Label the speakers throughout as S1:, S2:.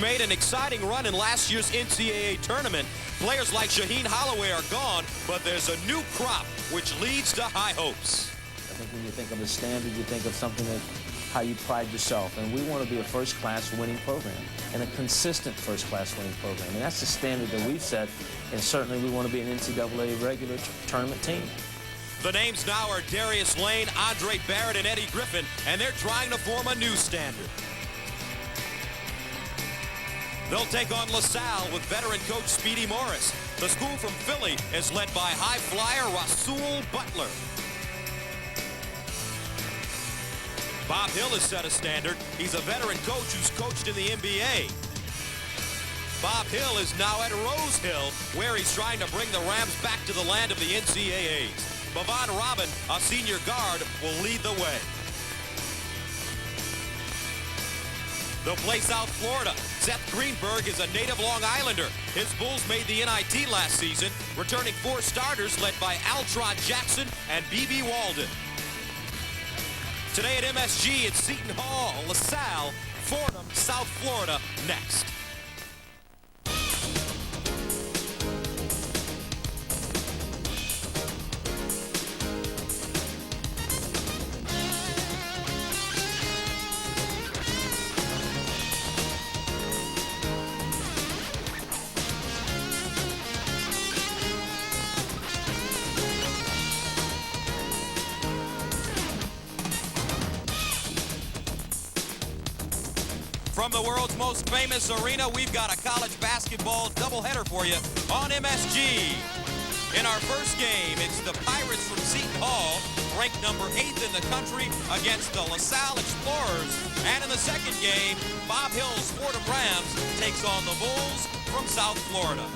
S1: Made an exciting run in last year's NCAA tournament. Players like Shaheen Holloway are gone, but there's a new crop, which leads to high hopes.
S2: I think when you think of a standard, you think of something that how you pride yourself. And we want to be a first-class winning program and a consistent first-class winning program. And that's the standard that we've set. And certainly we want to be an NCAA regular tournament team.
S1: The names now are Darius Lane, Andre Barrett, and Eddie Griffin, and they're trying to form a new standard. They'll take on LaSalle with veteran coach Speedy Morris. The school from Philly is led by high flyer Rasual Butler. Bob Hill has set a standard. He's a veteran coach who's coached in the NBA. Bob Hill is now at Rose Hill, where he's trying to bring the Rams back to the land of the NCAAs. Bavon Robin, a senior guard, will lead the way. They'll play South Florida. Seth Greenberg is a native Long Islander. His Bulls made the NIT last season, returning 4 starters led by Altrod Jackson and B.B. Walden. Today at MSG, it's Seton Hall, LaSalle, Fordham, South Florida next. From the world's most famous arena, we've got a college basketball doubleheader for you on MSG. In our first game, it's the Pirates from Seton Hall, ranked number 8th in the country, against the LaSalle Explorers. And in the second game, Bob Hill's Fordham Rams takes on the Bulls from South Florida.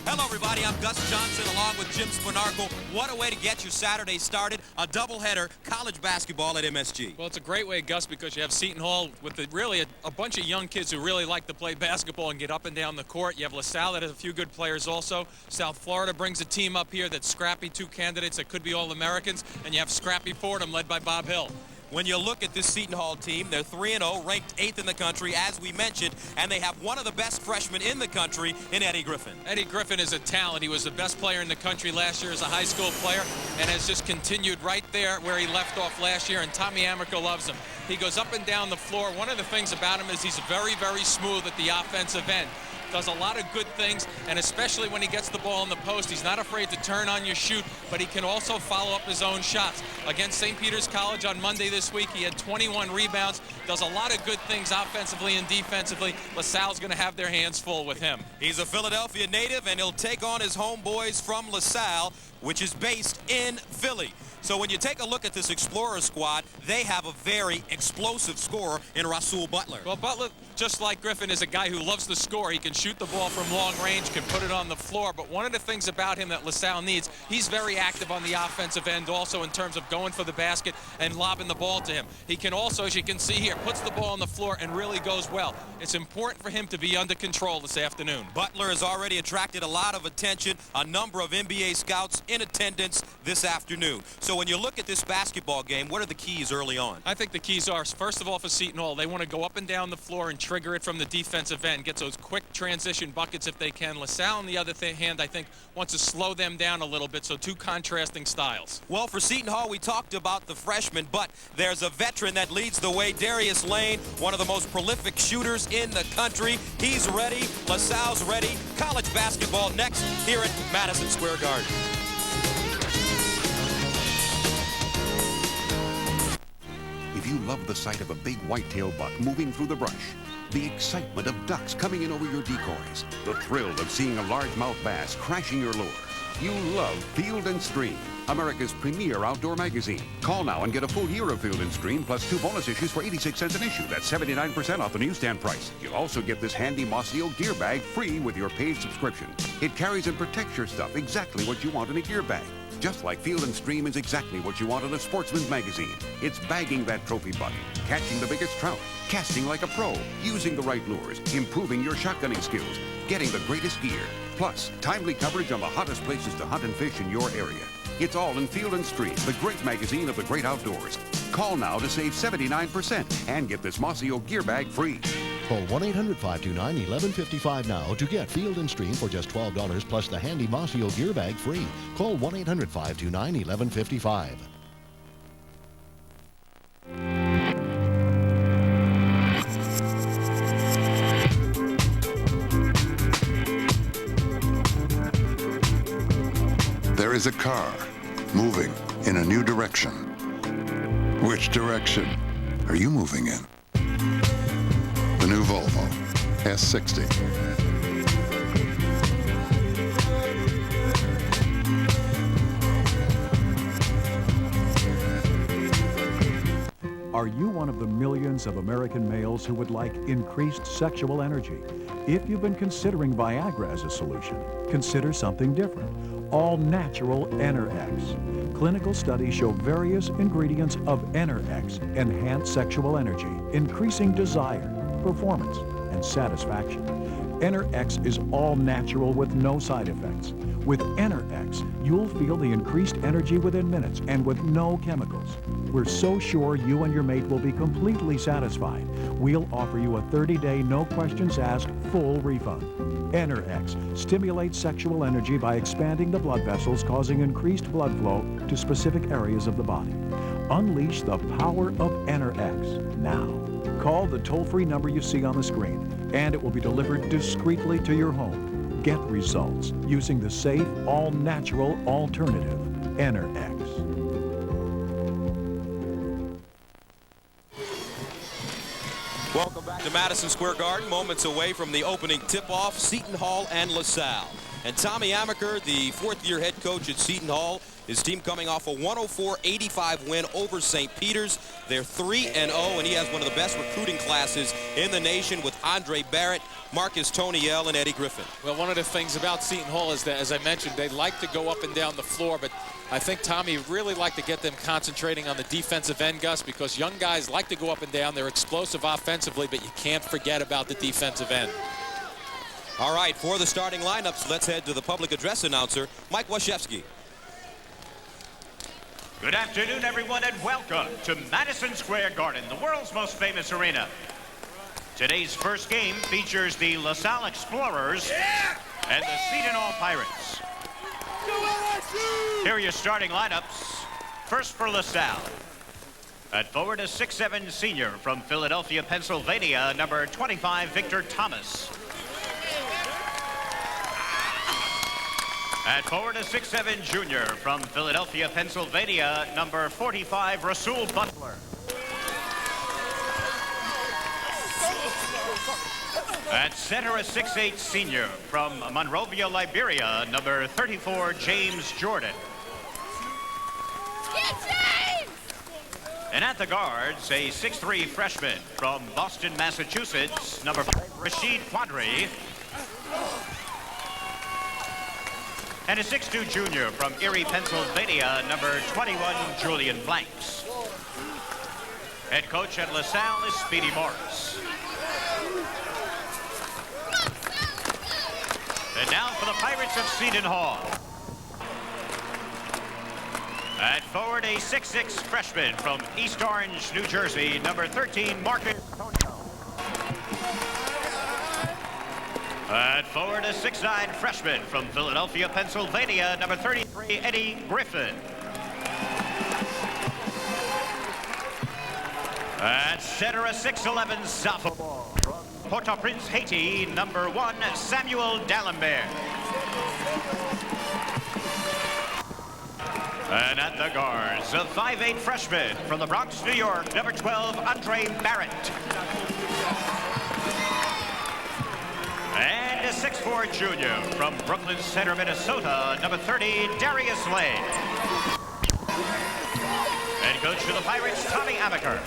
S1: Hello, everybody. I'm Gus Johnson along with Jim Spanarkel. What a way to get your Saturday started. A doubleheader, college basketball at MSG.
S3: Well, it's a great way, Gus, because you have Seton Hall with really a bunch of young kids who really like to play basketball and get up and down the court. You have LaSalle that has a few good players also. South Florida brings a team up here that's scrappy, 2 candidates that could be All-Americans. And you have scrappy Fordham led by Bob Hill.
S1: When you look at this Seton Hall team, they're 3-0, ranked 8th in the country, as we mentioned, and they have one of the best freshmen in the country in Eddie Griffin.
S3: Eddie Griffin is a talent. He was the best player in the country last year as a high school player and has just continued right there where he left off last year, and Tommy Amico loves him. He goes up and down the floor. One of the things about him is he's very, very smooth at the offensive end. Does a lot of good things, and especially when he gets the ball in the post, he's not afraid to turn on your shoot, but he can also follow up his own shots. Against St. Peter's College on Monday this week, he had 21 rebounds, does a lot of good things offensively and defensively. LaSalle's going to have their hands full with him.
S1: He's a Philadelphia native, and he'll take on his homeboys from LaSalle, which is based in Philly. So when you take a look at this Explorer squad, they have a very explosive scorer in Rasual Butler.
S3: Well, Butler, just like Griffin, is a guy who loves to score. He can shoot the ball from long range, can put it on the floor. But one of the things about him that LaSalle needs, he's very active on the offensive end also in terms of going for the basket and lobbing the ball to him. He can also, as you can see here, puts the ball on the floor and really goes well. It's important for him to be under control this afternoon.
S1: Butler has already attracted a lot of attention, a number of NBA scouts in attendance this afternoon. So when you look at this basketball game, what are the keys early on?
S3: I think the keys are, first of all, for Seton Hall, they want to go up and down the floor and trigger it from the defensive end, get those quick transition buckets if they can. LaSalle, on the other hand, I think, wants to slow them down a little bit, so 2 contrasting styles.
S1: Well, for Seton Hall, we talked about the freshmen, but there's a veteran that leads the way, Darius Lane, one of the most prolific shooters in the country. He's ready. LaSalle's ready. College basketball next here at Madison Square Garden.
S4: If you love the sight of a big whitetail buck moving through the brush, the excitement of ducks coming in over your decoys, the thrill of seeing a largemouth bass crashing your lure, you love Field & Stream, America's premier outdoor magazine. Call now and get a full year of Field & Stream plus 2 bonus issues for 86 cents an issue. That's 79% off the newsstand price. You'll also get this handy Mossio gear bag free with your paid subscription. It carries and protects your stuff exactly what you want in a gear bag. Just like Field & Stream is exactly what you want in a sportsman's magazine. It's bagging that trophy buck, catching the biggest trout, casting like a pro, using the right lures, improving your shotgunning skills, getting the greatest gear, plus timely coverage on the hottest places to hunt and fish in your area. It's all in Field & Stream, the great magazine of the great outdoors. Call now to save 79% and get this Mossio gear bag free.
S5: Call 1-800-529-1155 now to get Field & Stream for just $12 plus the handy Mossio gear bag free. Call 1-800-529-1155.
S6: There is a car moving in a new direction. Which direction are you moving in? The new Volvo S60.
S7: Are you one of the millions of American males who would like increased sexual energy? If you've been considering Viagra as a solution, consider something different. All-natural Enerx. Clinical studies show various ingredients of Enerx enhance sexual energy, increasing desire, performance, and satisfaction. Enerx is all-natural with no side effects. With Enerx, you'll feel the increased energy within minutes and with no chemicals. We're so sure you and your mate will be completely satisfied. We'll offer you a 30-day, no questions asked, full refund. Enerx stimulates sexual energy by expanding the blood vessels, causing increased blood flow to specific areas of the body. Unleash the power of Enerx now. Call the toll-free number you see on the screen, and it will be delivered discreetly to your home. Get results using the safe, all-natural alternative, Enerx.
S1: Welcome back to Madison Square Garden, moments away from the opening tip-off, Seton Hall and LaSalle. And Tommy Amaker, the fourth-year head coach at Seton Hall, his team coming off a 104-85 win over St. Peter's. They're 3-0, and he has one of the best recruiting classes in the nation with Andre Barrett, Marcus Toniel, and Eddie Griffin.
S3: Well, one of the things about Seton Hall is that, as I mentioned, they like to go up and down the floor, but I think Tommy really liked to get them concentrating on the defensive end, Gus, because young guys like to go up and down. They're explosive offensively, but you can't forget about the defensive end.
S1: All right, for the starting lineups, let's head to the public address announcer, Mike Washevsky.
S8: Good afternoon, everyone, and welcome to Madison Square Garden, the world's most famous arena. Today's first game features the LaSalle Explorers and the Seton Hall Pirates. Here are your starting lineups. First for LaSalle. At forward, a 6'7" senior from Philadelphia, Pennsylvania, number 25, Victor Thomas. At forward, a 6'7" junior from Philadelphia, Pennsylvania, number 45, Rasual Butler. At center, a 6'8" senior from Monrovia, Liberia, number 34, James Jordan. And at the guards, a 6'3" freshman from Boston, Massachusetts, number 5, Rashid Quadri. And a 6'2" junior from Erie, Pennsylvania, number 21, Julian Blanks. Head coach at LaSalle is Speedy Morris. And now for the Pirates of Seton Hall. At forward, a 6'6" freshman from East Orange, New Jersey, number 13, Marcus Toniel. At forward, a 6'9" freshman from Philadelphia, Pennsylvania, number 33, Eddie Griffin. At center, a 6'11" sophomore from Port-au-Prince, Haiti, number 1, Samuel Dalembert. And at the guards, a 5'8" freshman from the Bronx, New York, number 12, Andre Barrett. And a 6'4" junior from Brooklyn Center, Minnesota, number 30, Darius Lane. Head coach for the Pirates, Tommy Amaker.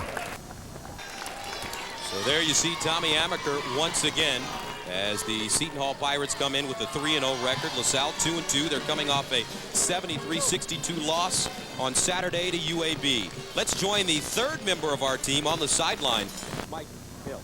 S1: So there you see Tommy Amaker once again as the Seton Hall Pirates come in with a 3-0 record. LaSalle 2-2. They're coming off a 73-62 loss on Saturday to UAB. Let's join the third member of our team on the sideline, Mike Hill.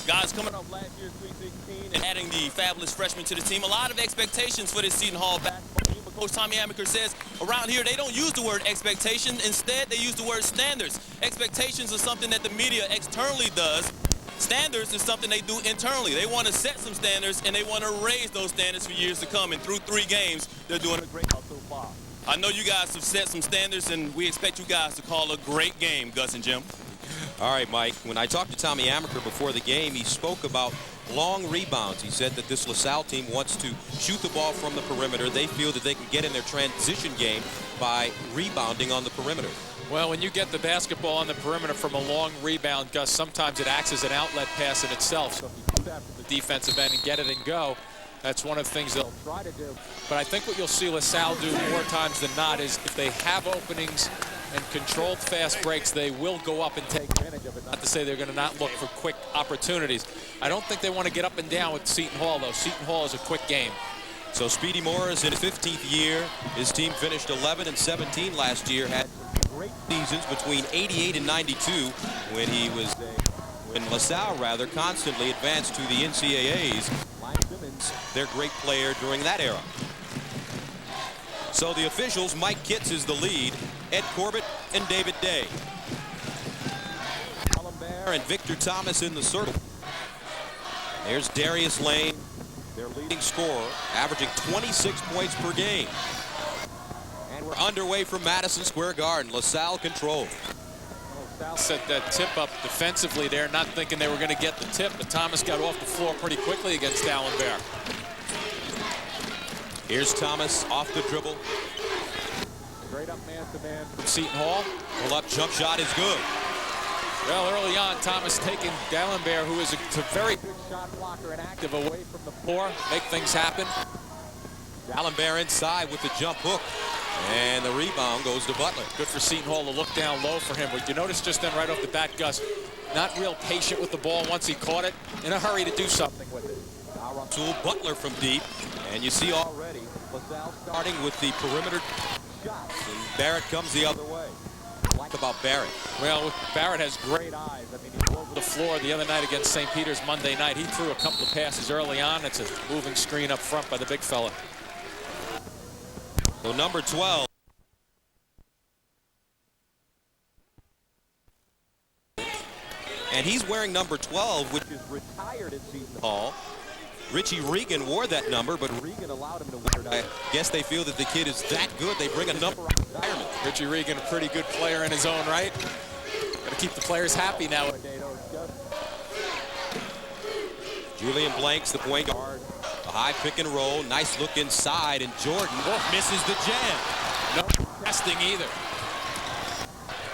S9: Guys, coming off last year's 316 and adding the fabulous freshman to the team, a lot of expectations for this Seton Hall basketball team. But Coach Tommy Amaker says around here they don't use the word expectation. Instead, they use the word standards. Expectations are something that the media externally does. Standards is something they do internally. They want to set some standards, and they want to raise those standards for years to come. And through 3 games, they're doing a great job so far. I know you guys have set some standards, and we expect you guys to call a great game, Gus and Jim.
S1: All right, Mike, when I talked to Tommy Amaker before the game, he spoke about long rebounds. He said that this LaSalle team wants to shoot the ball from the perimeter. They feel that they can get in their transition game by rebounding on the perimeter.
S3: Well, when you get the basketball on the perimeter from a long rebound, Gus, sometimes it acts as an outlet pass in itself. So if you do that from the defensive end and get it and go, that's one of the things they'll try to do. But I think what you'll see LaSalle do more times than not is if they have openings and controlled fast breaks, they will go up and take advantage of it. Not to say they're going to not look for quick opportunities. I don't think they want to get up and down with Seton Hall, though. Seton Hall is a quick game.
S1: So Speedy Morris in his 15th year. His team finished 11-17 last year. Had great seasons between 88 and 92 when LaSalle rather constantly advanced to the NCAAs. Their great player during that era. So the officials, Mike Kitts is the lead, Ed Corbett and David Day. Dalembert and Victor Thomas in the circle. There's Darius Lane, their leading scorer, averaging 26 points per game. And we're underway from Madison Square Garden. LaSalle control.
S3: LaSalle set that tip up defensively there, not thinking they were going to get the tip, but Thomas got off the floor pretty quickly against Dalembert.
S1: Here's Thomas off the dribble.
S3: Straight up man-to-man from Seton Hall.
S1: Pull-up jump shot is good.
S3: Well, early on, Thomas taking Dalembert, who is a very good shot blocker and active, away from the floor, make things happen.
S1: Dalembert inside with the jump hook. And the rebound goes to Butler.
S3: Good for Seton Hall to look down low for him. But you notice just then right off the bat, Gus, not real patient with the ball once he caught it. In a hurry to do something with it.
S1: Rasual Butler from deep. And you see already LaSalle starting with the perimeter shots. And Barrett comes the other way. Like about Barrett.
S3: Well, Barrett has great eyes. I mean, he flew over the floor the other night against St. Peter's Monday night. He threw a couple of passes early on. It's a moving screen up front by the big fella.
S1: So number 12. And he's wearing number 12, which is retired at Seton Hall. Richie Regan wore that number, but Regan allowed him to wear it. I guess they feel that the kid is that good. They bring a number out of retirement.
S3: Richie Regan, a pretty good player in his own right. Got to keep the players happy nowadays.
S1: Julian Blanks, the point guard. A high pick and roll. Nice look inside, and Jordan misses the jam.
S3: No testing either.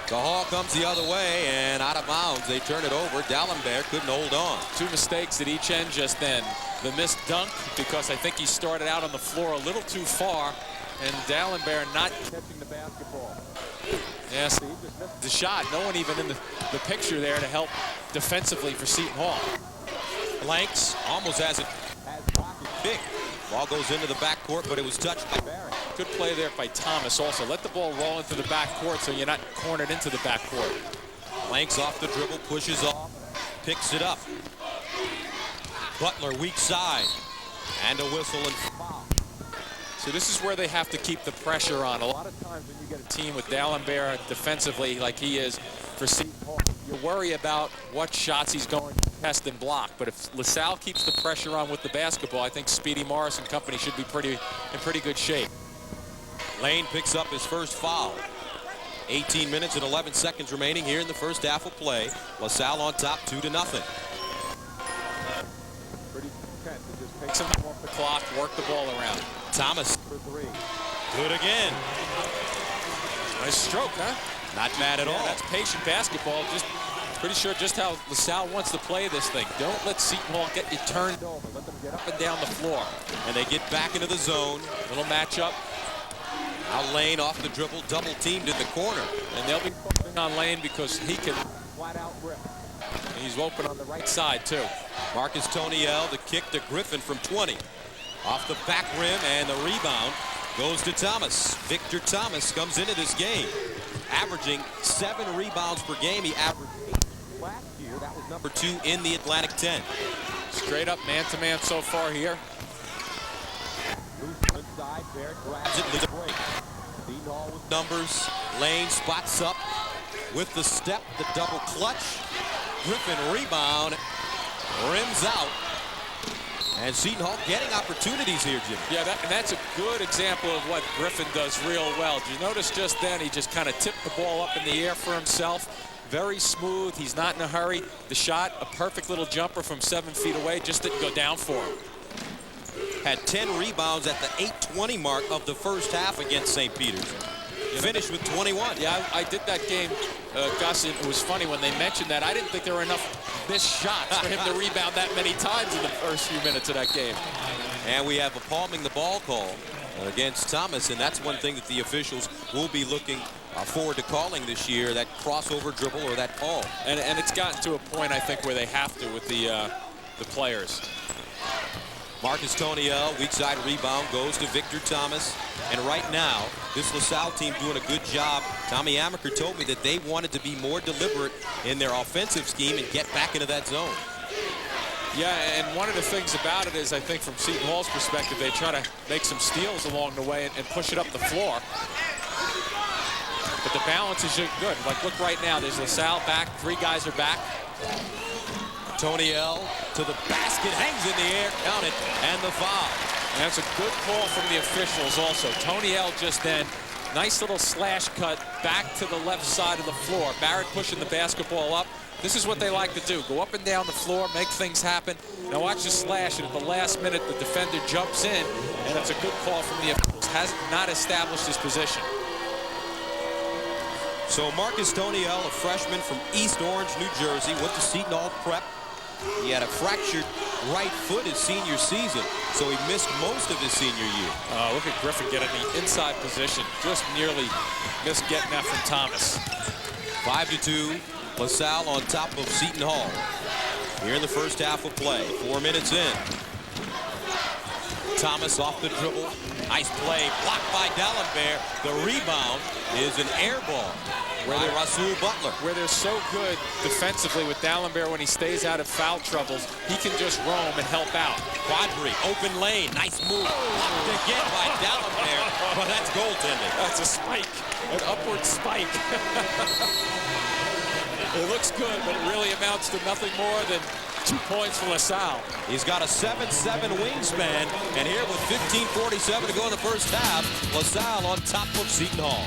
S1: The Hall comes the other way and out of bounds. They turn it over. Dalembert couldn't hold on.
S3: 2 mistakes at each end just then. The missed dunk, because I think he started out on the floor a little too far, and Dalembert not catching the basketball. Yes, he just missed the shot. No one even in the picture there to help defensively for Seton Hall.
S1: Blanks almost has it big. Ball goes into the backcourt, but it was touched by Barrett.
S3: Good play there by Thomas also. Let the ball roll into the backcourt so you're not cornered into the backcourt.
S1: Blanks off the dribble, pushes off, picks it up. Butler weak side, and a whistle and foul.
S3: So this is where they have to keep the pressure on. A lot of times when you get a team with Dalembert defensively like he is for Seton Hall, you worry about what shots he's going to test and block. But if LaSalle keeps the pressure on with the basketball, I think Speedy Morris and company should be in pretty good shape.
S1: Lane picks up his first foul. 18 minutes and 11 seconds remaining here in the first half of play. LaSalle on top 2-0.
S3: Pretty content to just take something off the clock, work the ball around.
S1: Thomas for 3. Good again.
S3: Nice stroke, huh?
S1: Not bad at all.
S3: That's patient basketball. Just pretty sure just how LaSalle wants to play this thing. Don't let Seton Hall get you turned over. Let them get up and down the floor.
S1: And they get back into the zone.
S3: Little matchup.
S1: Now Lane off the dribble, double teamed in the corner.
S3: And they'll be focusing on Lane because he can flat out rip. And he's open on the right side too.
S1: Marcus Toniel, the kick to Griffin from 20. Off the back rim, and the rebound goes to Thomas. Victor Thomas comes into this game, averaging 7 rebounds per game. He averaged 8 last year. That was number 2 in the Atlantic 10.
S3: Straight up man-to-man so far here.
S1: Loose inside, Barrett grabs it, leads a break. Numbers, Lane spots up with the step, the double clutch. Griffin rebound, rims out. And Seton Hall getting opportunities here, Jim.
S3: Yeah, that's a good example of what Griffin does real well. Did you notice just then he just kind of tipped the ball up in the air for himself? Very smooth. He's not in a hurry. The shot, a perfect little jumper from 7 feet away, just didn't go down for him.
S1: Had 10 rebounds at the 8:20 mark of the first half against St. Peter's. Finished with 21.
S3: Yeah, I did that game, Gus, and it was funny when they mentioned that. I didn't think there were enough missed shots for him to rebound that many times in the first few minutes of that game.
S1: And we have a palming the ball call against Thomas, and that's one thing that the officials will be looking forward to calling this year, that crossover dribble or that call.
S3: And it's gotten to a point, I think, where they have to with the players.
S1: Marcus Toniel, weak side rebound, goes to Victor Thomas. And right now, this LaSalle team doing a good job. Tommy Amaker told me that they wanted to be more deliberate in their offensive scheme and get back into that zone.
S3: Yeah, and one of the things about it is, I think from Seton Hall's perspective, they try to make some steals along the way and push it up the floor. But the balance is good. Like, look right now, there's LaSalle back, 3 guys are back.
S1: Toniel to the basket, hangs in the air, count it, and the foul.
S3: And that's a good call from the officials also. Toniel just then, nice little slash cut back to the left side of the floor. Barrett pushing the basketball up. This is what they like to do. Go up and down the floor, make things happen. Now watch the slash, and at the last minute, the defender jumps in, and it's a good call from the officials. Has not established his position.
S1: So Marcus Toniel, a freshman from East Orange, New Jersey, went to Seton Hall Prep. He had a fractured right foot his senior season, so he missed most of his senior year.
S3: Look at Griffin getting the inside position. Just nearly missed getting that from Thomas.
S1: 5-2, LaSalle on top of Seton Hall. Here in the first half of play, 4 minutes in. Thomas off the dribble. Nice play, blocked by Dalembert. The rebound is an air ball by Rasual Butler.
S3: Where they're so good defensively with Dalembert when he stays out of foul troubles, he can just roam and help out.
S1: Quadri, open lane, nice move. Blocked again by Dalembert, but that's goaltending.
S3: That's a spike, an upward spike. It looks good, but it really amounts to nothing more than 2 points for LaSalle.
S1: He's got a 7'7" wingspan, and here with 15:47 to go in the first half, LaSalle on top of Seton Hall.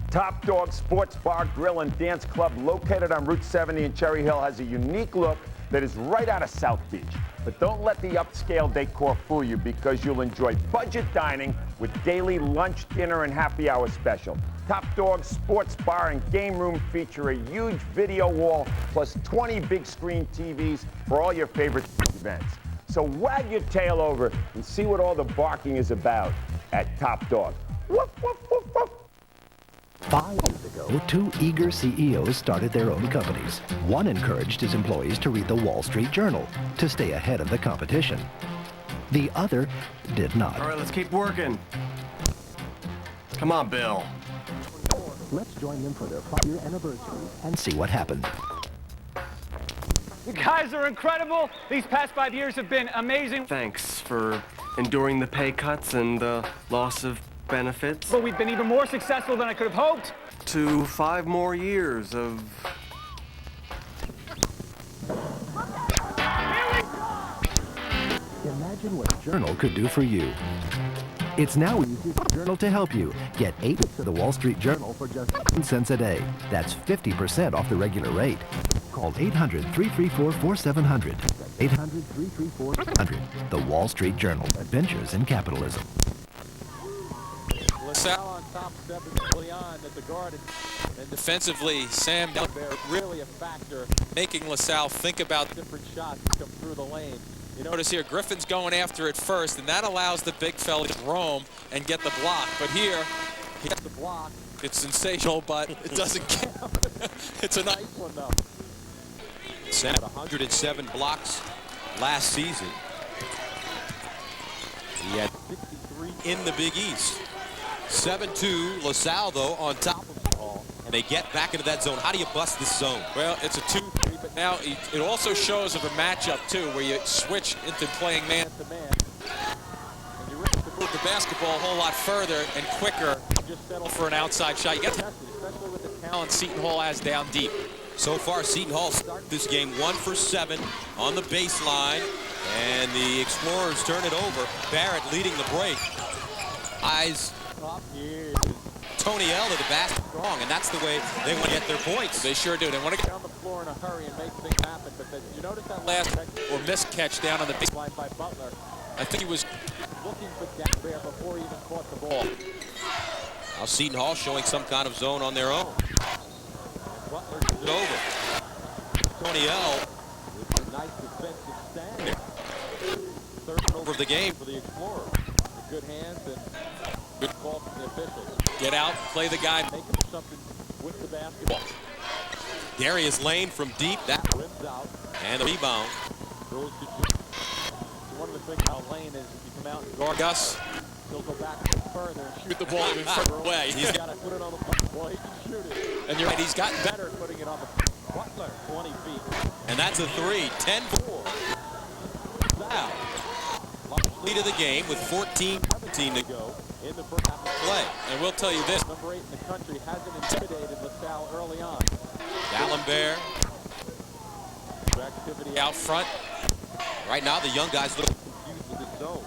S10: Top Dog Sports Bar, Grill, and Dance Club, located on Route 70 in Cherry Hill, has a unique look that is right out of South Beach. But don't let the upscale decor fool you, because you'll enjoy budget dining with daily lunch, dinner, and happy hour special. Top Dog Sports Bar and Game Room feature a huge video wall plus 20 big screen TVs for all your favorite events. So wag your tail over and see what all the barking is about at Top Dog. Woof, woof, woof, woof.
S11: 5 years ago, 2 eager CEOs started their own companies. One encouraged his employees to read the Wall Street Journal to stay ahead of the competition. The other did not.
S12: All right, let's keep working. Come on, Bill.
S11: Let's join them for their 5-year anniversary and see what happened.
S13: You guys are incredible. These past 5 years have been amazing.
S12: Thanks for enduring the pay cuts and the loss of benefits.
S13: But we've been even more successful than I could have hoped.
S12: To 5 more years of...
S11: Imagine what Journal could do for you. It's now easy for Journal to help you. Get 8 to the Wall Street Journal for just 10 cents a day. That's 50% off the regular rate. Call 800-334-4700. 800-334-4700. The Wall Street Journal. Adventures in Capitalism.
S3: LaSalle on top, 7 early on at the Garden. And defensively, Sam Dalembert really a factor, making LaSalle think about different shots to come through the lane. You notice here, Griffin's going after it first, and that allows the big fella to roam and get the block. But here, he gets the block. It's sensational, but it doesn't count. It's a nice one, though.
S1: Sam had 107 blocks last season. He had 63 in the Big East. 7-2, LaSalle, though, on top of it all. And they get back into that zone. How do you bust this zone?
S3: Well, it's a 2-3, but now it also shows of a matchup, too, where you switch into playing man-to-man. And you're able to move the basketball a whole lot further and quicker. Just settle for an outside shot. You got to test it, especially with the talent Seton Hall has down deep.
S1: So far, Seton Hall started this game 1 for 7 on the baseline, and the Explorers turn it over. Barrett leading the break. Eyes up here. Tony L to the basket strong, and that's the way they want to get their points.
S3: They sure do. They want to get on the floor in a hurry and make things happen. But you notice that last or missed catch down on the baseline by Butler. I think he was looking for Dalembert before he even caught the ball.
S1: Now Seton Hall showing some kind of zone on their own. Butler turns it over. Tony L with a nice defensive stand. Third turnover of the game for the Explorers. Good hands and good call from the officials.
S3: Get out, play the guy.
S1: Make him something with the basketball. Darius Lane from deep. That rims out. And the rebound. Goes to one of the things about Lane is if you come out and guard
S3: Gus,
S1: he'll go back further and
S3: shoot the ball even further away.
S1: He's got to put it on the floor. Well, he can shoot it.
S3: And you're right, he's gotten
S1: better at putting it on the Butler, 20 feet. And that's a 3, 10-4. Salle. Lead of the game with 14-17 to go in the first half of play.
S3: And we'll tell you this.
S1: Number 8 in the country hasn't intimidated LaSalle early on. Dalembert. Activity
S3: out front.
S1: Right now, the young guys look confused with his zone.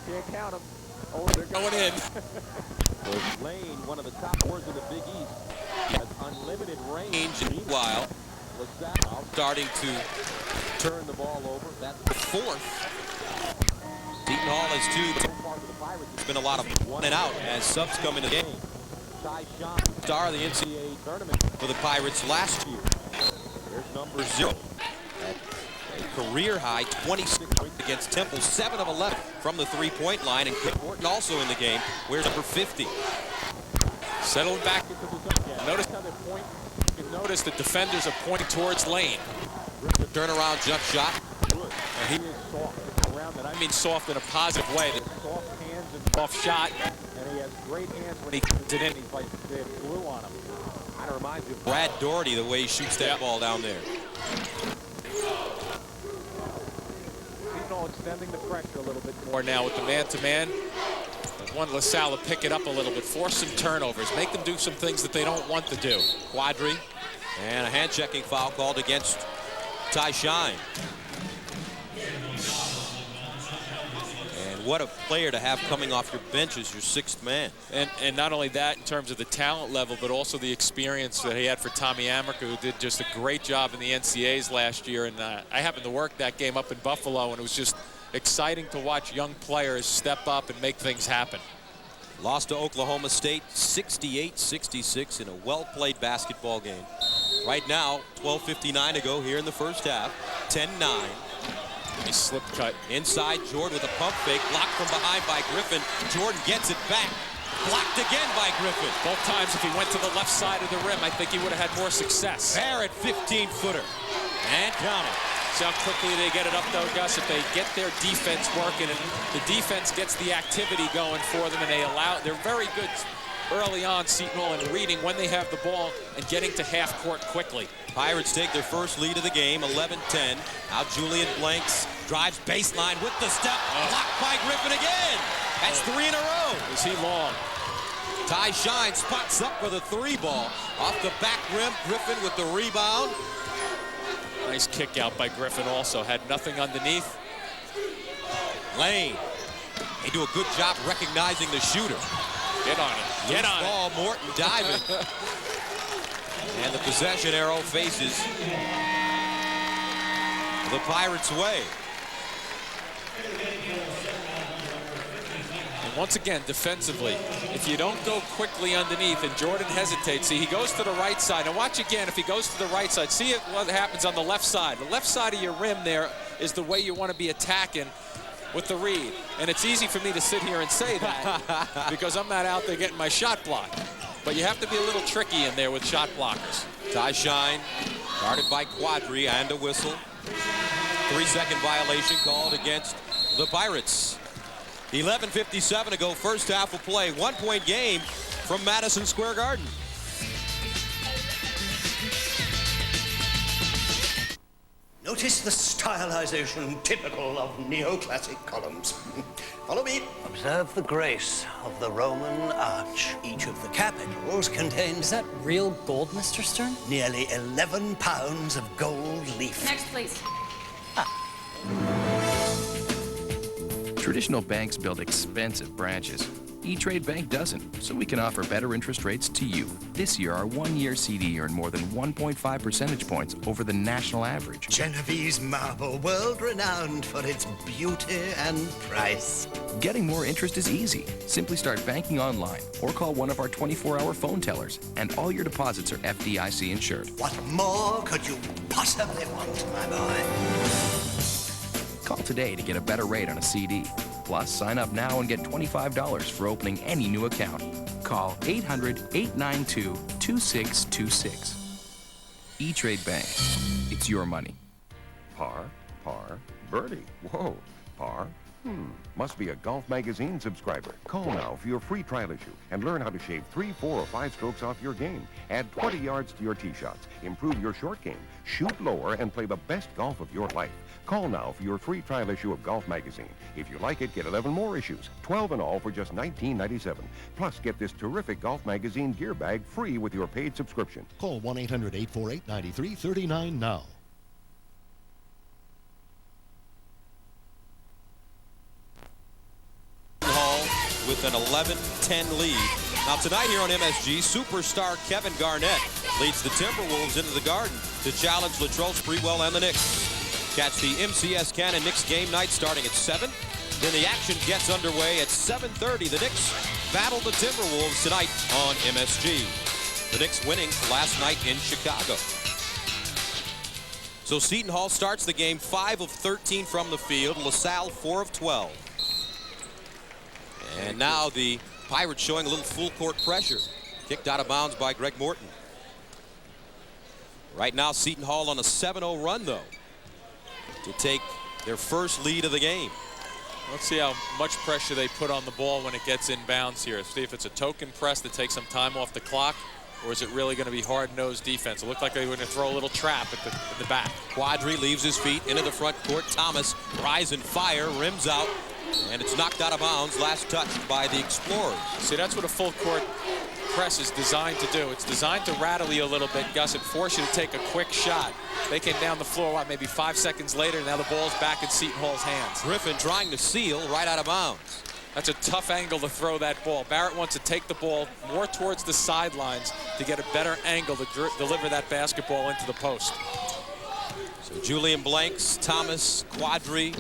S1: Can't count them. Oh, they're
S3: going in.
S1: Lane, one of the top scorers in the Big East, has unlimited range. Meanwhile, LaSalle starting to turn the ball over. That's the 4th. Seton Hall has 2. So far for the Pirates, there's been a lot of one and out as subs come into the game. Star of the NCAA tournament for the Pirates last year. There's number 0. Career high 26 points against Temple, 7 of 11 from the three-point line, and Cliff Morton also in the game. Where's number 50?
S3: Settling back into the zone. Notice how they point. You can notice the defenders are pointing towards Lane.
S1: Turnaround jump shot.
S3: And he is soft around that. I mean soft in a positive way.
S1: Soft hands and
S3: soft shot.
S1: And he has great hands when he puts it in. He's like they have glue on him. Kind of reminds me of Brad Doherty, the way he shoots that ball down there.
S3: Extending the pressure a little bit more now with the man-to-man. Want LaSalle to pick it up a little bit, force some turnovers, make them do some things that they don't want to do.
S1: Quadri, and a hand-checking foul called against Ty Shine. And what a player to have coming off your bench as your 6th man.
S3: And not only that in terms of the talent level, but also the experience that he had for Tommy Amaker, who did just a great job in the NCAAs last year. And I happened to work that game up in Buffalo, and it was just exciting to watch young players step up and make things happen.
S1: Lost to Oklahoma State 68-66 in a well-played basketball game. Right now, 12:59 to go here in the first half. 10-9.
S3: Nice slip cut.
S1: Inside, Jordan with a pump fake. Blocked from behind by Griffin. Jordan gets it back. Blocked again by Griffin.
S3: Both times, if he went to the left side of the rim, I think he would have had more success.
S1: Barrett, 15-footer. And counting.
S3: See how quickly they get it up, though, Gus? If they get their defense working and the defense gets the activity going for them and they're very good early on, Seton Hall, in reading when they have the ball and getting to half court quickly.
S1: Pirates take their first lead of the game, 11-10. Now Julian Blanks drives baseline with the step. Blocked by Griffin again. That's 3 in a row.
S3: Is he long?
S1: Ty Shine spots up with a 3 ball. Off the back rim, Griffin with the rebound.
S3: Nice kick out by Griffin also. Had nothing underneath.
S1: Lane. They do a good job recognizing the shooter.
S3: Get on it. Get on
S1: it. Morton diving. And the possession arrow faces the Pirates' way.
S3: And once again, defensively, if you don't go quickly underneath and Jordan hesitates, see, he goes to the right side. And watch again, if he goes to the right side, see what happens on the left side. The left side of your rim there is the way you want to be attacking with the read. And it's easy for me to sit here and say that because I'm not out there getting my shot blocked. But you have to be a little tricky in there with shot blockers.
S1: Ty Shine, guarded by Quadri and a whistle. 3-second violation called against the Pirates. 11:57 to go, first half of play. 1-point game from Madison Square Garden.
S14: Notice the stylization typical of neoclassic columns. Follow me. Observe the grace of the Roman arch. Each of the capitals contains...
S15: Is that real gold, Mr. Stern?
S14: Nearly 11 pounds of gold leaf.
S15: Next, please.
S16: Traditional banks build expensive branches. E-Trade Bank doesn't, so we can offer better interest rates to you. This year, our one-year CD earned more than 1.5 percentage points over the national average.
S14: Genovese marble, world-renowned for its beauty and price.
S16: Getting more interest is easy. Simply start banking online or call one of our 24-hour phone tellers, and all your deposits are FDIC insured.
S14: What more could you possibly want, my boy?
S16: Call today to get a better rate on a CD. Plus, sign up now and get $25 for opening any new account. Call 800-892-2626. E-Trade Bank. It's your money.
S17: Par, birdie. Whoa, par. Must be a Golf Magazine subscriber. Call now for your free trial issue and learn how to shave 3, 4, or 5 strokes off your game. Add 20 yards to your tee shots. Improve your short game. Shoot lower and play the best golf of your life. Call now for your free trial issue of Golf Magazine. If you like it, get 11 more issues, 12 in all for just $19.97. Plus, get this terrific Golf Magazine gear bag free with your paid subscription.
S5: Call 1-800-848-9339 now.
S1: Hall with an 11-10 lead. Now tonight here on MSG, superstar Kevin Garnett leads the Timberwolves into the Garden to challenge Latrell Sprewell and the Knicks. Catch the MCS Cannon Knicks game night starting at 7. Then the action gets underway at 7:30. The Knicks battle the Timberwolves tonight on MSG. The Knicks winning last night in Chicago. So Seton Hall starts the game 5 of 13 from the field. LaSalle 4 of 12. And now the Pirates showing a little full court pressure. Kicked out of bounds by Greg Morton. Right now Seton Hall on a 7-0 run though, to take their first lead of the game.
S3: Let's see how much pressure they put on the ball when it gets inbounds here. See if it's a token press that takes some time off the clock, or is it really going to be hard-nosed defense? It looked like they were going to throw a little trap at the back.
S1: Quadri leaves his feet into the front court. Thomas, rise and fire, rims out, and it's knocked out of bounds. Last touched by the Explorers.
S3: See, that's what a full court press is designed to do. It's designed to rattle you a little bit, Gus, and force you to take a quick shot. They came down the floor, what, maybe 5 seconds later, now the ball's back in Seton Hall's hands.
S1: Griffin trying to seal right out of bounds.
S3: That's a tough angle to throw that ball. Barrett wants to take the ball more towards the sidelines to get a better angle to deliver that basketball into the post.
S1: So Julian Blanks, Thomas, Quadri.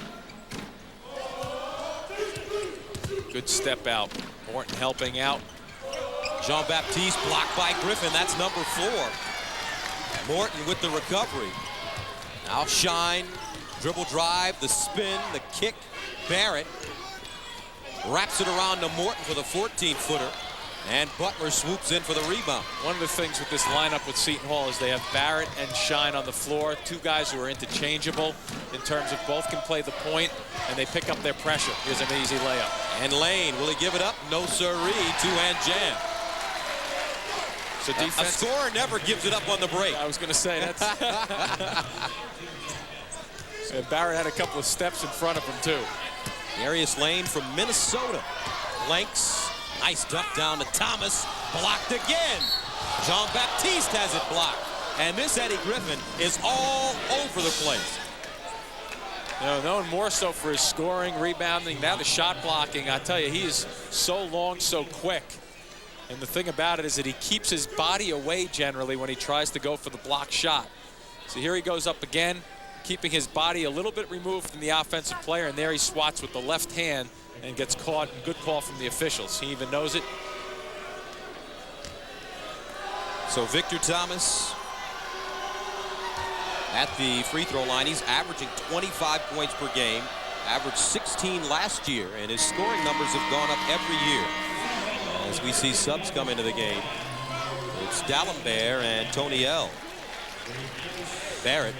S3: Good step out. Morton helping out.
S1: Jean-Baptiste blocked by Griffin. That's number 4. Morton with the recovery. Now Shine, dribble drive, the spin, the kick. Barrett wraps it around to Morton for the 14-footer. And Butler swoops in for the rebound.
S3: One of the things with this lineup with Seton Hall is they have Barrett and Shine on the floor. 2 guys who are interchangeable in terms of both can play the point, and they pick up their pressure. Here's an easy layup.
S1: And Lane, will he give it up? No sirree, 2-hand jam.
S3: So defense,
S1: a scorer never gives it up on the break.
S3: I was going to say that's. And Barrett had a couple of steps in front of him too.
S1: Darius Lane from Minnesota. Blanks, nice duck down to Thomas, blocked again. Jean-Baptiste has it blocked. And this Eddie Griffin is all over the place.
S3: You know, known more so for his scoring, rebounding, now the shot blocking. I tell you, he is so long, so quick. And the thing about it is that he keeps his body away generally when he tries to go for the block shot. So here he goes up again, keeping his body a little bit removed from the offensive player, and there he swats with the left hand and gets caught. Good call from the officials. He even knows it.
S1: So Victor Thomas at the free throw line. He's averaging 25 points per game, averaged 16 last year, and his scoring numbers have gone up every year. As we see subs come into the game, it's Dalembert and Tony L. Barrett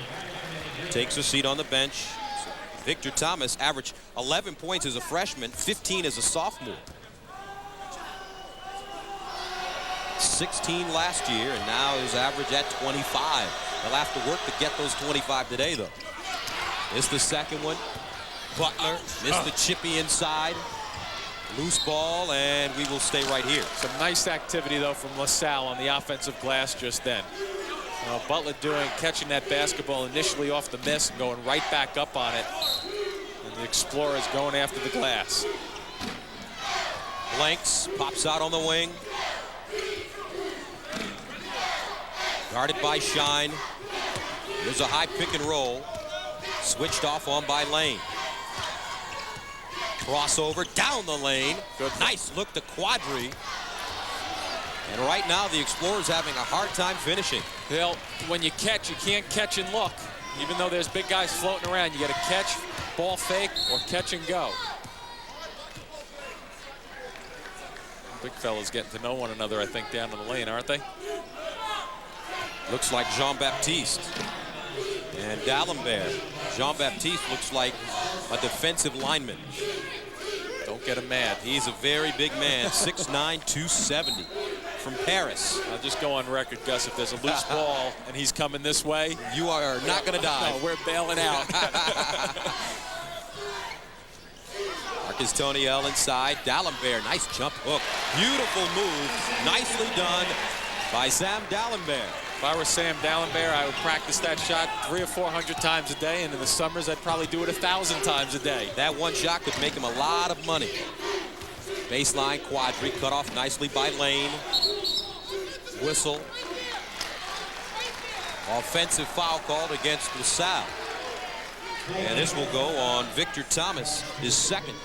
S1: takes a seat on the bench. Victor Thomas averaged 11 points as a freshman, 15 as a sophomore. 16 last year, and now his average at 25. They'll have to work to get those 25 today, though. It's the second one. Butler missed the chippy inside. Loose ball, and we will stay right here.
S3: Some nice activity, though, from LaSalle on the offensive glass just then. Butler catching that basketball initially off the miss and going right back up on it. And the Explorers going after the glass.
S1: Blanks pops out on the wing. Guarded by Shine. There's a high pick and roll. Switched off on by Lane. Crossover down the lane. Good. Nice look to Quadri. And right now the Explorers having a hard time finishing.
S3: Well, when you catch, you can't catch and look. Even though there's big guys floating around, you got to catch, ball fake, or catch and go. Big fellas getting to know one another, I think, down in the lane, aren't they?
S1: Looks like Jean-Baptiste and Dalembert. Jean-Baptiste looks like a defensive lineman.
S3: Don't get him mad.
S1: He's a very big man, 6'9", 270 from Paris.
S3: I'll just go on record, Gus, if there's a loose ball and he's coming this way,
S1: you are not going to die.
S3: No, we're bailing out.
S1: Marcus Toniel inside. Dalembert, nice jump hook. Beautiful move, nicely done by Sam Dalembert.
S3: If I were Sam Dalembert, I would practice that shot 300 or 400 times a day, and in the summers, I'd probably do it 1,000 times a day.
S1: That one shot could make him a lot of money. Baseline Quadri, cut off nicely by Lane. Whistle. Offensive foul called against LaSalle. And this will go on Victor Thomas, his second.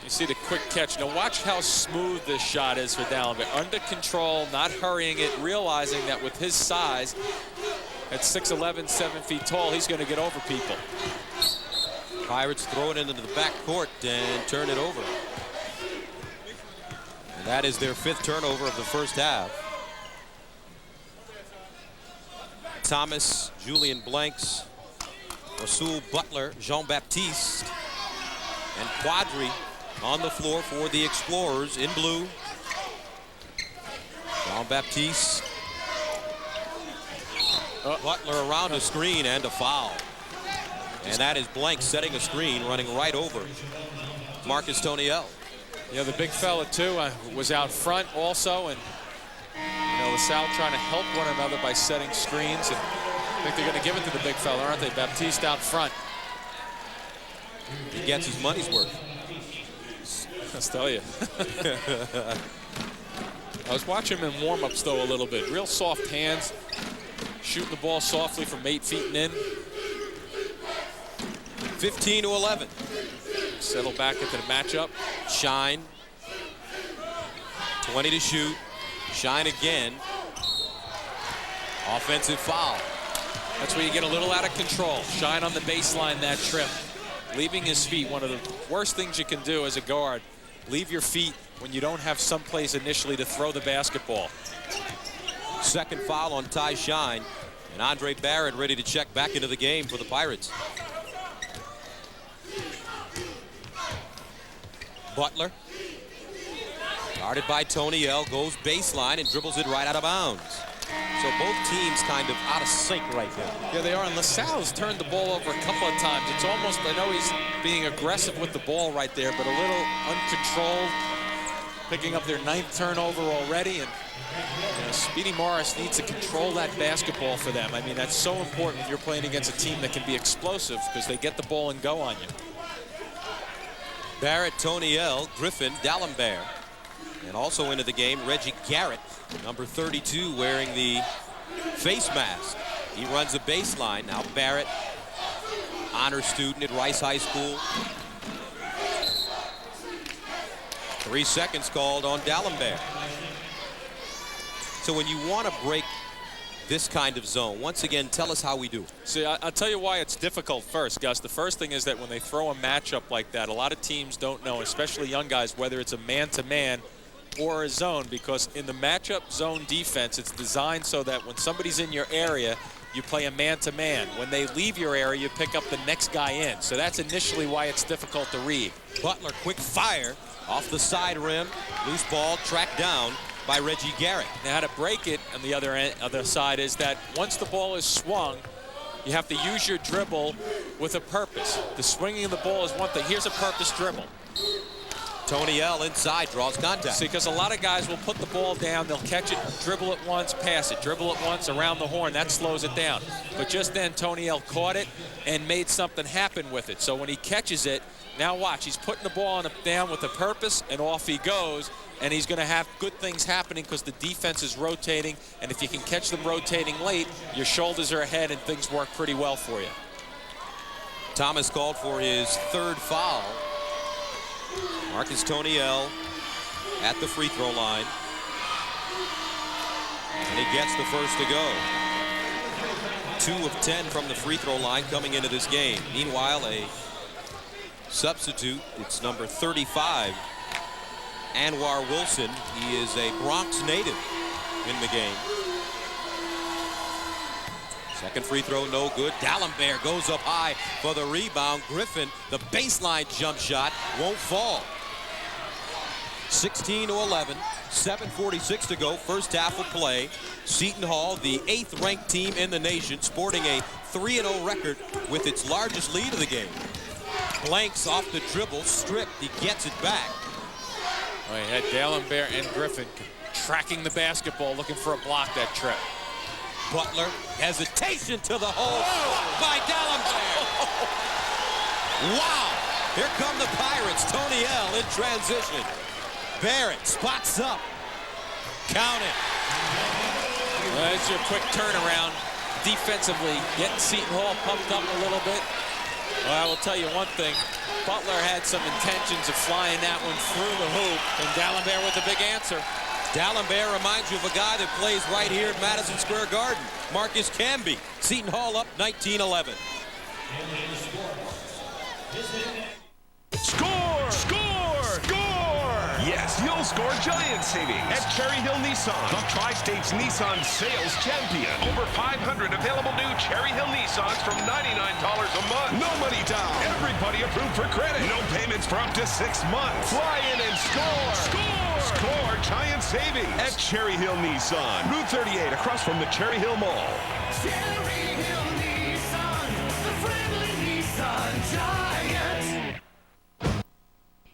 S3: See the quick catch. Now watch how smooth this shot is for Dalembert. Under control, not hurrying it, realizing that with his size, at 6'11", 7 feet tall, he's going to get over people.
S1: Pirates throw it into the back court and turn it over. And that is their 5th turnover of the first half. Thomas, Julian Blanks, Rasual Butler, Jean-Baptiste, and Quadri on the floor for the Explorers in blue. Jean-Baptiste. Butler around a screen and a foul. And that is Blank setting a screen, running right over Marcus Toniel.
S3: Yeah, the big fella, too, was out front also. And, LaSalle trying to help one another by setting screens. And I think they're going to give it to the big fella, aren't they? Baptiste out front.
S1: He gets his money's worth.
S3: Let's tell you. I was watching him in warm-ups, though, a little bit. Real soft hands. Shooting the ball softly from 8 feet and in.
S1: 15-11.
S3: Settle back into the matchup.
S1: Shine. 20 to shoot. Shine again. Offensive foul.
S3: That's where you get a little out of control. Shine on the baseline that trip. Leaving his feet, one of the worst things you can do as a guard. Leave your feet when you don't have some place initially to throw the basketball.
S1: Second foul on Ty Shine. And Andre Barrett ready to check back into the game for the Pirates. Butler. Guarded by Toniel, goes baseline and dribbles it right out of bounds. So both teams kind of out of sync right now.
S3: Yeah, they are. And LaSalle's turned the ball over a couple of times. It's almost, I know he's being aggressive with the ball right there, but a little uncontrolled. Picking up their 9th turnover already. And Speedy Morris needs to control that basketball for them. I mean, that's so important when you're playing against a team that can be explosive because they get the ball and go on you.
S1: Barrett, Toniel, Griffin, Dalembert. And also into the game, Reggie Garrett, number 32, wearing the face mask. He runs the baseline. Now Barrett, honor student at Rice High School. 3 seconds called on Dalembert. So when you want to break this kind of zone, once again, tell us how we do.
S3: See, I'll tell you why it's difficult first, Gus. The first thing is that when they throw a matchup like that, a lot of teams don't know, especially young guys, whether it's a man-to-man or a zone, because in the matchup zone defense, it's designed so that when somebody's in your area, you play a man-to-man. When they leave your area, you pick up the next guy in. So that's initially why it's difficult to read.
S1: Butler, quick fire off the side rim. Loose ball tracked down by Reggie Garrett.
S3: Now, how to break it on the other side is that once the ball is swung, you have to use your dribble with a purpose. The swinging of the ball is one thing. Here's a purpose dribble.
S1: Tony L inside draws contact.
S3: See, because a lot of guys will put the ball down, they'll catch it, dribble it once, pass it, dribble it once around the horn. That slows it down. But just then, Tony L caught it and made something happen with it. So when he catches it, now watch, he's putting the ball down with a purpose, and off he goes. And he's going to have good things happening because the defense is rotating. And if you can catch them rotating late, your shoulders are ahead and things work pretty well for you.
S1: Thomas called for his third foul. Marcus Tony L at the free throw line. And he gets the first to go. 2 of 10 from the free throw line coming into this game. Meanwhile, a substitute, it's number 35, Anwar Wilson. He is a Bronx native in the game. Second free throw, no good. Dalembert goes up high for the rebound. Griffin, the baseline jump shot, won't fall. 16-11, 7:46 to go, first half of play. Seton Hall, the 8th ranked team in the nation, sporting a 3-0 record with its largest lead of the game. Blanks off the dribble, stripped, he gets it back.
S3: Well, he had Dalembert and Griffin tracking the basketball, looking for a block that trip.
S1: Butler, hesitation to the hole by Dalembert. Wow, here come the Pirates. Tony L in transition. Barrett spots up. Count it.
S3: Well, that's your quick turnaround defensively, getting Seton Hall pumped up a little bit. Well, I will tell you one thing. Butler had some intentions of flying that one through the hoop, and Dalembert with a big answer.
S1: Dalembert reminds you of a guy that plays right here at Madison Square Garden, Marcus Camby. Seton Hall up 19-11.
S18: Score! Score! Score! Yes, you'll score giant savings at Cherry Hill Nissan, the Tri-State's Nissan sales champion. Over 500 available new Cherry Hill Nissans from $99 a month. No money down. Everybody approved for credit. No payments for up to 6 months. Fly in and score! Score! Score giant savings at Cherry Hill Nissan, Route 38 across from the Cherry Hill Mall.
S19: Cherry Hill Nissan, the friendly Nissan giant.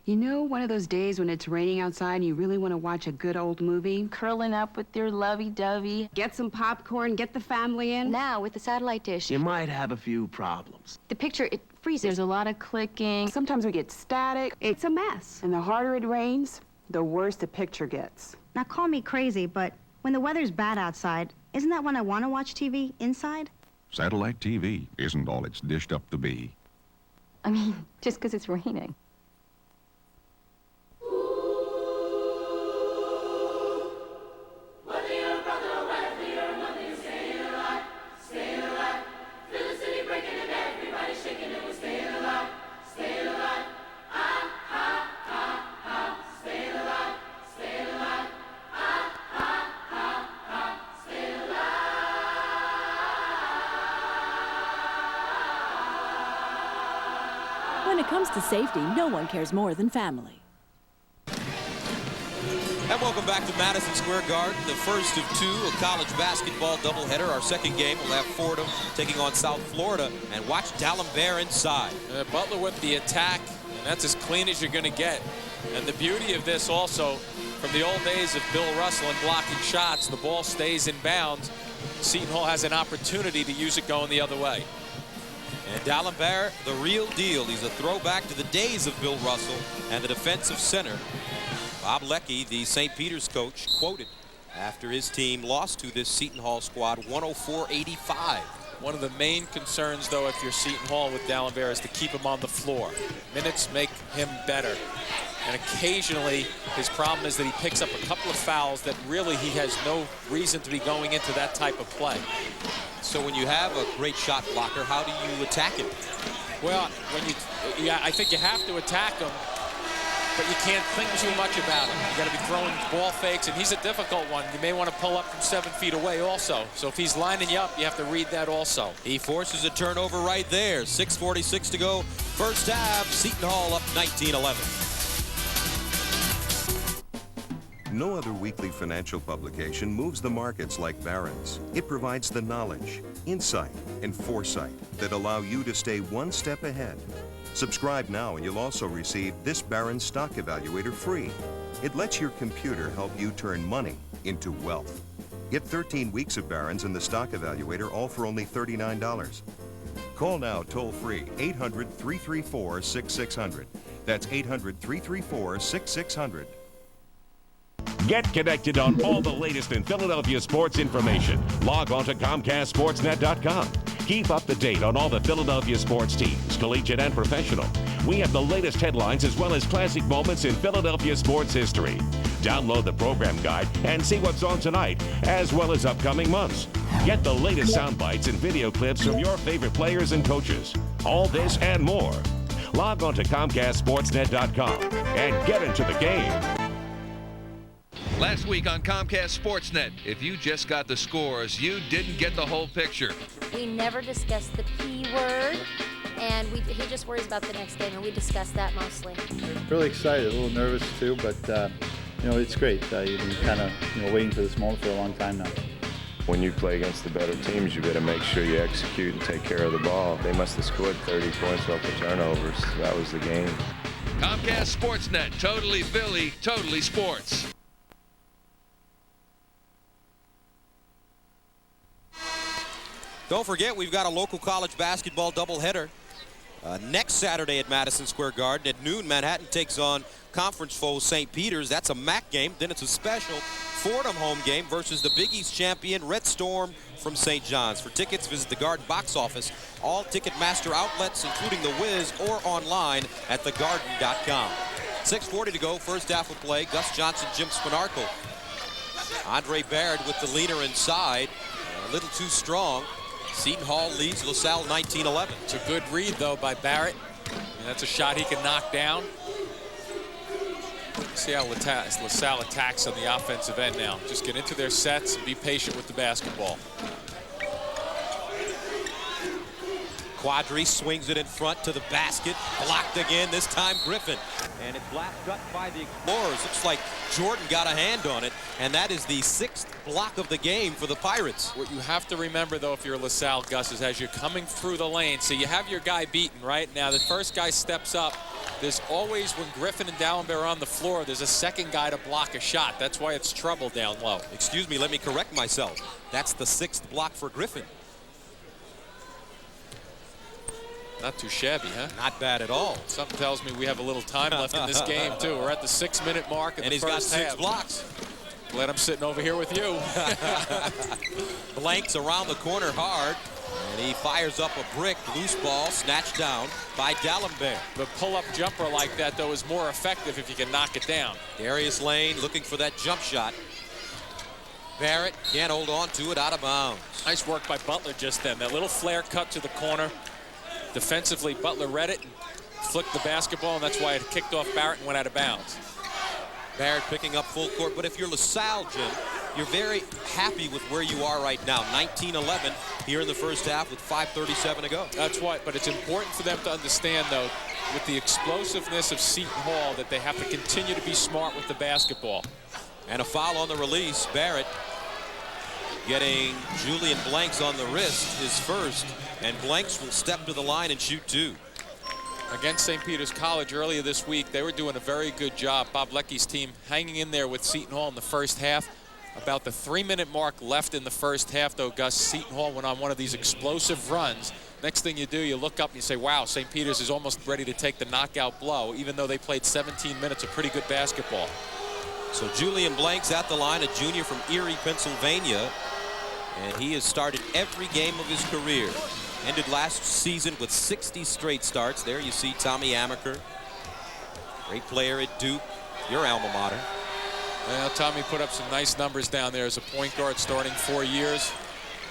S20: You know, one of those days when it's raining outside and you really want to watch a good old movie? Curling up with your lovey-dovey, get some popcorn, get the family in.
S21: Now, with the satellite dish,
S22: you might have a few problems.
S21: The picture, it freezes.
S20: There's a lot of clicking. Sometimes we get static. It's a mess. And the harder it rains, the worse the picture gets.
S23: Now, call me crazy, but when the weather's bad outside, isn't that when I want to watch TV inside?
S24: Satellite TV isn't all it's dished up to be.
S21: I mean, just because it's raining.
S25: When it comes to safety, no one cares more than family.
S1: And welcome back to Madison Square Garden, the first of 2, a college basketball doubleheader. Our second game will have Fordham taking on South Florida. And watch Dalembert inside.
S3: Butler with the attack, and that's as clean as you're going to get. And the beauty of this also, from the old days of Bill Russell and blocking shots, the ball stays in bounds. Seton Hall has an opportunity to use it going the other way.
S1: And Dalembert, the real deal. He's a throwback to the days of Bill Russell and the defensive center. Bob Leckie, the St. Peter's coach, quoted after his team lost to this Seton Hall squad 104-85.
S3: One of the main concerns, though, if you're Seton Hall with Dalembert, is to keep him on the floor. Minutes make him better. And occasionally, his problem is that he picks up a couple of fouls that really he has no reason to be going into that type of play.
S1: So when you have a great shot blocker, how do you attack him?
S3: Well, I think you have to attack him but you can't think too much about him. You got to be throwing ball fakes, and he's a difficult one. You may want to pull up from 7 feet away also. So if he's lining you up, you have to read that also.
S1: He forces a turnover right there. 6:46 to go. First half, Seton Hall up 19-11.
S2: No other weekly financial publication moves the markets like Barron's. It provides the knowledge, insight, and foresight that allow you to stay one step ahead. Subscribe now and you'll also receive this Barron's Stock Evaluator free. It lets your computer help you turn money into wealth. Get 13 weeks of Barron's and the Stock Evaluator, all for only $39. Call now toll-free 800-334-6600. That's 800-334-6600.
S18: Get connected on all the latest in Philadelphia sports information. Log on to ComcastSportsNet.com. Keep up to date on all the Philadelphia sports teams, collegiate and professional. We have the latest headlines as well as classic moments in Philadelphia sports history. Download the program guide and see what's on tonight, as well as upcoming months. Get the latest sound bites and video clips from your favorite players and coaches. All this and more. Log on to ComcastSportsNet.com and get into the game.
S16: Last week on Comcast Sportsnet, if you just got the scores, you didn't get the whole picture.
S4: We never discussed the P word, and he just worries about the next game, and we discussed that mostly.
S6: Really excited, a little nervous too, but you know, it's great. You've been kind of waiting for this moment for a long time now.
S7: When you play against the better teams, you better make sure you execute and take care of the ball. They must have scored 30 points off the turnovers. That was the game.
S16: Comcast Sportsnet, totally Philly, totally sports.
S1: Don't forget, we've got a local college basketball doubleheader next Saturday at Madison Square Garden. At noon, Manhattan takes on conference foe St. Peter's. That's a MAC game. Then it's a special Fordham home game versus the Big East champion Red Storm from St. John's. For tickets, visit the Garden box office, all Ticketmaster outlets, including the Wiz, or online at thegarden.com. 6:40 to go, first half of play. Gus Johnson, Jim Spanarkel. Andre Barrett with the leader inside. A little too strong. Seton Hall leads LaSalle 19-11.
S3: It's a good read, though, by Barrett. And that's a shot he can knock down. See how LaSalle attacks on the offensive end now. Just get into their sets and be patient with the basketball.
S1: Quadri swings it in front to the basket. Blocked again, this time Griffin. And it's last cut by the Explorers. Looks like Jordan got a hand on it. And that is the 6th block of the game for the Pirates.
S3: What you have to remember, though, if you're LaSalle, Gus, is as you're coming through the lane, so you have your guy beaten, right? Now, the first guy steps up. There's always, when Griffin and Dalembert are on the floor, there's a second guy to block a shot. That's why it's trouble down low.
S1: Excuse me, let me correct myself. That's the 6th block for Griffin.
S3: Not too shabby, huh?
S1: Not bad at all.
S3: Something tells me we have a little time left in this game, too. We're at the 6-minute mark in the first half.
S1: And he's got 6 blocks.
S3: Glad I'm sitting over here with you.
S1: Blanks around the corner hard. And he fires up a brick. Loose ball snatched down by Dalembert.
S3: The pull-up jumper like that, though, is more effective if you can knock it down.
S1: Darius Lane looking for that jump shot. Barrett can't hold on to it, out of bounds.
S3: Nice work by Butler just then. That little flare cut to the corner. Defensively, Butler read it and flicked the basketball, and that's why it kicked off Barrett and went out of bounds.
S1: Barrett picking up full court, but if you're LaSalle, Jim, you're very happy with where you are right now. 19-11 here in the first half with 5:37 to go.
S3: That's what, but it's important for them to understand, though, with the explosiveness of Seton Hall, that they have to continue to be smart with the basketball.
S1: And a foul on the release. Barrett getting Julian Blanks on the wrist, his first, and Blanks will step to the line and shoot 2.
S3: Against St. Peter's College earlier this week, they were doing a very good job. Bob Lecky's team hanging in there with Seton Hall in the first half. About the 3-minute mark left in the first half, though, Gus, Seton Hall went on one of these explosive runs. Next thing you do, you look up and you say, wow, St. Peter's is almost ready to take the knockout blow, even though they played 17 minutes of pretty good basketball.
S1: So Julian Blanks at the line, a junior from Erie, Pennsylvania. And he has started every game of his career. Ended last season with 60 straight starts. There you see Tommy Amaker. Great player at Duke, your alma mater.
S3: Well, Tommy put up some nice numbers down there as a point guard starting 4 years.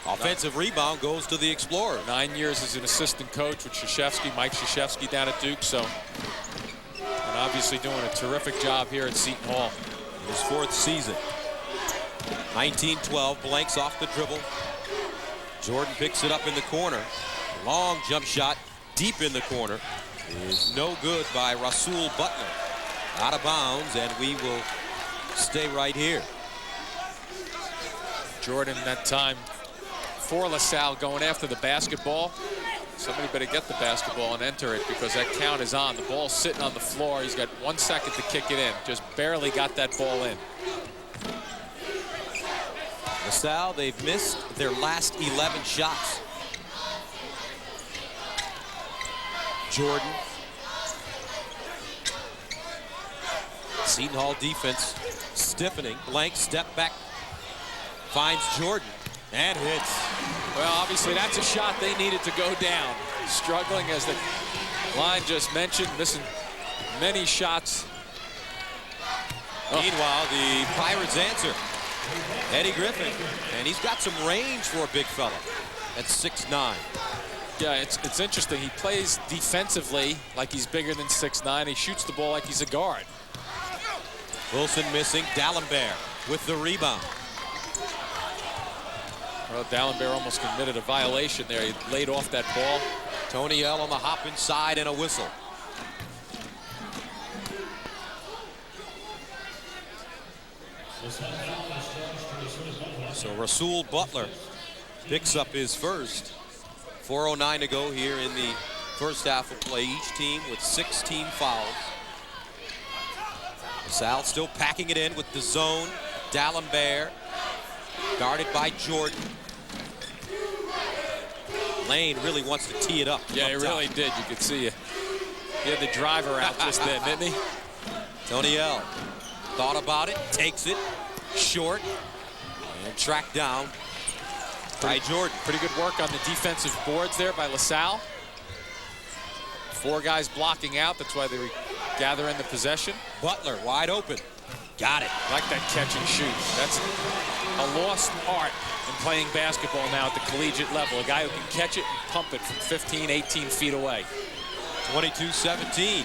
S1: Offensive rebound goes to the Explorer.
S3: 9 years as an assistant coach with Krzyzewski, Mike Krzyzewski down at Duke. So an obviously doing a terrific job here at Seton Hall.
S1: His 4th season. 19-12, blanks off the dribble. Jordan picks it up in the corner. Long jump shot deep in the corner is no good by Rasual Butler. Out of bounds, and we will stay right here.
S3: Jordan that time for LaSalle going after the basketball. Somebody better get the basketball and enter it because that count is on. The ball's sitting on the floor. He's got 1 second to kick it in. Just barely got that ball in.
S1: LaSalle, they've missed their last 11 shots. Jordan. Seton Hall defense stiffening. Blank step back. Finds Jordan and hits.
S3: Well, obviously that's a shot they needed to go down. Struggling, as the line just mentioned, missing many shots.
S1: Meanwhile, the Pirates answer. Eddie Griffin, and he's got some range for a big fella at 6'9".
S3: Yeah, it's interesting. He plays defensively like he's bigger than 6'9". He shoots the ball like he's a guard.
S1: Wilson missing. Dalembert with the rebound.
S3: Well, Dalembert almost committed a violation there. He laid off that ball.
S1: Tony L on the hop inside and a whistle. So Rasual Butler picks up his first. 4:09 to go here in the first half of play. Each team with 16 fouls. Salle still packing it in with the zone. Dalembert guarded by Jordan. Lane really wants to tee it up.
S3: Yeah, he really did. You could see it. He had the driver out just then, didn't he?
S1: Tony L thought about it, takes it short, and tracked down by Jordan.
S3: Pretty good work on the defensive boards there by LaSalle. 4 guys blocking out. That's why they gather in the possession.
S1: Butler wide open. Got it.
S3: Like that catch and shoot. That's a lost art in playing basketball now at the collegiate level. A guy who can catch it and pump it from 15, 18 feet away.
S1: 22-17.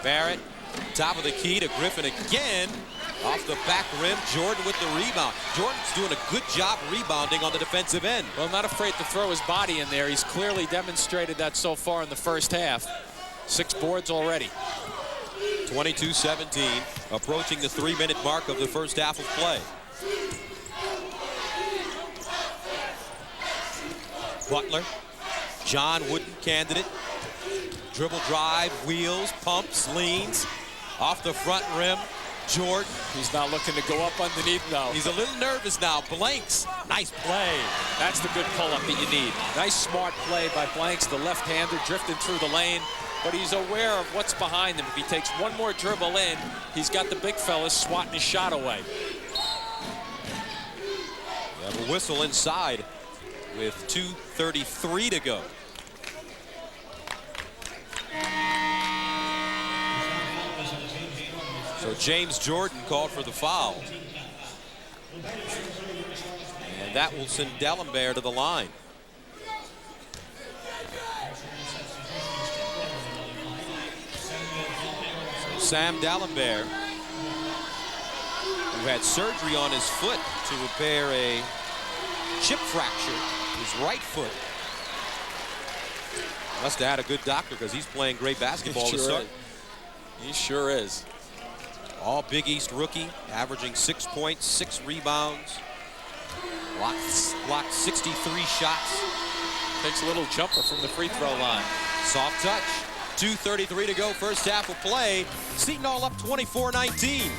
S1: Barrett, top of the key to Griffin again. Off the back rim, Jordan with the rebound. Jordan's doing a good job rebounding on the defensive end.
S3: Well, not afraid to throw his body in there. He's clearly demonstrated that so far in the first half. 6 boards already.
S1: 22-17, approaching the 3-minute mark of the first half of play. Butler, John Wooden candidate. Dribble drive, wheels, pumps, leans. Off the front rim, Jordan.
S3: He's not looking to go up underneath now.
S1: He's a little nervous now. Blanks, nice play.
S3: That's the good pull-up that you need. Nice, smart play by Blanks, the left-hander, drifting through the lane. But he's aware of what's behind him. If he takes one more dribble in, he's got the big fellas swatting his shot away.
S1: We have a whistle inside with 2:33 to go. So James Jordan called for the foul. And that will send Dalembert to the line. So Sam Dalembert, who had surgery on his foot to repair a chip fracture, his right foot. Must have had a good doctor because he's playing great basketball to start.
S3: He sure is.
S1: All Big East rookie, averaging 6 points, 6 rebounds. Blocked 63 shots.
S3: Takes a little jumper from the free throw line.
S1: Soft touch. 2:33 to go, first half of play. Seton Hall up 24-19.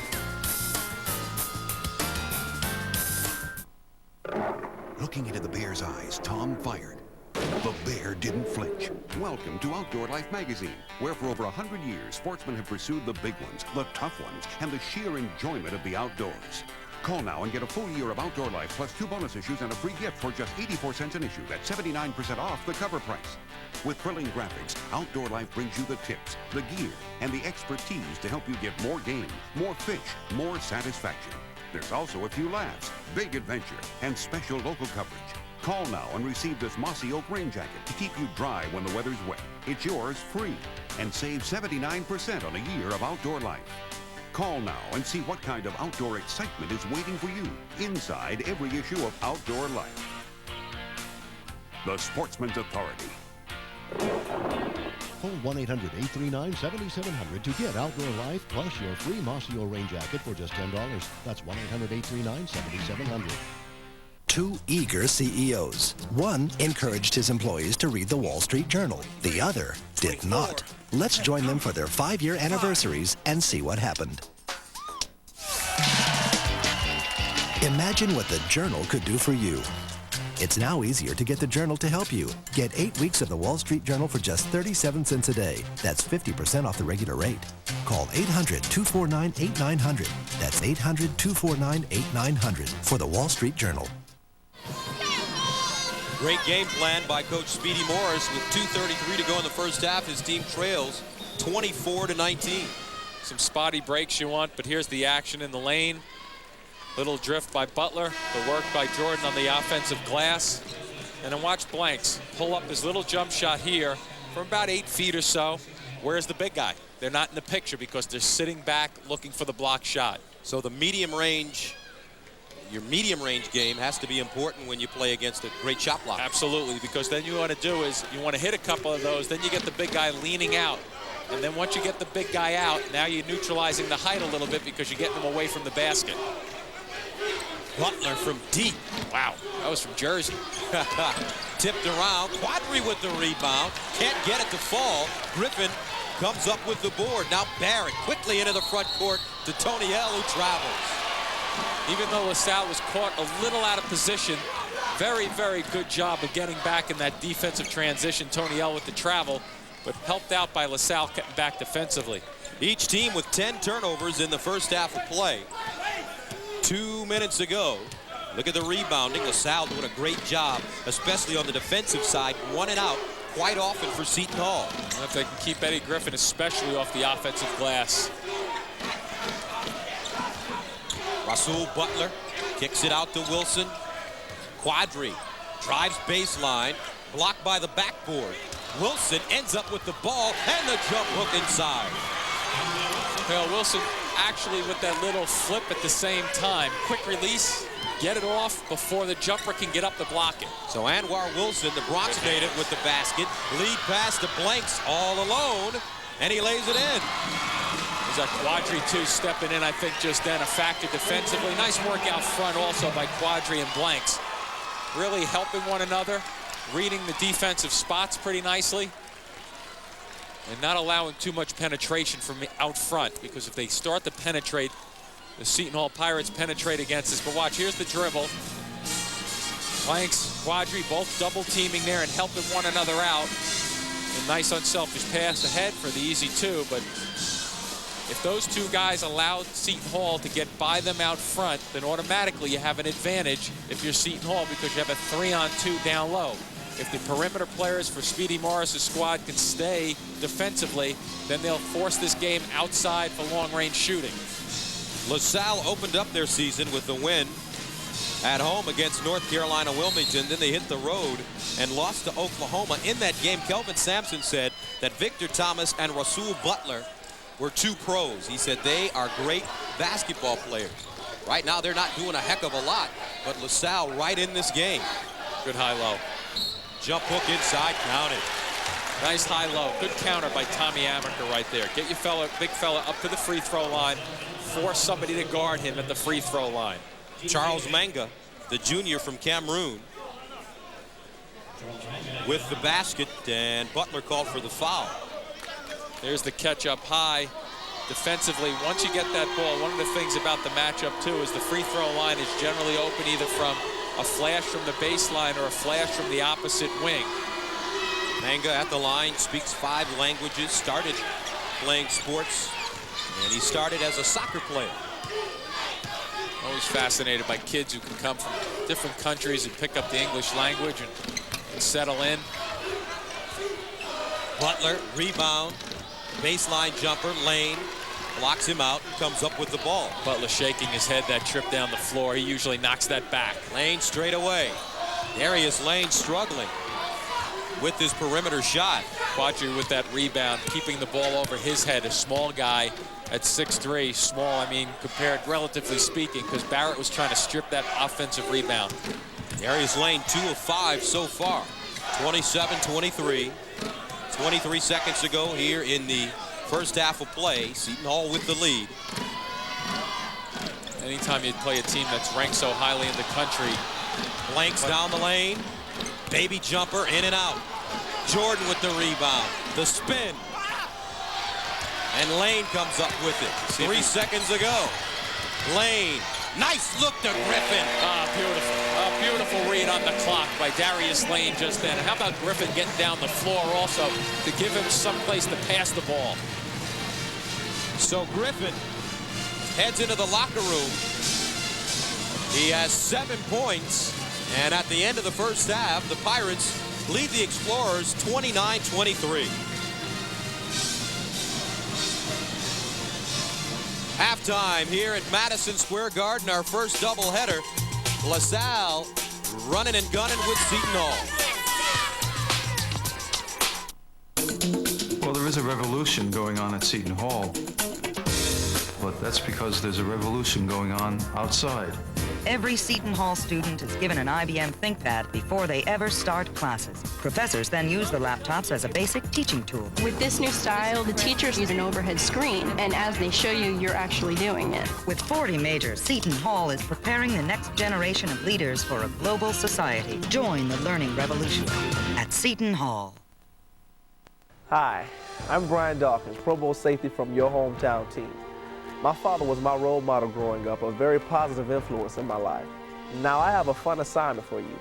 S17: Looking into the Bear's eyes, Tom fired. The Bear didn't flinch. Welcome to Outdoor Life magazine, where for over 100 years, sportsmen have pursued the big ones, the tough ones, and the sheer enjoyment of the outdoors. Call now and get a full year of Outdoor Life plus 2 bonus issues and a free gift for just 84 cents an issue. That's 79% off the cover price. With thrilling graphics, Outdoor Life brings you the tips, the gear, and the expertise to help you get more game, more fish, more satisfaction. There's also a few laughs, big adventure, and special local coverage. Call now and receive this mossy oak rain jacket to keep you dry when the weather's wet. It's yours free.
S24: and save 79% on a year of outdoor life. Call now and see what kind of outdoor excitement is waiting for you inside every issue of Outdoor Life. The Sportsman's Authority.
S5: Call 1-800-839-7700 to get Outdoor Life plus your free Mossio rain jacket for just $10. That's 1-800-839-7700.
S11: Two eager CEOs. One encouraged his employees to read the Wall Street Journal. The other did not. Let's join them for their 5-year anniversaries and see what happened. Imagine what the Journal could do for you. It's now easier to get the Journal to help you. Get 8 weeks of the Wall Street Journal for just 37 cents a day. That's 50% off the regular rate. Call 800-249-8900. That's 800-249-8900 for the Wall Street Journal.
S1: Great game plan by Coach Speedy Morris. With 2:33 to go in the first half, his team trails 24-19.
S3: Some spotty breaks you want, but here's the action in the lane. Little drift by Butler, the work by Jordan on the offensive glass. And then watch Blanks pull up his little jump shot here from about 8 feet or so. Where's the big guy? They're not in the picture because they're sitting back looking for the block shot.
S1: So the medium range, your medium range game has to be important when you play against a great shot block.
S3: Absolutely, because then you want to do is you want to hit a couple of those, then you get the big guy leaning out. And then once you get the big guy out, now you're neutralizing the height a little bit because you're getting him away from the basket.
S1: Butler from deep.
S3: Wow, that was from Jersey.
S1: Tipped around. Quadri with the rebound. Can't get it to fall. Griffin comes up with the board. Now Barrett quickly into the front court to Toniel, who travels.
S3: Even though LaSalle was caught a little out of position, very, very good job of getting back in that defensive transition. Toniel with the travel, but helped out by LaSalle getting back defensively.
S1: Each team with 10 turnovers in the first half of play. 2 minutes ago. Look at the rebounding. LaSalle doing a great job, especially on the defensive side, one and out quite often for Seton Hall.
S3: And if they can keep Eddie Griffin, especially off the offensive glass.
S1: Rasual Butler kicks it out to Wilson. Quadri drives baseline, blocked by the backboard. Wilson ends up with the ball and the jump hook inside.
S3: Well, Wilson actually with that little flip at the same time. Quick release, get it off before the jumper can get up to block it.
S1: So Anwar Wilson, the Bronx native, with the basket. Lead pass to Blanks all alone, and he lays it in.
S3: There's a Quadri too stepping in, I think, just then, a factor defensively. Nice work out front also by Quadri and Blanks. Really helping one another, reading the defensive spots pretty nicely, and not allowing too much penetration from out front, because if they start to penetrate, the Seton Hall Pirates penetrate against us. But watch, here's the dribble. Blanks, Quadri both double teaming there and helping one another out. A nice unselfish pass ahead for the easy two, but if those two guys allowed Seton Hall to get by them out front, then automatically you have an advantage if you're Seton Hall, because you have a 3-on-2 down low. If the perimeter players for Speedy Morris's squad can stay defensively, then they'll force this game outside for long-range shooting.
S1: LaSalle opened up their season with the win at home against North Carolina Wilmington. Then they hit the road and lost to Oklahoma. In that game, Kelvin Sampson said that Victor Thomas and Rasual Butler were two pros. He said they are great basketball players. Right now, they're not doing a heck of a lot, but LaSalle right in this game.
S3: Good high-low.
S1: Jump hook inside, counted.
S3: Nice high-low. Good counter by Tommy Amaker right there. Get your fella, big fella, up to the free throw line. Force somebody to guard him at the free throw line.
S1: Charles Manga, the junior from Cameroon, with the basket, and Butler called for the foul.
S3: There's the catch up high. Defensively, once you get that ball, one of the things about the matchup, too, is the free throw line is generally open either from a flash from the baseline or a flash from the opposite wing.
S1: Manga at the line, speaks 5 languages, started playing sports, and he started as a soccer player.
S3: Always fascinated by kids who can come from different countries and pick up the English language and settle in.
S1: Butler, rebound, baseline jumper, Lane blocks him out and comes up with the ball.
S3: Butler shaking his head that trip down the floor. He usually knocks that back.
S1: Lane straight away. Darius Lane struggling. with his perimeter shot.
S3: Quadri with that rebound, keeping the ball over his head. A small guy at 6'3", small, I mean, compared relatively speaking, because Barrett was trying to strip that offensive rebound.
S1: Darius Lane, 2 of 5 so far. 27-23. 23 seconds to go here in the first half of play. Seton Hall with the lead.
S3: Anytime you play a team that's ranked so highly in the country.
S1: Blanks down the lane. Baby jumper in and out. Jordan with the rebound. The spin. And Lane comes up with it. 3 seconds to go. Lane. Nice look to Griffin.
S3: Beautiful. A beautiful read on the clock by Darius Lane just then. And how about Griffin getting down the floor also to give him some place to pass the ball.
S1: So Griffin heads into the locker room. He has 7 points. And at the end of the first half, the Pirates lead the Explorers 29-23. Halftime here at Madison Square Garden, our first doubleheader. LaSalle running and gunning with Seton Hall.
S8: Well, there is a revolution going on at Seton Hall, but that's because there's a revolution going on outside.
S9: Every Seton Hall student is given an IBM ThinkPad before they ever start classes. Professors then use the laptops as a basic teaching tool.
S10: With this new style, the teachers use an overhead screen, and as they show you, you're actually doing it.
S9: With 40 majors, Seton Hall is preparing the next generation of leaders for a global society. Join the learning revolution at Seton Hall.
S12: Hi, I'm Brian Dawkins, Pro Bowl safety from your hometown team. My father was my role model growing up, a very positive influence in my life. Now I have a fun assignment for you.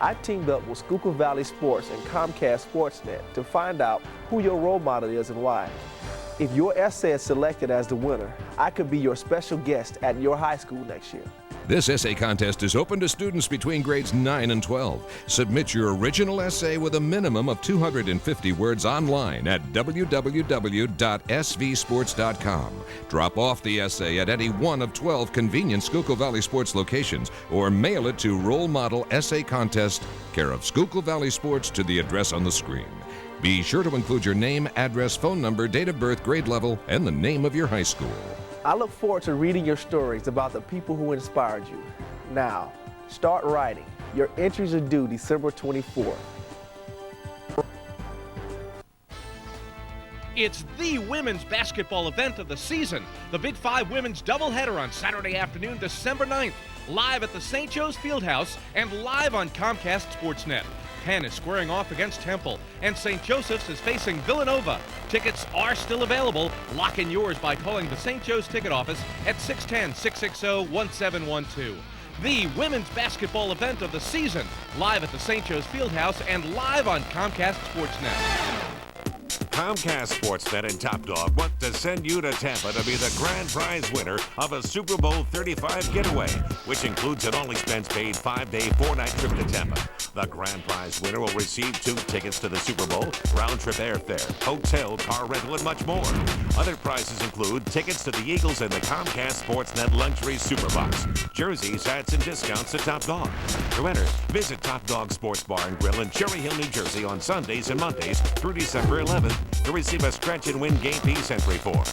S12: I teamed up with Schuylkill Valley Sports and Comcast Sportsnet to find out who your role model is and why. If your essay is selected as the winner, I could be your special guest at your high school next year.
S13: This essay contest is open to students between grades 9 and 12. Submit your original essay with a minimum of 250 words online at www.svsports.com. Drop off the essay at any one of 12 convenient Schuylkill Valley Sports locations or mail it to Role Model Essay Contest, care of Schuylkill Valley Sports, to the address on the screen. Be sure to include your name, address, phone number, date of birth, grade level, and the name of your high school.
S12: I look forward to reading your stories about the people who inspired you. Now, start writing. Your entries are due December 24th.
S26: It's the women's basketball event of the season. The Big Five women's doubleheader on Saturday afternoon, December 9th. Live at the St. Joe's Fieldhouse and live on Comcast Sportsnet. Penn is squaring off against Temple, and St. Joseph's is facing Villanova. Tickets are still available. Lock in yours by calling the St. Joe's ticket office at 610-660-1712. The women's basketball event of the season, live at the St. Joe's Fieldhouse and live on Comcast Sportsnet.
S24: Comcast Sportsnet and Top Dog want to send you to Tampa to be the grand prize winner of a Super Bowl 35 getaway, which includes an all-expense-paid 5-day, 4-night trip to Tampa. The grand prize winner will receive 2 tickets to the Super Bowl, round-trip airfare, hotel, car rental, and much more. Other prizes include tickets to the Eagles and the Comcast Sportsnet Luxury Superbox, jerseys, hats, and discounts at Top Dog. To enter, visit Top Dog Sports Bar and Grill in Cherry Hill, New Jersey on Sundays and Mondays through December 11th to receive a stretch and win game piece entry form.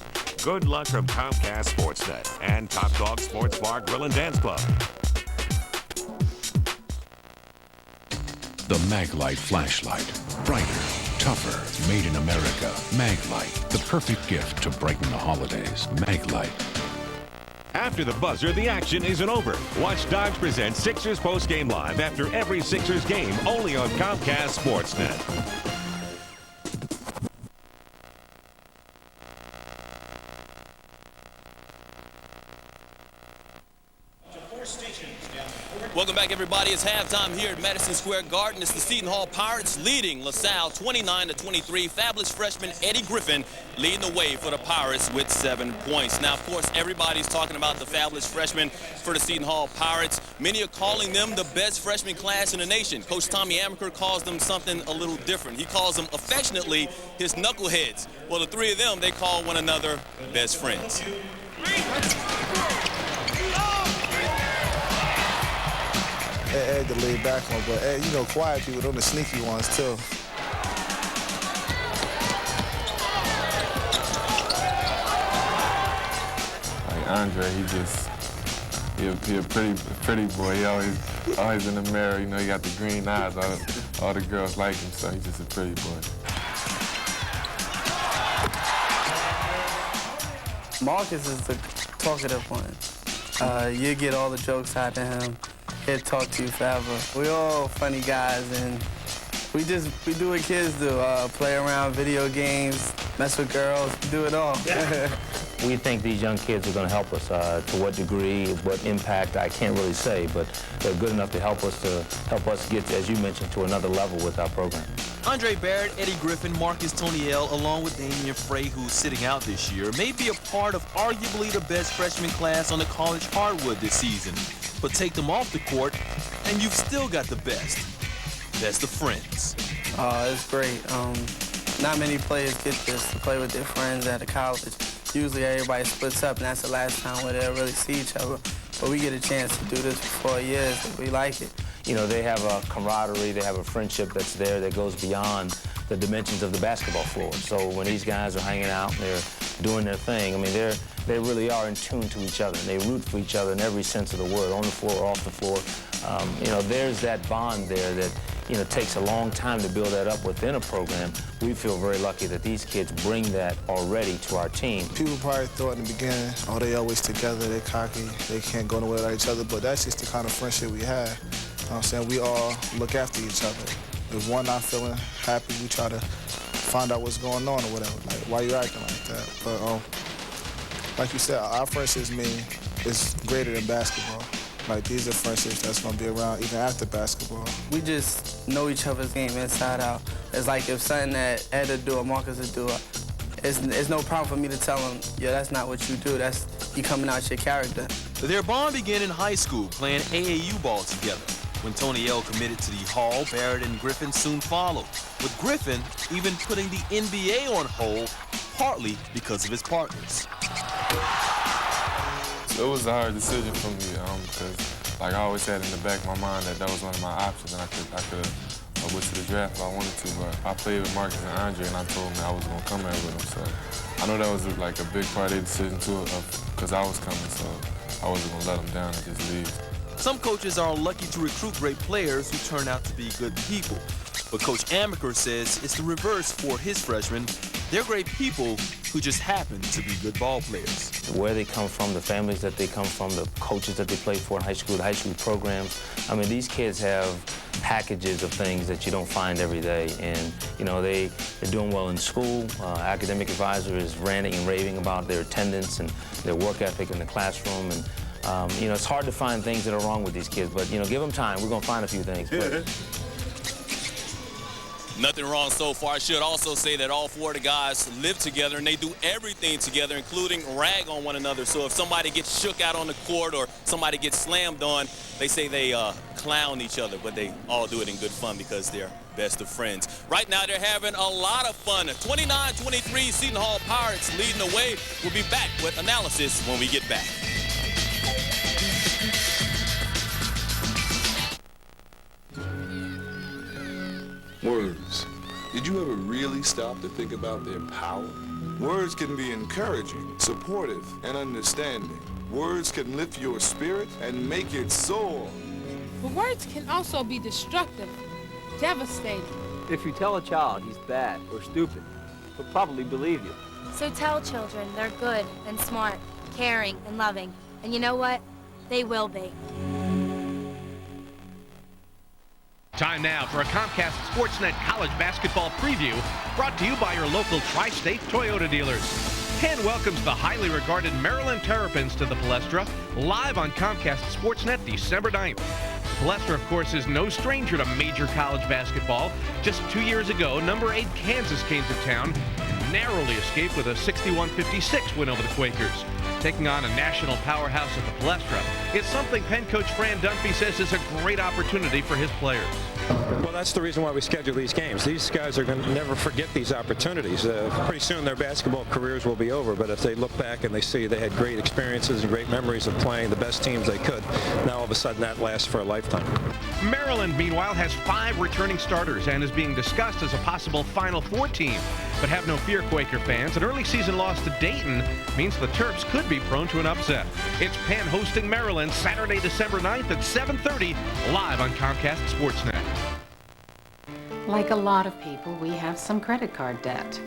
S24: Good luck from Comcast Sportsnet and Top Dog Sports Bar, Grill, and Dance Club.
S27: The Maglite flashlight. Brighter, tougher, made in America. Maglite, the perfect gift to brighten the holidays. Maglite.
S24: After the buzzer, the action isn't over. Watch Dodge present Sixers Postgame Live after every Sixers game, only on Comcast Sportsnet.
S28: Welcome back, everybody. It's halftime here at Madison Square Garden. It's the Seton Hall Pirates leading LaSalle 29-23. Fabulous freshman Eddie Griffin leading the way for the Pirates with 7 points. Now, of course, everybody's talking about the fabulous freshmen for the Seton Hall Pirates. Many are calling them the best freshman class in the nation. Coach Tommy Amaker calls them something a little different. He calls them affectionately his knuckleheads. Well, the 3 of them, they call one another best friends.
S29: Ed the laid back one, but Ed, you know, quiet people, them the sneaky ones too.
S14: Andre, he a pretty boy. He always in the mirror. You know, he got the green eyes. All the girls like him, so he's just a pretty boy.
S15: Marcus is the talkative one. You get all the jokes out of him. He'll talk to you forever. We all funny guys, and we do what kids do. Play around, video games, mess with girls, do it all.
S19: We think these young kids are going to help us. To what degree, what impact, I can't really say, but they're good enough to help us get, as you mentioned, to another level with our program.
S28: Andre Barrett, Eddie Griffin, Marcus Toniel, along with Damian Frey, who's sitting out this year, may be a part of arguably the best freshman class on the college hardwood this season. But take them off the court, and you've still got the best. Best of friends.
S15: It's great. Not many players get this, to play with their friends at a college. Usually everybody splits up, and that's the last time where they'll really see each other. But we get a chance to do this for 4 years, and we like it.
S19: You know, they have a camaraderie, they have a friendship that's there that goes beyond the dimensions of the basketball floor. So when these guys are hanging out and they're doing their thing, I mean, they really are in tune to each other. They root for each other in every sense of the word, on the floor or off the floor. You know, there's that bond there that, you know, takes a long time to build that up within a program. We feel very lucky that these kids bring that already to our team.
S20: People probably thought in the beginning, oh, they always together, they're cocky, they can't go nowhere without each other, but that's just the kind of friendship we have. You know what I'm saying? We all look after each other. If one not feeling happy, we try to find out what's going on or whatever, like, why you acting like that? But like you said, our friendships is greater than basketball. Like, these are friendships that's going to be around even after basketball.
S15: We just know each other's game inside out. It's like if something that Ed would do or Marcus would do, it's no problem for me to tell him, yeah, that's not what you do. That's you coming out your character.
S28: Their bond began in high school, playing AAU ball together. When Toniel committed to the Hall, Barrett and Griffin soon followed, with Griffin even putting the NBA on hold, partly because of his partners.
S14: It was a hard decision for me because, like, I always had in the back of my mind that was one of my options, and I could have went to the draft if I wanted to. But I played with Marcus and Andre, and I told them I was going to come here with them. So I know that was like a big part of the decision too, because I was coming. So I wasn't going to let them down and just leave.
S28: Some coaches are lucky to recruit great players who turn out to be good people. But Coach Amaker says it's the reverse for his freshmen. They're great people who just happen to be good ball players.
S19: Where they come from, the families that they come from, the coaches that they play for in high school, the high school programs. I mean, these kids have packages of things that you don't find every day. And, you know, they're doing well in school. Academic advisor is ranting and raving about their attendance and their work ethic in the classroom. And, you know, it's hard to find things that are wrong with these kids, but, you know, give them time. We're going to find a few things. But
S28: nothing wrong so far. I should also say that all four of the guys live together and they do everything together, including rag on one another. So if somebody gets shook out on the court or somebody gets slammed on, they say they clown each other, but they all do it in good fun because they're best of friends. Right now they're having a lot of fun. 29-23, Seton Hall Pirates leading the way. We'll be back with analysis when we get back.
S21: Words. Did you ever really stop to think about their power? Words can be encouraging, supportive, and understanding. Words can lift your spirit and make it soar.
S22: But words can also be destructive, devastating.
S23: If you tell a child he's bad or stupid, he'll probably believe you.
S4: So tell children they're good and smart, caring and loving. And you know what? They will be.
S26: Time now for a Comcast Sportsnet college basketball preview brought to you by your local Tri-State Toyota dealers. Penn welcomes the highly regarded Maryland Terrapins to the Palestra live on Comcast Sportsnet December 9th. The Palestra, of course, is no stranger to major college basketball. Just 2 years ago, number 8 Kansas came to town and narrowly escaped with a 61-56 win over the Quakers. Taking on a national powerhouse at the Palestra is something Penn coach Fran Dunphy says is a great opportunity for his players.
S25: Well, that's the reason why we schedule these games. These guys are going to never forget these opportunities. Pretty soon their basketball careers will be over, but if they look back and they see they had great experiences and great memories of playing the best teams they could, now all of a sudden that lasts for a lifetime.
S26: Maryland, meanwhile, has 5 returning starters and is being discussed as a possible Final Four team. But have no fear, Quaker fans. An early season loss to Dayton means the Terps could be prone to an upset. It's Penn hosting Maryland Saturday, December 9th at 7:30, live on Comcast Sportsnet.
S2: Like a lot of people, we have some credit card debt.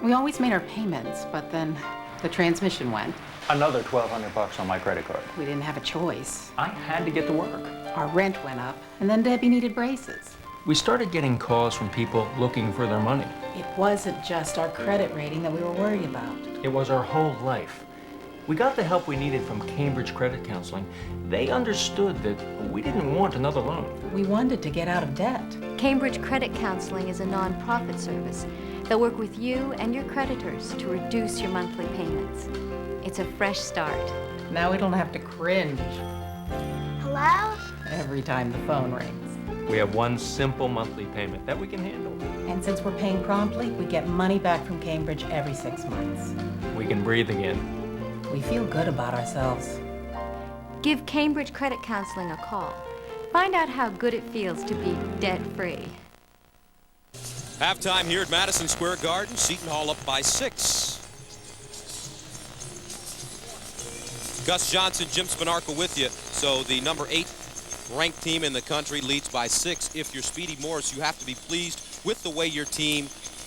S2: We always made our payments, but then the transmission went.
S5: Another $1,200 on my credit card.
S2: We didn't have a choice.
S5: I had to get to work.
S2: Our rent went up, and then Debbie needed braces.
S5: We started getting calls from people looking for their money.
S2: It wasn't just our credit rating that we were worried about.
S5: It was our whole life. We got the help we needed from Cambridge Credit Counseling. They understood that we didn't want another loan.
S2: We wanted to get out of debt.
S6: Cambridge Credit Counseling is a non-profit service. They'll work with you and your creditors to reduce your monthly payments. It's a fresh start.
S2: Now we don't have to cringe
S6: Hello?
S2: every time the phone rings.
S5: We have one simple monthly payment that we can handle.
S2: And since we're paying promptly, we get money back from Cambridge every 6 months.
S5: We can breathe again.
S2: We feel good about ourselves.
S6: Give Cambridge Credit Counseling a call. Find out how good it feels to be debt-free.
S1: Halftime here at Madison Square Garden. Seton Hall up by 6. Gus Johnson, Jim Spinarco with you. So the number 8 ranked team in the country leads by 6. If you're Speedy Morris, you have to be pleased with the way your team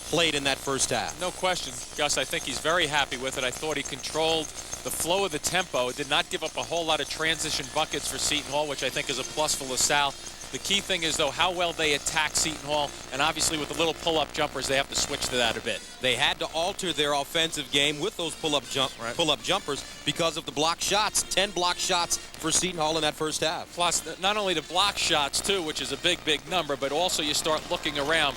S1: played in that first half.
S3: No question, Gus. I think he's very happy with it. I thought he controlled the flow of the tempo. Did not give up a whole lot of transition buckets for Seton Hall, which I think is a plus for LaSalle. The key thing is, though, how well they attack Seton Hall, and obviously with the little pull-up jumpers, they have to switch to that a bit.
S1: They had to alter their offensive game with those pull-up jumpers because of the block shots. 10 block shots for Seton Hall in that first half.
S3: Plus, not only the block shots, too, which is a big, big number, but also you start looking around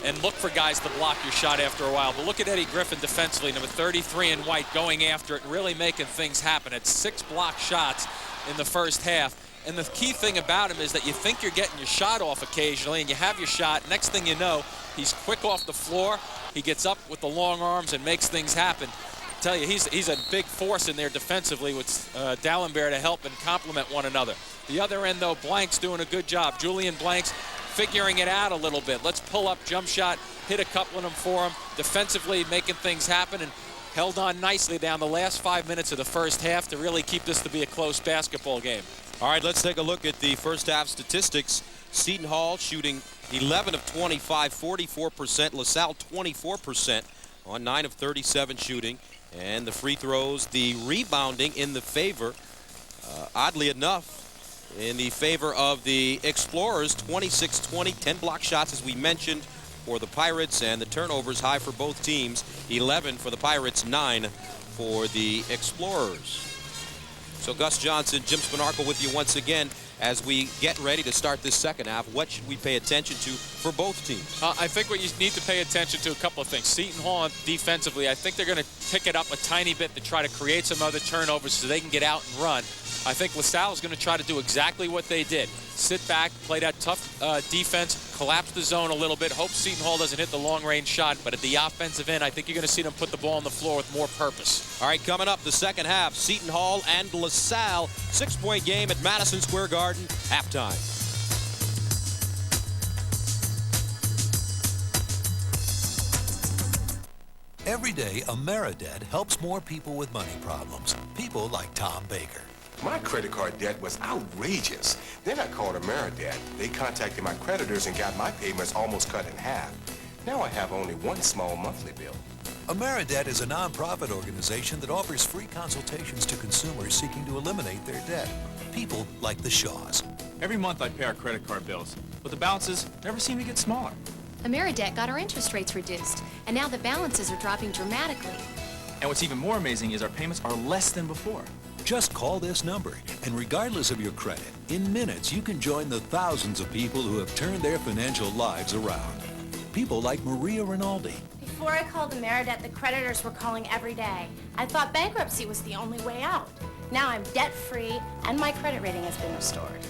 S3: and look for guys to block your shot after a while. But look at Eddie Griffin defensively, number 33 in white, going after it and really making things happen. It's 6 block shots in the first half. And the key thing about him is that you think you're getting your shot off occasionally, and you have your shot. Next thing you know, he's quick off the floor. He gets up with the long arms and makes things happen. I tell you, he's a big force in there defensively with Dalembert to help and complement one another. The other end, though, Blank's doing a good job. Julian Blank's figuring it out a little bit. Let's pull up, jump shot, hit a couple of them for him. Defensively making things happen, and held on nicely down the last 5 minutes of the first half to really keep this to be a close basketball game.
S1: All right, let's take a look at the first half statistics. Seton Hall shooting 11 of 25, 44%. LaSalle 24% on 9 of 37 shooting. And the free throws, the rebounding in the favor, oddly enough, in the favor of the Explorers, 26-20, 10 block shots, as we mentioned, for the Pirates, and the turnovers high for both teams, 11 for the Pirates, 9 for the Explorers. So Gus Johnson, Jim Spinarco with you once again as we get ready to start this second half. What should we pay attention to for both teams?
S3: I think what you need to pay attention to a couple of things. Seton Hall defensively, I think they're going to pick it up a tiny bit to try to create some other turnovers so they can get out and run. I think LaSalle is going to try to do exactly what they did. Sit back, play that tough defense, collapse the zone a little bit, hope Seton Hall doesn't hit the long-range shot, but at the offensive end, I think you're going to see them put the ball on the floor with more purpose.
S1: All right, coming up, the second half, Seton Hall and LaSalle, 6-point game at Madison Square Garden, halftime.
S7: Every day, Ameridebt helps more people with money problems. People like Tom Baker.
S11: My credit card debt was outrageous. Then I called Ameridebt. They contacted my creditors and got my payments almost cut in half. Now I have only one small monthly bill.
S7: Ameridebt is a nonprofit organization that offers free consultations to consumers seeking to eliminate their debt. People like the Shaws.
S16: Every month I pay our credit card bills, but the balances never seem to get smaller.
S17: Ameridebt got our interest rates reduced, and now the balances are dropping dramatically.
S16: And what's even more amazing is our payments are less than before.
S7: Just call this number, and regardless of your credit, in minutes you can join the thousands of people who have turned their financial lives around. People like Maria Rinaldi.
S18: Before I called Ameridebt, the creditors were calling every day. I thought bankruptcy was the only way out. Now I'm debt-free, and my credit rating has been restored.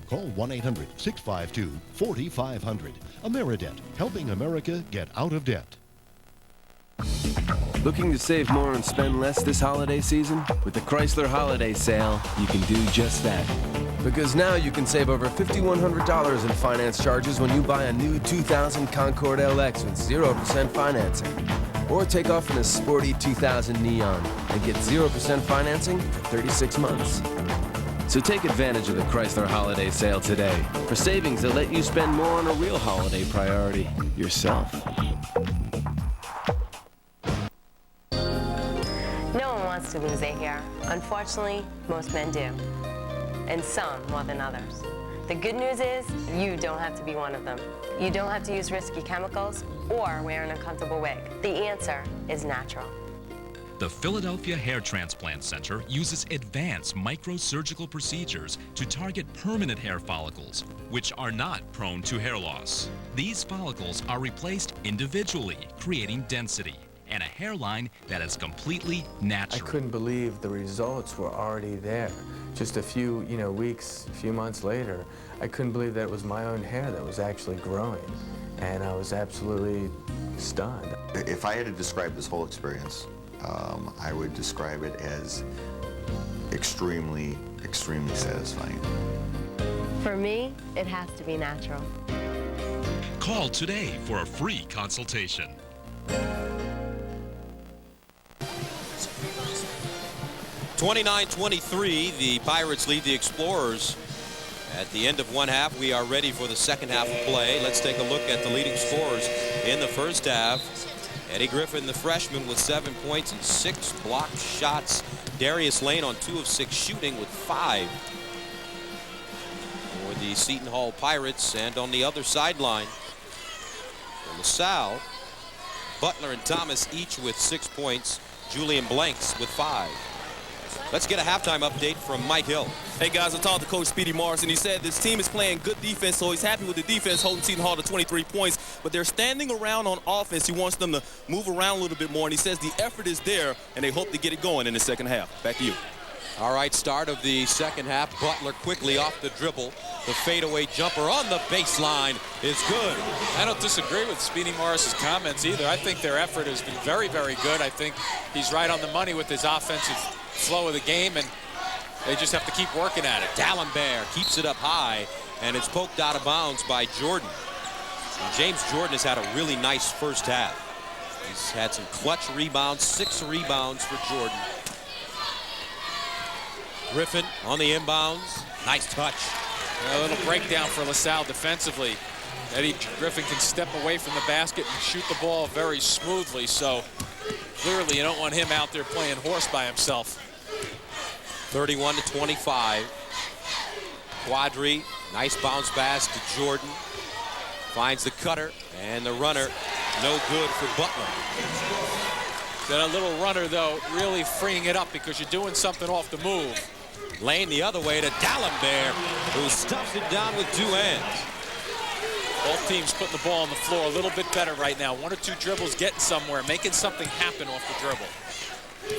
S29: Call 1-800-652-4500. Ameridebt, helping America get out of debt.
S30: Looking to save more and spend less this holiday season? With the Chrysler Holiday Sale, you can do just that. Because now you can save over $5,100 in finance charges when you buy a new 2000 Concord LX with 0% financing. Or take off in a sporty 2000 Neon and get 0% financing for 36 months. So take advantage of the Chrysler Holiday Sale today for savings that let you spend more on a real holiday priority, yourself.
S8: No one wants to lose their hair. Unfortunately, most men do. And some more than others. The good news is, you don't have to be one of them. You don't have to use risky chemicals or wear an uncomfortable wig. The answer is natural.
S9: The Philadelphia Hair Transplant Center uses advanced microsurgical procedures to target permanent hair follicles, which are not prone to hair loss. These follicles are replaced individually, creating density and a hairline that is completely natural.
S10: I couldn't believe the results were already there. Just a few, weeks, a few months later, I couldn't believe that it was my own hair that was actually growing. And I was absolutely stunned.
S12: If I had to describe this whole experience, I would describe it as extremely, extremely satisfying.
S8: For me, it has to be natural.
S9: Call today for a free consultation.
S1: 29-23, the Pirates lead the Explorers. At the end of one half, we are ready for the second half of play. Let's take a look at the leading scorers in the first half. Eddie Griffin, the freshman, with 7 points and 6 blocked shots. Darius Lane on 2 of 6 shooting with 5 for the Seton Hall Pirates. And on the other sideline for LaSalle, Butler and Thomas each with 6 points. Julian Blanks with 5. Let's get a halftime update from Mike Hill.
S28: Hey guys, I talked to Coach Speedy Morrison. He said this team is playing good defense, so he's happy with the defense holding Seton Hall to 23 points. But they're standing around on offense. He wants them to move around a little bit more, and he says the effort is there, and they hope to get it going in the second half. Back to you.
S1: All right, start of the second half. Butler quickly off the dribble. The fadeaway jumper on the baseline is good.
S3: I don't disagree with Speedy Morris's comments either. I think their effort has been very, very good. I think he's right on the money with his offensive flow of the game, and they just have to keep working at it.
S1: Dalembert keeps it up high, and it's poked out of bounds by Jordan. And James Jordan has had a really nice first half. He's had some clutch rebounds, 6 rebounds for Jordan. Griffin on the inbounds. Nice touch.
S3: A little breakdown for LaSalle defensively. Eddie Griffin can step away from the basket and shoot the ball very smoothly, so clearly you don't want him out there playing horse by himself.
S1: 31-25. Quadri, nice bounce pass to Jordan. Finds the cutter, and the runner, no good for Butler.
S3: Then a little runner, though, really freeing it up because you're doing something off the move.
S1: Lane the other way to Dalembert, who stuffs it down with 2 hands.
S3: Both teams putting the ball on the floor a little bit better right now. 1 or 2 dribbles getting somewhere, making something happen off the dribble.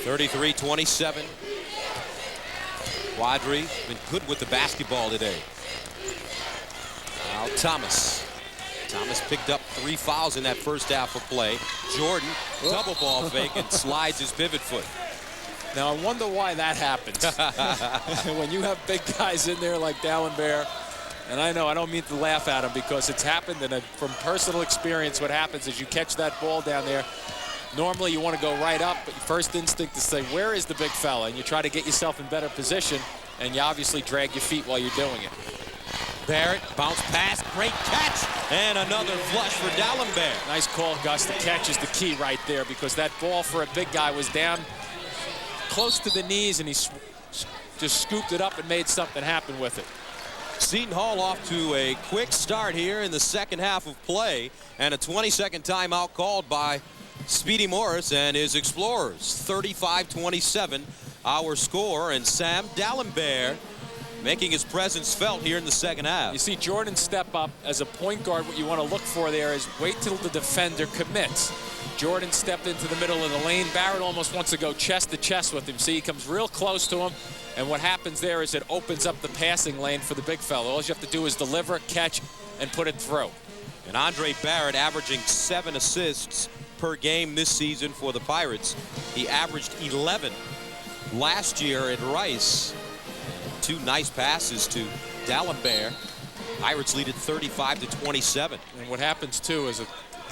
S1: 33-27. Quadri been good with the basketball today. Now Thomas. Thomas picked up 3 fouls in that first half of play. Jordan, double ball fake, and slides his pivot foot.
S3: Now, I wonder why that happens. When you have big guys in there like Dalembert, and I know I don't mean to laugh at him because it's happened, and from personal experience, what happens is you catch that ball down there. Normally, you want to go right up, but your first instinct is to say, where is the big fella? And you try to get yourself in better position, and you obviously drag your feet while you're doing it.
S1: Barrett, bounce pass, great catch, and another flush for Dalembert.
S3: Nice call, Gus. The catch is the key right there because that ball for a big guy was down close to the knees, and he just scooped it up and made something happen with it.
S1: Seton Hall off to a quick start here in the second half of play, and a 20-second timeout called by Speedy Morris and his Explorers. 35-27 our score, and Sam Dalembert making his presence felt here in the second half.
S3: You see Jordan step up as a point guard. What you want to look for there is wait till the defender commits. Jordan stepped into the middle of the lane. Barrett almost wants to go chest to chest with him. See, he comes real close to him, and what happens there is it opens up the passing lane for the big fella. All you have to do is deliver, catch, and put it through.
S1: And Andre Barrett averaging 7 assists per game this season for the Pirates. He averaged 11 last year at Rice. 2 nice passes to Dalembert. Pirates lead at 35-27.
S3: And what happens too is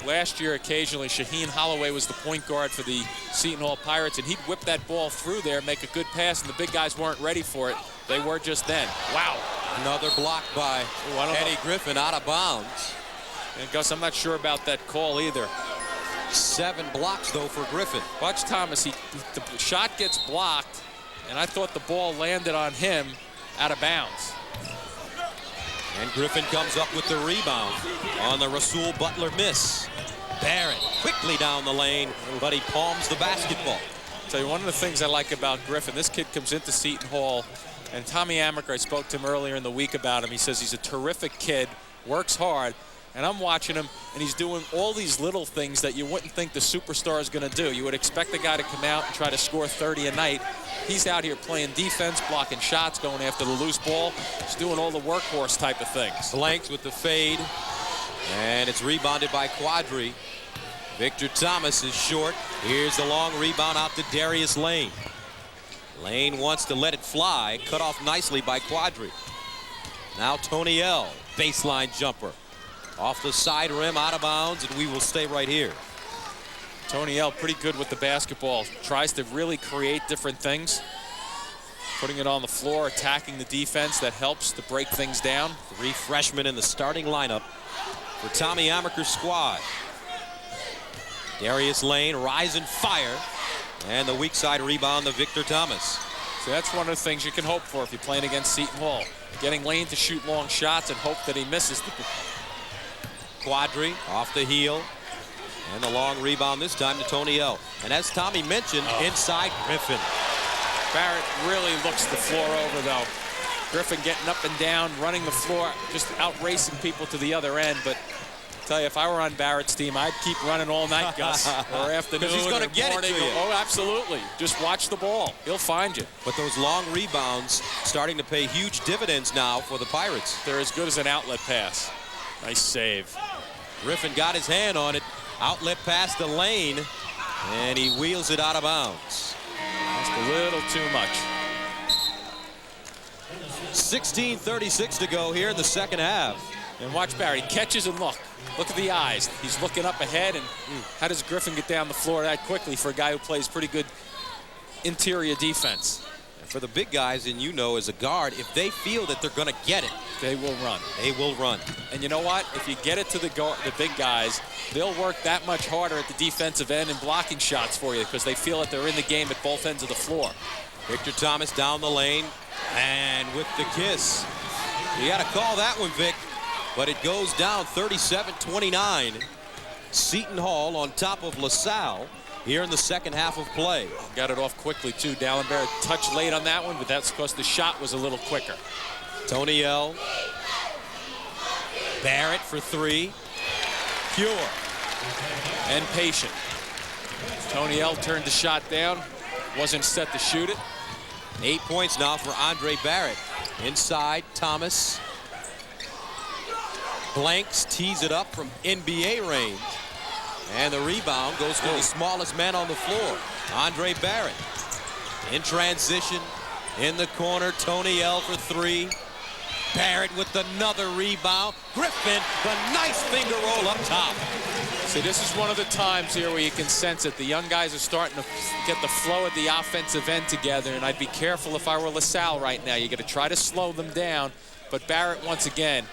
S3: Last year, occasionally, Shaheen Holloway was the point guard for the Seton Hall Pirates, and he'd whip that ball through there, make a good pass, and the big guys weren't ready for it. They were just then. Wow.
S1: Another block by Eddie Griffin out of bounds.
S3: And Gus, I'm not sure about that call either.
S1: 7 blocks, though, for Griffin.
S3: Watch Thomas. The shot gets blocked, and I thought the ball landed on him out of bounds.
S1: And Griffin comes up with the rebound on the Rasual Butler miss. Barrett quickly down the lane, but he palms the basketball.
S3: I'll tell you, one of the things I like about Griffin, this kid comes into Seton Hall, and Tommy Amaker, I spoke to him earlier in the week about him. He says he's a terrific kid, works hard, and I'm watching him, and he's doing all these little things that you wouldn't think the superstar is going to do. You would expect the guy to come out and try to score 30 a night. He's out here playing defense, blocking shots, going after the loose ball. He's doing all the workhorse type of things.
S1: Blanks with the fade, and it's rebounded by Quadri. Victor Thomas is short. Here's the long rebound out to Darius Lane. Lane wants to let it fly, cut off nicely by Quadri. Now Tony L, baseline jumper. Off the side rim, out of bounds, and we will stay right here.
S3: Tony L pretty good with the basketball. Tries to really create different things. Putting it on the floor, attacking the defense. That helps to break things down.
S1: 3 freshmen in the starting lineup for Tommy Amaker's squad. Darius Lane, rise and fire. And the weak side rebound to Victor Thomas.
S3: So that's one of the things you can hope for if you're playing against Seton Hall. Getting Lane to shoot long shots and hope that he misses.
S1: Quadri off the heel. And the long rebound this time to Tony L. And as Tommy mentioned, inside Griffin.
S3: Barrett really looks the floor over, though. Griffin getting up and down, running the floor, just out-racing people to the other end. But I'll tell you, if I were on Barrett's team, I'd keep running all night, Gus, or afternoon,
S1: because he's going to get
S3: morning.
S1: it to you.
S3: Oh, absolutely. Just watch the ball. He'll find you.
S1: But those long rebounds starting to pay huge dividends now for the Pirates.
S3: They're as good as an outlet pass. Nice save.
S1: Griffin got his hand on it. Outlet pass to Lane, and he wheels it out of bounds.
S3: Just a little too much.
S1: 16:36 to go here in the second half.
S3: And watch Barry, he catches and look. Look at the eyes. He's looking up ahead, and how does Griffin get down the floor that quickly for a guy who plays pretty good interior defense?
S1: And for the big guys, and you know as a guard, if they feel that they're going to get it,
S3: they will run.
S1: They will run.
S3: And you know what? If you get it to the big guys, they'll work that much harder at the defensive end and blocking shots for you because they feel that they're in the game at both ends of the floor.
S1: Victor Thomas down the lane, and with the kiss. You got to call that one, Vic. But it goes down 37-29. Seton Hall on top of LaSalle here in the second half of play.
S3: Got it off quickly, too. Dalembert touched late on that one, but that's because the shot was a little quicker.
S1: Tony L. Barrett for 3. Pure.
S3: And patient. Tony L. turned the shot down. Wasn't set to shoot it.
S1: 8 points now for Andre Barrett. Inside, Thomas. Blanks tees it up from NBA range. And the rebound goes to the smallest man on the floor, Andre Barrett. In transition, in the corner, Tony L for 3. Barrett with another rebound. Griffin, the nice finger roll up top.
S3: See, this is one of the times here where you can sense it. The young guys are starting to get the flow of the offensive end together, and I'd be careful if I were LaSalle right now. You got to try to slow them down. But Barrett, once again,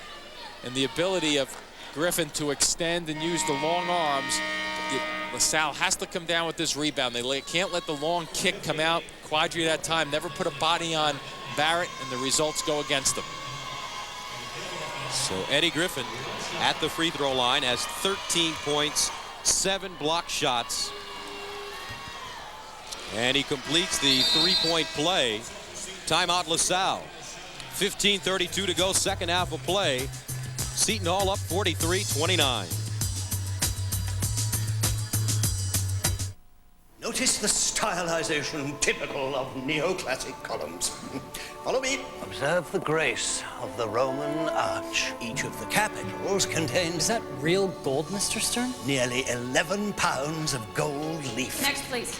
S3: and the ability of Griffin to extend and use the long arms, LaSalle has to come down with this rebound. They can't let the long kick come out. Quadri that time never put a body on Barrett, and the results go against them.
S1: So Eddie Griffin at the free throw line has 13 points, 7 block shots. And he completes the 3-point play. Timeout LaSalle. 15:32 to go, second half of play. Seton Hall up 43-29.
S13: Notice the stylization typical of neoclassic columns. Follow me. Observe the grace of the Roman arch. Each of the capitals contains...
S14: Is that real gold, Mr. Stern?
S13: Nearly 11 pounds of gold leaf.
S2: Next, please.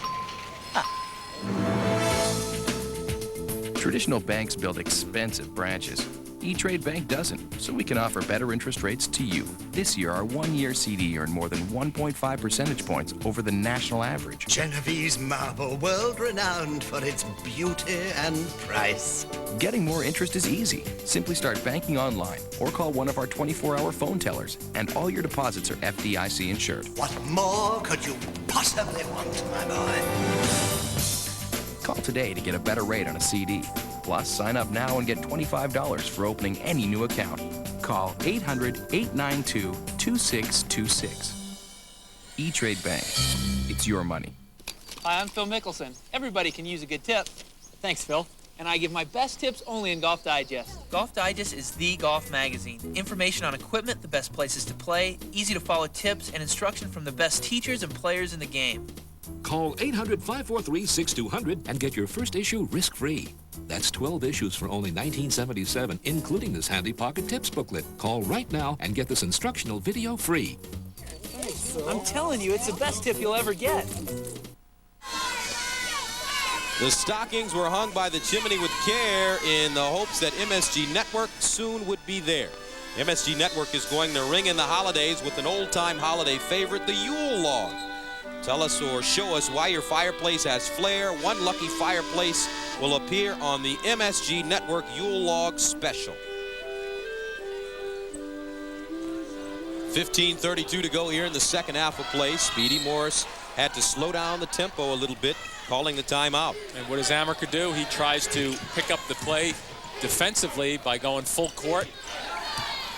S30: Traditional banks build expensive branches.
S4: E-Trade Bank doesn't, so we can offer better interest rates to you. This year, our one-year CD earned more than 1.5 percentage points over the national average.
S13: Genovese marble, world-renowned for its beauty and price.
S4: Getting more interest is easy. Simply start banking online or call one of our 24-hour phone tellers, and all your deposits are FDIC insured.
S13: What more could you possibly want, my boy?
S4: Call today to get a better rate on a CD. Plus, sign up now and get $25 for opening any new account. Call 800-892-2626. E-Trade Bank. It's your money.
S15: Hi, I'm Phil Mickelson. Everybody can use a good tip. Thanks, Phil. And I give my best tips only in Golf Digest.
S19: Golf Digest is the golf magazine. Information on equipment, the best places to play, easy to follow tips, and instruction from the best teachers and players in the game.
S20: Call 800-543-6200 and get your first issue risk-free. That's 12 issues for only $19.77, including this handy pocket tips booklet. Call right now and get this instructional video free.
S15: I'm telling you, it's the best tip you'll ever get.
S1: The stockings were hung by the chimney with care in the hopes that MSG Network soon would be there. MSG Network is going to ring in the holidays with an old-time holiday favorite, the Yule log. Tell us or show us why your fireplace has flair. One lucky fireplace will appear on the MSG Network Yule Log Special. 15:32 to go here in the second half of play. Speedy Morris had to slow down the tempo a little bit, calling the timeout.
S3: And what does Amaker do? He tries to pick up the play defensively by going full court.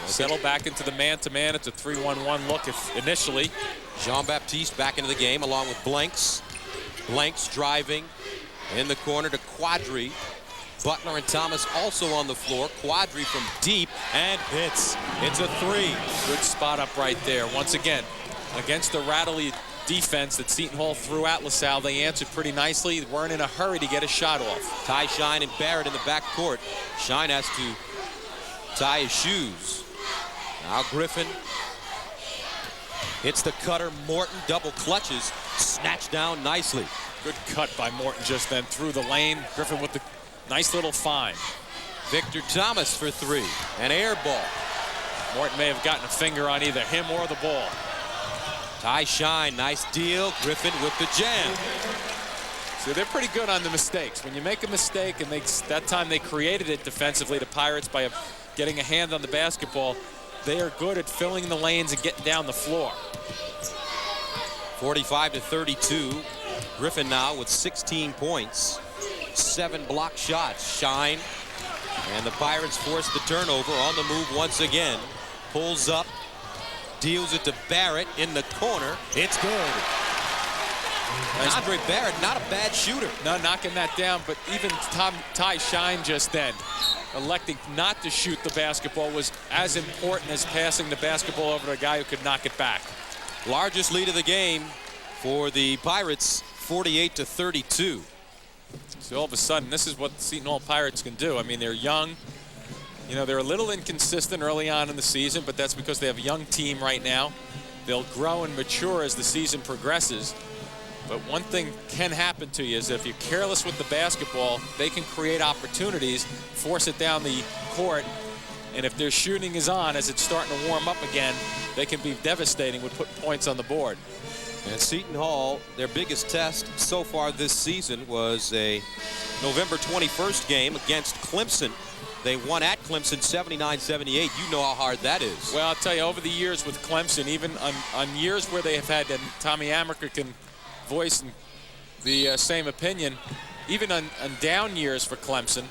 S3: Settle back into the man-to-man. It's a 3-1-1 look initially.
S1: Jean-Baptiste back into the game along with Blanks. Blanks driving in the corner to Quadri. Butler and Thomas also on the floor. Quadri from deep and hits. It's a three.
S3: Good spot up right there. Once again, against the rattly defense that Seton Hall threw at LaSalle, they answered pretty nicely. They weren't in a hurry to get a shot off.
S1: Ty Shine and Barrett in the back court. Shine has to tie his shoes. Now Griffin hits the cutter. Morton double clutches. Snatched down nicely.
S3: Good cut by Morton just then through the lane. Griffin with the nice little find.
S1: Victor Thomas for three. An air ball.
S3: Morton may have gotten a finger on either him or the ball.
S1: Ty Shine, nice deal. Griffin with the jam.
S3: So they're pretty good on the mistakes. When you make a mistake, and that time they created it defensively, the Pirates, by getting a hand on the basketball, they are good at filling the lanes and getting down the floor.
S1: 45-32. Griffin now with 16 points. 7 block shots. Shine. And the Pirates force the turnover on the move once again. Pulls up. Deals it to Barrett in the corner. It's good. Nice. Andre Barrett, not a bad shooter.
S3: No, knocking that down, but even Ty Shine just then electing not to shoot the basketball was as important as passing the basketball over to a guy who could knock it back.
S1: Largest lead of the game for the Pirates, 48-32.
S3: So all of a sudden, this is what the Seton Hall Pirates can do. I mean, they're young. You know, they're a little inconsistent early on in the season, but that's because they have a young team right now. They'll grow and mature as the season progresses. But one thing can happen to you is that if you're careless with the basketball, they can create opportunities, force it down the court, and if their shooting is on as it's starting to warm up again, they can be devastating with putting points on the board.
S1: And Seton Hall, their biggest test so far this season was a November 21st game against Clemson. They won at Clemson 79-78. You know how hard that is.
S3: Well, I'll tell you, over the years with Clemson, even on years where they have had, and Tommy Amaker can voice the same opinion, even on down years for Clemson,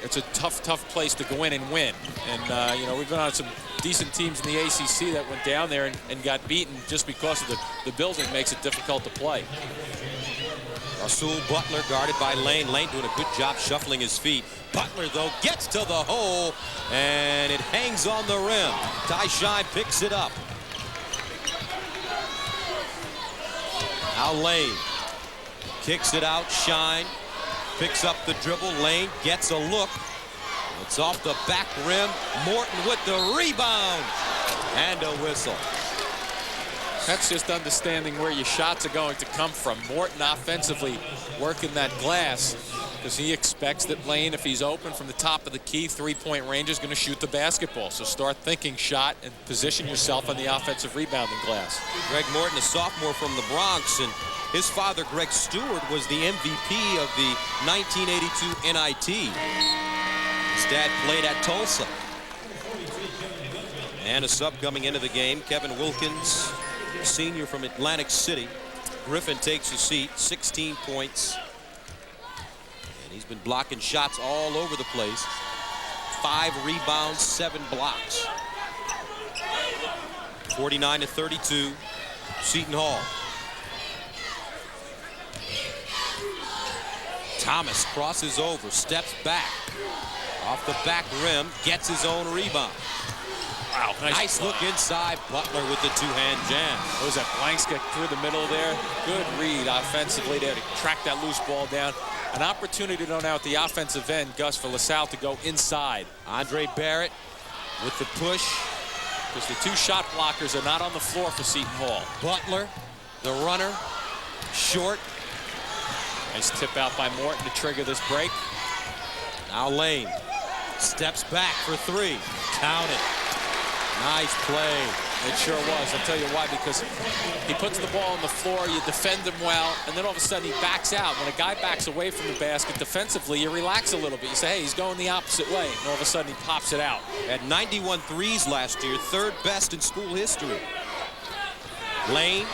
S3: it's a tough place to go in and win. And, you know, we've been on some decent teams in the ACC that went down there and got beaten just because of the building makes it difficult to play.
S1: Rasual Butler guarded by Lane. Lane doing a good job shuffling his feet. Butler, though, gets to the hole, and it hangs on the rim. Ty Shine picks it up. Now Lane kicks it out. Shine picks up the dribble. Lane gets a look. It's off the back rim. Morton with the rebound and a whistle.
S3: That's just understanding where your shots are going to come from. Morton offensively working that glass. because he expects that Lane, if he's open from the top of the key, three-point range, is going to shoot the basketball. So start thinking shot and position yourself on the offensive rebounding glass.
S1: Greg Morton, a sophomore from the Bronx, and his father, Greg Stewart, was the MVP of the 1982 NIT. His dad played at Tulsa. And a sub coming into the game, Kevin Wilkins, senior from Atlantic City. Griffin takes his seat, 16 points. And he's been blocking shots all over the place. 5 rebounds, 7 blocks. 49-32, Seton Hall. Thomas crosses over, steps back. Off the back rim, gets his own rebound.
S3: Wow,
S1: nice look inside. Butler with the two-hand jam.
S3: What was that? Blanks got through the middle there. Good read offensively there to track that loose ball down. An opportunity now at the offensive end, Gus, for LaSalle to go inside.
S1: Andre Barrett with the push.
S3: Because the 2 shot blockers are not on the floor for Seton Hall.
S1: Butler, the runner, short.
S3: Nice tip out by Morton to trigger this break.
S1: Now Lane steps back for 3. Count it. Nice play.
S3: It sure was. I'll tell you why, because he puts the ball on the floor, you defend him well, and then all of a sudden he backs out. When a guy backs away from the basket defensively, you relax a little bit. You say, hey, he's going the opposite way, and all of a sudden he pops it out.
S1: Had 91 threes last year, 3rd best in school history. Lane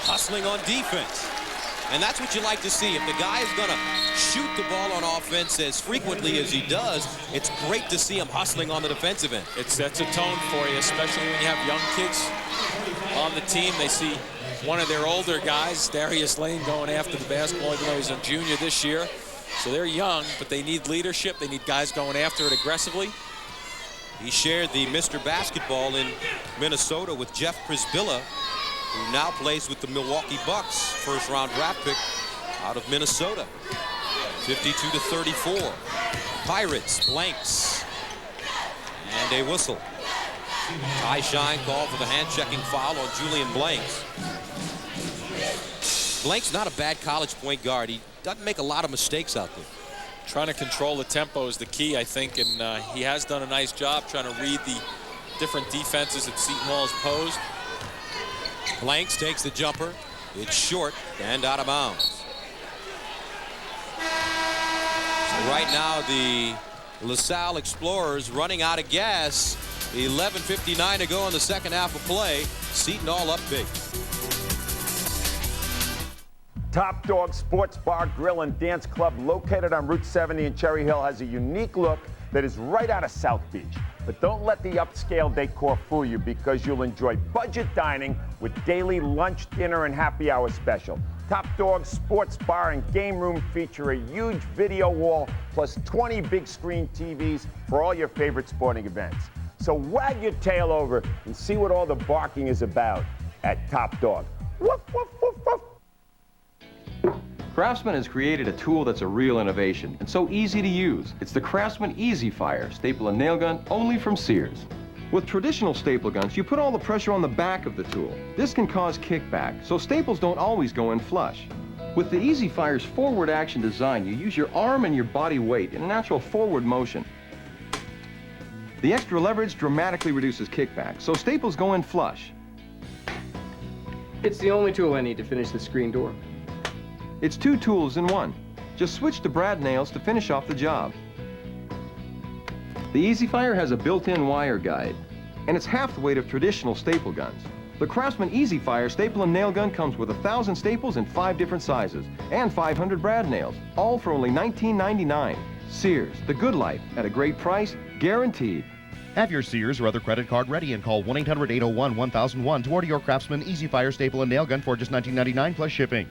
S1: hustling on defense. And that's what you like to see. If the guy is going to shoot the ball on offense as frequently as he does, it's great to see him hustling on the defensive end.
S3: It sets a tone for you, especially when you have young kids on the team. They see one of their older guys, Darius Lane, going after the basketball, even though he's a junior this year. So they're young, but they need leadership. They need guys going after it aggressively.
S1: He shared the Mr. Basketball in Minnesota with Jeff Prisbilla, who now plays with the Milwaukee Bucks, first-round draft pick out of Minnesota. 52-34. Pirates, blanks. And a whistle. Ty Shine called for the hand-checking foul on Julian Blanks. Blanks not a bad college point guard. He doesn't make a lot of mistakes out there.
S3: Trying to control the tempo is the key, I think, and he has done a nice job trying to read the different defenses that Seton Hall has posed.
S1: Blanks takes the jumper. It's short and out of bounds. So right now the LaSalle Explorers running out of gas. 11:59 to go in the second half of play. Seton Hall up big.
S5: Top Dog Sports Bar, Grill, and Dance Club, located on Route 70 in Cherry Hill, has a unique look that is right out of South Beach. But don't let the upscale decor fool you, because you'll enjoy budget dining with daily lunch, dinner, and happy hour special. Top Dog Sports Bar and Game Room feature a huge video wall plus 20 big screen TVs for all your favorite sporting events. So wag your tail over and see what all the barking is about at Top Dog. Woof, woof, woof, woof.
S6: Craftsman has created a tool that's a real innovation and so easy to use. It's the Craftsman Easy Fire staple and nail gun, only from Sears. With traditional staple guns, you put all the pressure on the back of the tool. This can cause kickback, so staples don't always go in flush. With the Easy Fire's forward action design, you use your arm and your body weight in a natural forward motion. The extra leverage dramatically reduces kickback, so staples go in flush.
S11: It's the only tool I need to finish the screen door.
S6: It's 2 tools in 1. Just switch to brad nails to finish off the job. The Easy Fire has a built-in wire guide, and it's half the weight of traditional staple guns. The Craftsman Easy Fire staple and nail gun comes with 1,000 staples in 5 different sizes and 500 brad nails, all for only $19.99. Sears, the good life at a great price, guaranteed.
S29: Have your Sears or other credit card ready and call 1-800-801-1001 to order your Craftsman Easy Fire staple and nail gun for just $19.99 plus shipping.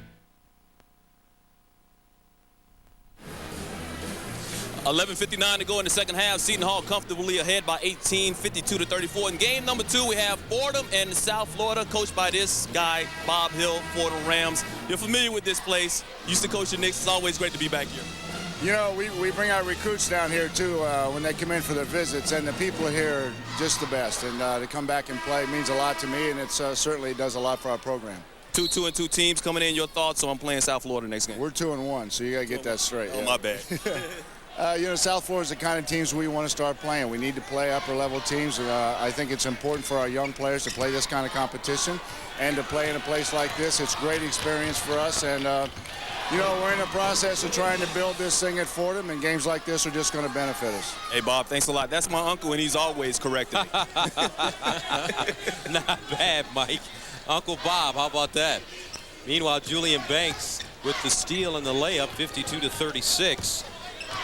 S28: 11:59 to go in the second half. Seton Hall comfortably ahead by 18, 52-34. In game number 2, we have Fordham and South Florida, coached by this guy, Bob Hill, Fordham Rams. You're familiar with this place. Used to coach the Knicks. It's always great to be back here.
S21: You know, we bring our recruits down here, too, when they come in for their visits, and the people here are just the best. And to come back and play means a lot to me, and it certainly does a lot for our program.
S28: 2-2 teams coming in. Your thoughts on playing South Florida next game?
S21: We're 2-1, so you got to get that straight.
S28: Oh, my bad.
S21: You know, South Florida is the kind of teams we want to start playing. We need to play upper-level teams. I think it's important for our young players to play this kind of competition and to play in a place like this. It's a great experience for us, and you know, we're in the process of trying to build this thing at Fordham, and games like this are just going to benefit us.
S28: Hey, Bob, thanks a lot. That's my uncle, and he's always correcting me.
S1: Not bad, Mike. Uncle Bob, how about that? Meanwhile, Julian Banks with the steal and the layup, 52-36.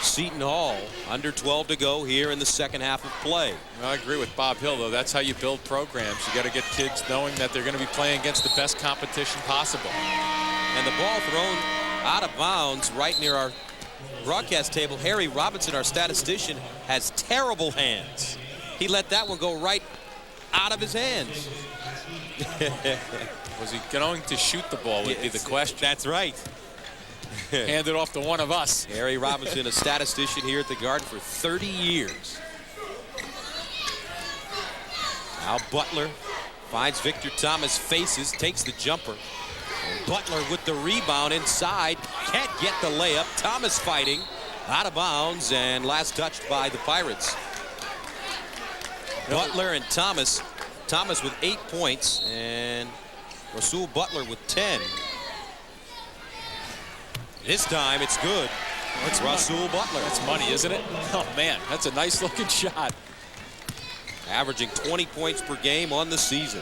S1: Seton Hall, under 12 to go here in the second half of play.
S3: I agree with Bob Hill, though. That's how you build programs. You got to get kids knowing that they're going to be playing against the best competition possible.
S1: And the ball thrown out of bounds right near our broadcast table. Harry Robinson, our statistician, has terrible hands. He let that one go right out of his hands.
S3: Was he going to shoot the ball would be the question.
S1: That's right.
S3: Hand it off to one of us.
S1: Harry Robinson, a statistician here at the Garden for 30 years. Now Butler finds Victor Thomas, faces, takes the jumper. And Butler with the rebound inside, can't get the layup. Thomas fighting, out of bounds, and last touched by the Pirates. Butler and Thomas. Thomas with 8 points, and Rasual Butler with 10. This time it's good. It's Rasual Butler.
S3: That's money, isn't it? Oh, man, that's a nice looking shot.
S1: Averaging 20 points per game on the season.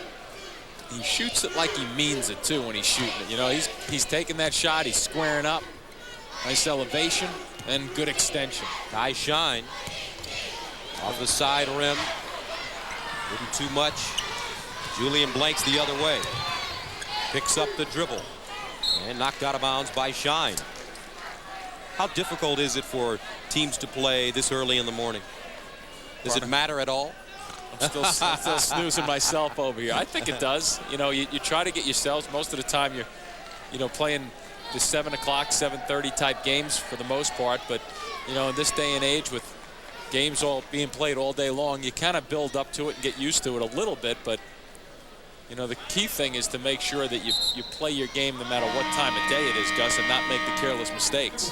S3: He shoots it like he means it, too, when he's shooting it. You know, he's taking that shot, he's squaring up. Nice elevation and good extension.
S1: Kai Shine off the side rim. Didn't too much. Julian Blanks the other way. Picks up the dribble. And knocked out of bounds by Shine. How difficult is it for teams to play this early in the morning? Does it matter at all?
S3: I'm still snoozing myself over here. I think it does. You know, you try to get yourselves, most of the time you're playing the 7 o'clock, 7:30 type games for the most part. But, you know, in this day and age with games all being played all day long, you kind of build up to it and get used to it a little bit. But, you know, the key thing is to make sure that you play your game no matter what time of day it is, Gus, and not make the careless mistakes.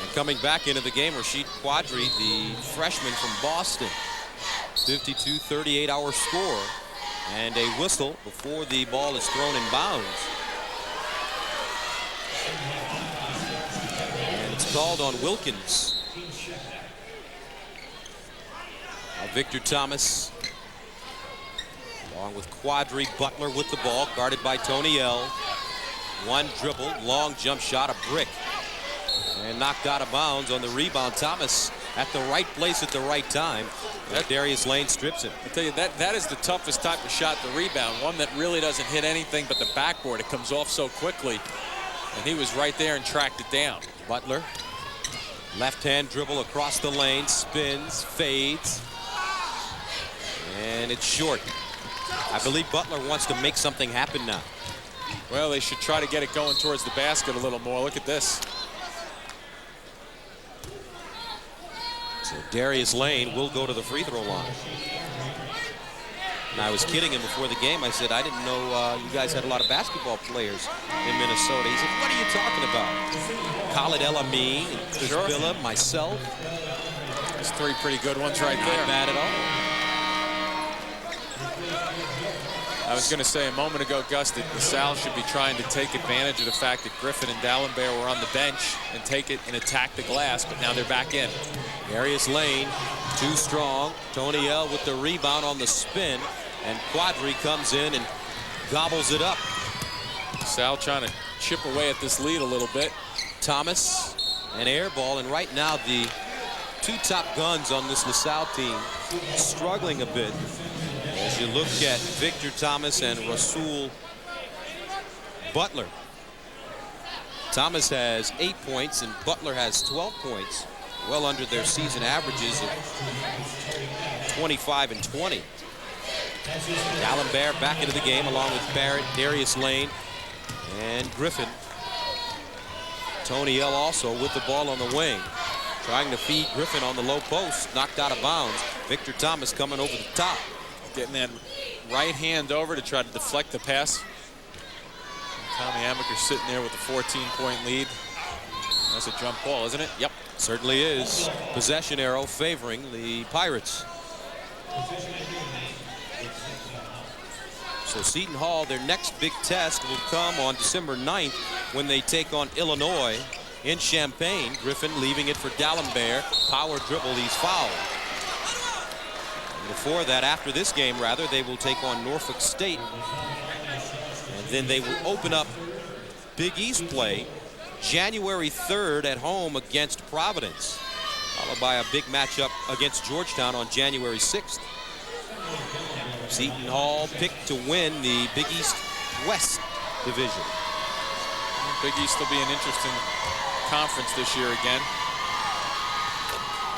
S1: And coming back into the game, Rasheed Quadri, the freshman from Boston. 52-38 our score. And a whistle before the ball is thrown in bounds. And it's called on Wilkins. Now Victor Thomas, along with Quadri. Butler with the ball, guarded by Tony L. One dribble, long jump shot, a brick. And knocked out of bounds on the rebound. Thomas at the right place at the right time. Darius Lane strips him.
S3: I tell you, that is the toughest type of shot, the rebound. One that really doesn't hit anything but the backboard. It comes off so quickly. And he was right there and tracked it down.
S1: Butler, left-hand dribble across the lane, spins, fades. And it's short. I believe Butler wants to make something happen now.
S3: Well, they should try to get it going towards the basket a little more. Look at this.
S1: So Darius Lane will go to the free throw line. And I was kidding him before the game. I said, I didn't know you guys had a lot of basketball players in Minnesota. He said, what are you talking about? Khalid El Amin, Chris Billa, myself.
S3: There's 3 pretty good ones right there.
S1: Not bad at all.
S3: I was going to say a moment ago, Gus, that Salle should be trying to take advantage of the fact that Griffin and Dalembert were on the bench and take it and attack the glass, but now they're back in.
S1: Darius Lane, too strong. Tony L with the rebound on the spin, and Quadri comes in and gobbles it up.
S3: Salle trying to chip away at this lead a little bit.
S1: Thomas, an air ball, and right now the 2 top guns on this LaSalle team struggling a bit. As you look at Victor Thomas and Rasual Butler. Thomas has 8 points and Butler has 12 points, well under their season averages of 25 and 20. Dalembert back into the game along with Barrett, Darius Lane, and Griffin. Tony L also with the ball on the wing, trying to feed Griffin on the low post, knocked out of bounds. Victor Thomas coming over the top.
S3: getting that right hand over to try to deflect the pass. Tommy Amaker sitting there with a 14-point lead. That's a jump ball, isn't it?
S1: Yep, certainly is. Possession arrow favoring the Pirates. So Seton Hall, their next big test will come on December 9th when they take on Illinois in Champaign. Griffin leaving it for Dalembert. Power dribble, he's fouled. And before that, after this game rather, they will take on Norfolk State. And then they will open up Big East play January 3rd at home against Providence, followed by a big matchup against Georgetown on January 6th. Seton Hall picked to win the Big East West division.
S3: Big East will be an interesting conference this year again.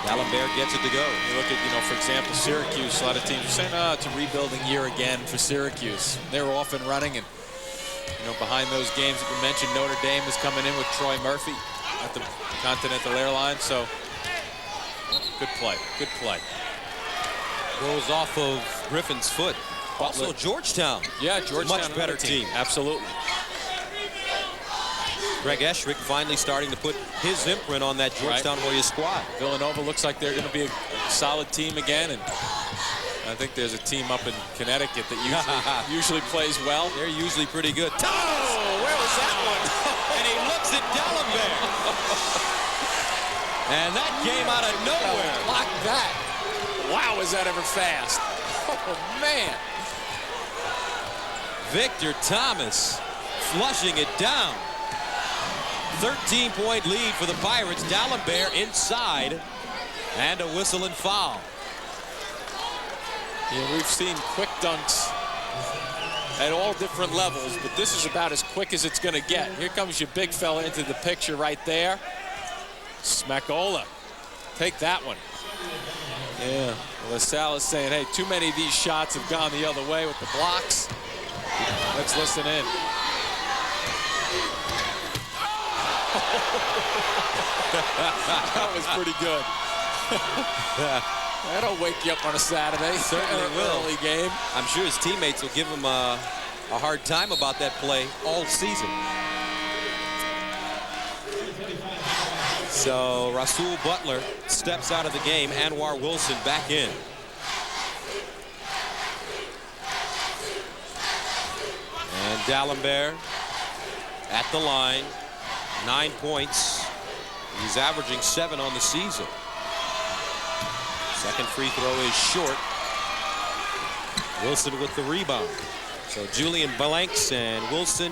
S1: Dalembert gets it to go.
S3: You look at, for example, Syracuse. A lot of teams are saying, it's a rebuilding year again for Syracuse. They're off and running, and behind those games that you mentioned, Notre Dame is coming in with Troy Murphy at the Continental Airlines. So good play, good play.
S1: Goes off of Griffin's foot. Also Georgetown.
S3: Yeah, Georgetown,
S1: much better team.
S3: Absolutely.
S1: Greg Eschrick finally starting to put his imprint on that Georgetown Warriors squad.
S3: Villanova looks like they're going to be a solid team again, and I think there's a team up in Connecticut that usually plays well.
S1: They're usually pretty good. Oh, where was that one? And he looks at Dalembert. And that came out of nowhere.
S3: Block that. Wow, is that ever fast? Oh, man.
S1: Victor Thomas flushing it down. 13-point lead for the Pirates. Dalembert inside. And a whistle and foul.
S3: Yeah, we've seen quick dunks at all different levels, but this is about as quick as it's going to get. Here comes your big fella into the picture right there. Smakola. Take that one. Yeah, well, Salle is saying, hey, too many of these shots have gone the other way with the blocks. Let's listen in. That was pretty good. That'll wake you up on a Saturday.
S1: Certainly will.
S3: Early game.
S1: I'm sure his teammates will give him a hard time about that play all season. So Rasual Butler steps out of the game. Anwar Wilson back in. And Dalembert at the line. 9 points. He's averaging 7 on the season. Second free throw is short. Wilson with the rebound. So Julian Blanks and Wilson,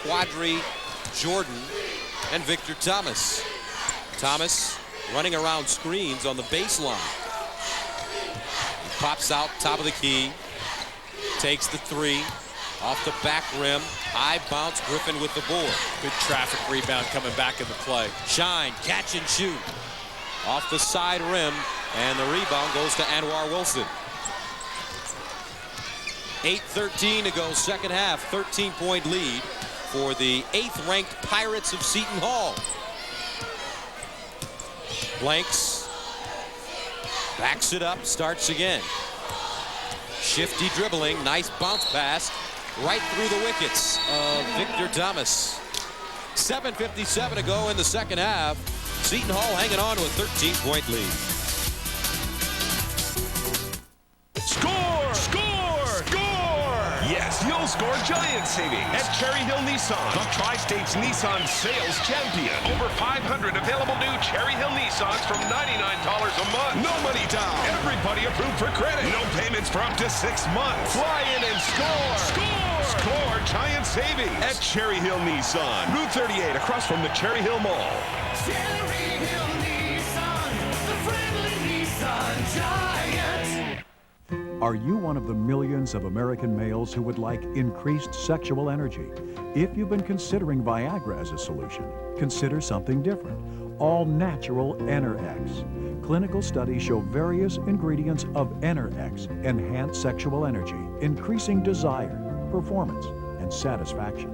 S1: Quadri, Jordan, and Victor Thomas. Thomas running around screens on the baseline. He pops out top of the key. Takes the three. Off the back rim. High bounce. Griffin with the board.
S3: Good traffic rebound coming back into play.
S1: Shine. Catch and shoot. Off the side rim. And the rebound goes to Anwar Wilson. 8:13 to go, second half. 13-point lead for the 8th-ranked Pirates of Seton Hall. Blanks backs it up, starts again. Shifty dribbling, nice bounce pass right through the wickets of Victor Thomas. 7:57 to go in the second half. Seton Hall hanging on to a 13-point lead.
S7: Score! Score! Score! Yes, you'll score giant savings at Cherry Hill Nissan, the Tri-State's Nissan sales champion. Over 500 available new Cherry Hill Nissans from $99 a month. No money down. Everybody approved for credit. No payments for up to 6 months. Fly in and score! Score! Score giant savings at Cherry Hill Nissan. Route 38 across from the Cherry Hill Mall.
S16: Cherry Hill Nissan, the friendly Nissan giant.
S17: Are you one of the millions of American males who would like increased sexual energy? If you've been considering Viagra as a solution, consider something different. All-natural Enerx. Clinical studies show various ingredients of Enerx enhance sexual energy, increasing desire, performance, and satisfaction.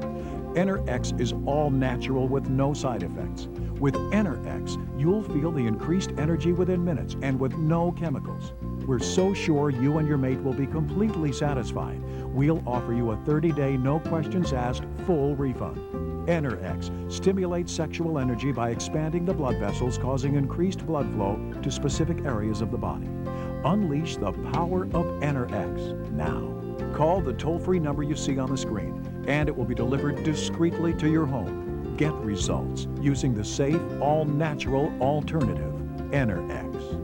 S17: Enerx is all natural with no side effects. With Enerx, you'll feel the increased energy within minutes and with no chemicals. We're so sure you and your mate will be completely satisfied. We'll offer you a 30-day, no questions asked, full refund. EnerX stimulates sexual energy by expanding the blood vessels, causing increased blood flow to specific areas of the body. Unleash the power of EnerX now. Call the toll-free number you see on the screen, and it will be delivered discreetly to your home. Get results using the safe, all-natural alternative, EnerX.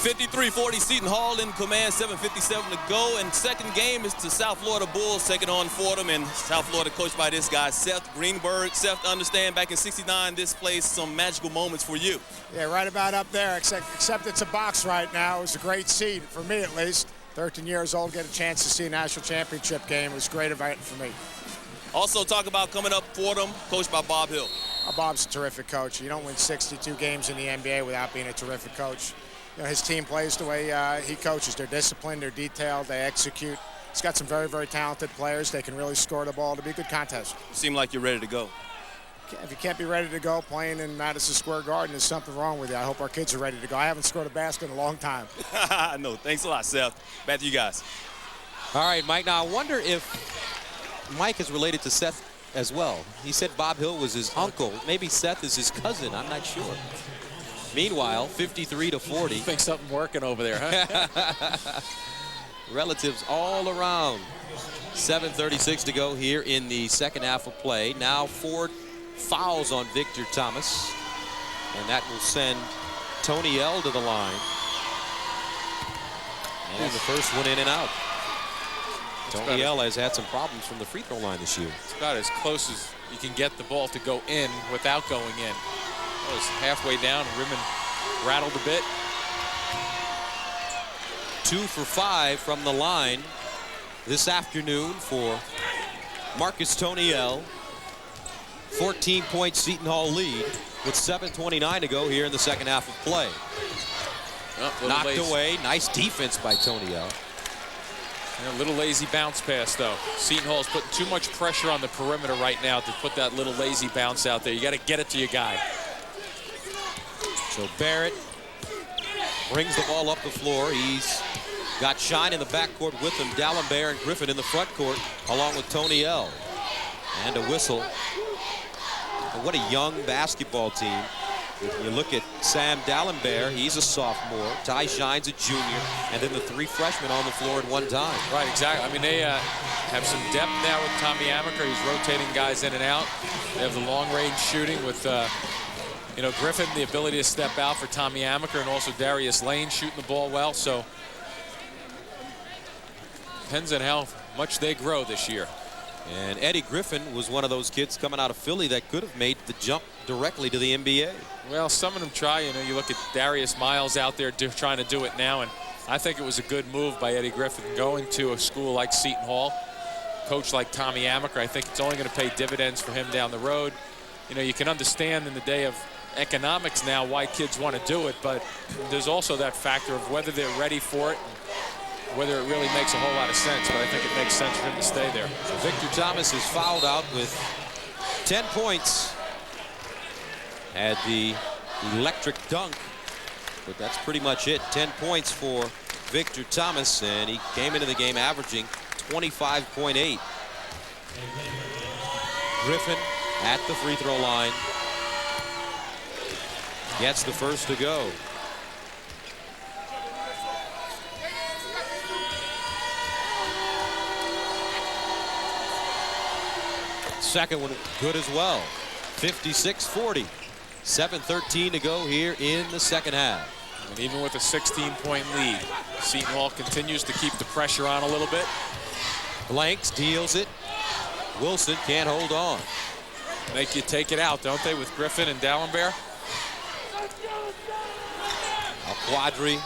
S28: 53-40 Seton Hall in command, 7:57 to go. And second game is the South Florida Bulls taking on Fordham, and South Florida coached by this guy, Seth Greenberg. Seth, understand back in '69, this place some magical moments for you.
S21: Yeah, right about up there, except it's a box right now. It was a great seat, for me at least. 13 years old, get a chance to see a national championship game. It was a great event for me.
S28: Also talk about coming up Fordham, coached by Bob Hill.
S21: Bob's a terrific coach. You don't win 62 games in the NBA without being a terrific coach. You know, his team plays the way he coaches. They're disciplined, they're detailed, they execute. He's got some very, very talented players. They can really score the ball. It'll be a good contest.
S28: You seem like you're ready to go.
S21: If you can't be ready to go playing in Madison Square Garden, there's something wrong with you. I hope our kids are ready to go. I haven't scored a basket in a long time.
S28: No, thanks a lot, Seth. Back to you guys.
S8: All right, Mike. Now, I wonder if Mike is related to Seth as well. He said Bob Hill was his uncle. Maybe Seth is his cousin. I'm not sure. Meanwhile, 53-40.
S3: Think something working over there, huh?
S8: Relatives all around. 7:36 to go here in the second half of play. Now 4 fouls on Victor Thomas, and that will send Tony L to the line. And the first one in and out. Tony L has had some problems from the free throw line this year.
S3: It's about as close as you can get the ball to go in without going in. It was halfway down, Rimmon rattled a bit.
S8: 2 for 5 from the line this afternoon for Marcus Tony L. 14-point Seton Hall lead with 7:29 to go here in the second half of play. Knocked away. Nice defense by Tony L.
S3: A little lazy bounce pass, though. Seton Hall's putting too much pressure on the perimeter right now to put that little lazy bounce out there. You got to get it to your guy.
S8: So Barrett brings the ball up the floor. He's got Shine in the backcourt with him. Dalembert and Griffin in the front court, along with Tony L. And a whistle. And what a young basketball team. If you look at Sam Dalembert, he's a sophomore. Ty Shine's a junior. And then the 3 freshmen on the floor at one time.
S3: Right, exactly. I mean, they have some depth now with Tommy Amaker. He's rotating guys in and out. They have the long-range shooting with you know, Griffin, the ability to step out for Tommy Amaker, and also Darius Lane shooting the ball well. So depends on how much they grow this year.
S8: And Eddie Griffin was one of those kids coming out of Philly that could have made the jump directly to the NBA.
S3: Well, some of them try. You know, you look at Darius Miles out there trying to do it now, and I think it was a good move by Eddie Griffin going to a school like Seton Hall. Coach like Tommy Amaker, I think it's only going to pay dividends for him down the road. You know, you can understand in the day of economics now why kids want to do it, but there's also that factor of whether they're ready for it and whether it really makes a whole lot of sense. But I think it makes sense for him to stay there.
S8: So Victor Thomas is fouled out with 10 points. Had the electric dunk, but that's pretty much it. 10 points for Victor Thomas, and he came into the game averaging 25.8. Griffin at the free throw line. Gets the first to go. Second one good as well. 56-40. 7:13 to go here in the second half.
S3: And even with a 16-point lead, Seton Hall continues to keep the pressure on a little bit.
S8: Blanks deals it. Wilson can't hold on.
S3: Make you take it out, don't they, with Griffin and Dalembert?
S8: Quadri.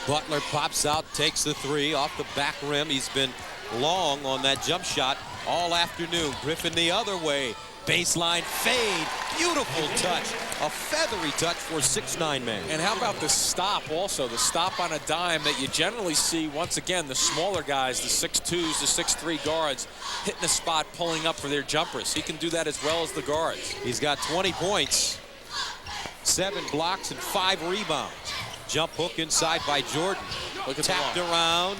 S8: Butler pops out, takes the 3 off the back rim. He's been long on that jump shot all afternoon. Griffin the other way. Baseline fade. Beautiful touch. A feathery touch for a 6'9" man.
S3: And how about the stop also? The stop on a dime that you generally see, once again, the smaller guys, the 6'2s, the 6'3 guards, hitting the spot, pulling up for their jumpers. He can do that as well as the guards.
S8: He's got 20 points, 7 blocks, and 5 rebounds. Jump hook inside by Jordan.
S3: Look at
S8: tapped around,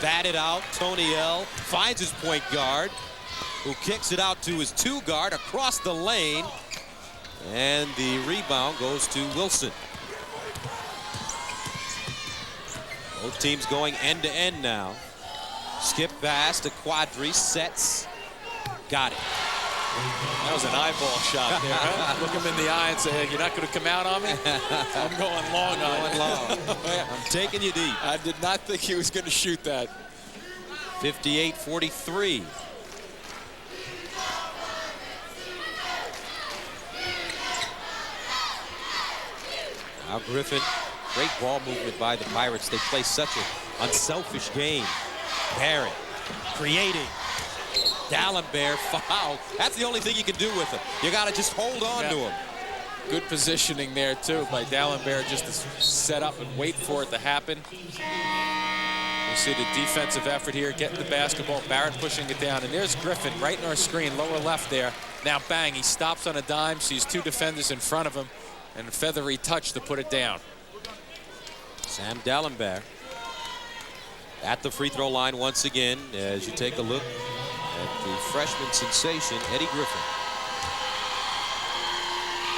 S8: batted out. Tony L finds his point guard, who kicks it out to his 2 guard across the lane. And the rebound goes to Wilson. Both teams going end to end now. Skip pass to Quadri, sets, got it.
S3: That was an eyeball shot there. Huh? Look him in the eye and say, hey, you're not going to come out on me? I'm going long on you.
S8: I'm taking you deep.
S3: I did not think he was going to shoot that.
S8: 58-43. Now Griffin, great ball movement by the Pirates. They play such an unselfish game. Barrett creating. Dalembert foul. That's the only thing you can do with him. You got to just hold on to him.
S3: Good positioning there, too, by Dalembert, just to set up and wait for it to happen. You see the defensive effort here, getting the basketball. Barrett pushing it down. And there's Griffin right in our screen, lower left there. Now, bang, he stops on a dime, sees 2 defenders in front of him, and a feathery touch to put it down.
S8: Sam Dalembert at the free throw line once again as you take a look at the freshman sensation, Eddie Griffin.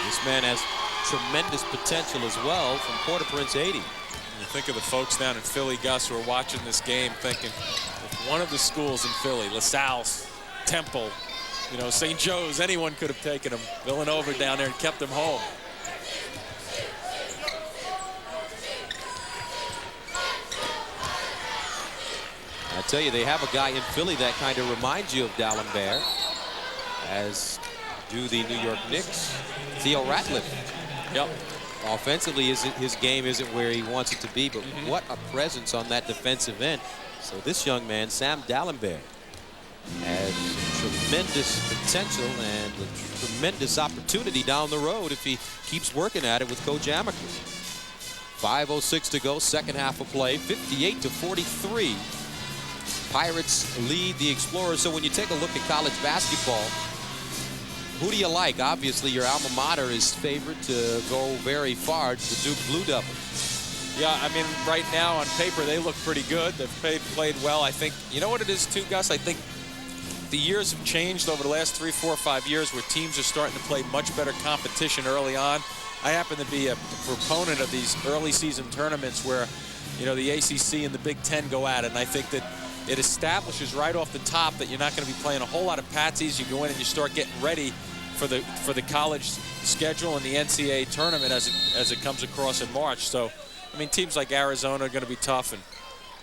S8: This man has tremendous potential as well from Port-au-Prince 80.
S3: You think of the folks down in Philly, Gus, who are watching this game thinking, if one of the schools in Philly, LaSalle, Temple, you know, St. Joe's, anyone could have taken him. Villanova down there and kept him home.
S8: I tell you, they have a guy in Philly that kind of reminds you of Dalembert, as do the New York Knicks. Theo Ratliff.
S3: Yep.
S8: Offensively, his game isn't where he wants it to be, but what a presence on that defensive end. So this young man, Sam Dalembert, has tremendous potential and a tremendous opportunity down the road if he keeps working at it with Coach Amaker. 5:06 to go, second half of play, 58-43. Pirates lead the Explorers. So when you take a look at college basketball, who do you like? Obviously, your alma mater is favored to go very far, the Duke Blue Devils.
S3: Yeah, I mean, right now on paper, they look pretty good. They've played well. I think, you know what it is too, Gus? I think the years have changed over the last 3, 4, 5 years where teams are starting to play much better competition early on. I happen to be a proponent of these early season tournaments where, you know, the ACC and the Big Ten go at it, and I think that it establishes right off the top that you're not going to be playing a whole lot of patsies. You go in and you start getting ready for the college schedule and the NCAA tournament as it comes across in March. So, I mean, teams like Arizona are going to be tough, and,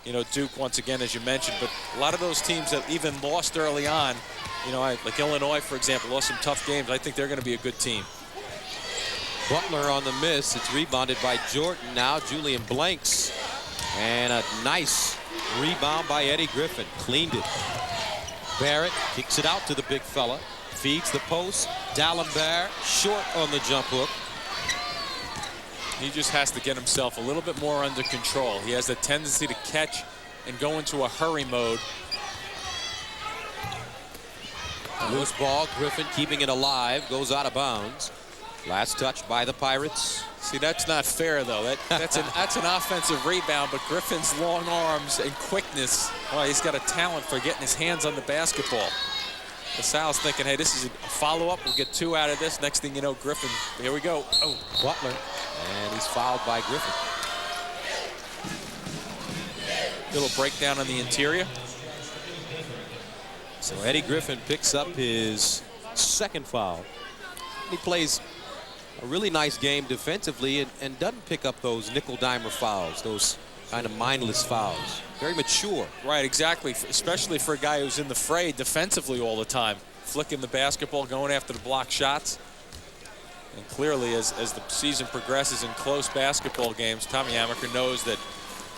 S3: you know, Duke once again, as you mentioned. But a lot of those teams that even lost early on, you know, like Illinois, for example, lost some tough games. I think they're going to be a good team.
S8: Butler on the miss. It's rebounded by Jordan. Now Julian Blanks, and a nice rebound by Eddie Griffin. Cleaned it. Barrett kicks it out to the big fella. Feeds the post. Dalembert short on the jump hook.
S3: He just has to get himself a little bit more under control. He has the tendency to catch and go into a hurry mode.
S8: Loose ball. Griffin keeping it alive. Goes out of bounds. Last touch by the Pirates.
S3: See, that's not fair, though. That's an offensive rebound, but Griffin's long arms and quickness, well, he's got a talent for getting his hands on the basketball. LaSalle's thinking, hey, this is a follow-up. We'll get 2 out of this. Next thing you know, Griffin, here we go. Oh,
S8: Butler. And he's fouled by Griffin.
S3: Little breakdown on the interior.
S8: So Eddie Griffin picks up his second foul. He plays a really nice game defensively and doesn't pick up those nickel-dimer fouls, those kind of mindless fouls. Very mature.
S3: Right, exactly, especially for a guy who's in the fray defensively all the time. Flicking the basketball, going after the block shots. And clearly, as the season progresses in close basketball games, Tommy Amaker knows that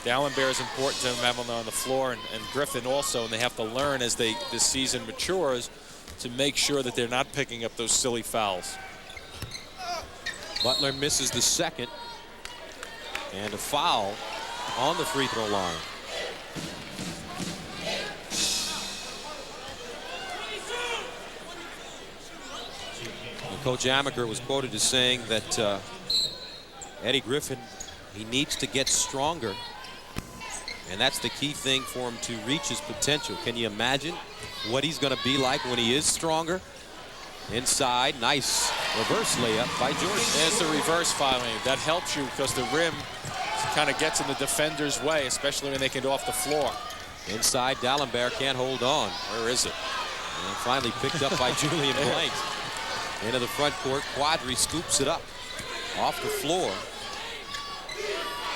S3: Dalembert is important to him having on the floor, and Griffin also, and they have to learn as this season matures to make sure that they're not picking up those silly fouls.
S8: Butler misses the second. And a foul on the free throw line. And Coach Amaker was quoted as saying that Eddie Griffin, he needs to get stronger. And that's the key thing for him to reach his potential. Can you imagine what he's going to be like when he is stronger? Inside, nice reverse layup by Jordan.
S3: There's the reverse filing. That helps you because the rim kind of gets in the defender's way, especially when they can go off the floor.
S8: Inside, Dalembert can't hold on. Where is it? And finally picked up by Julian Blank. Into the front court, Quadri scoops it up off the floor.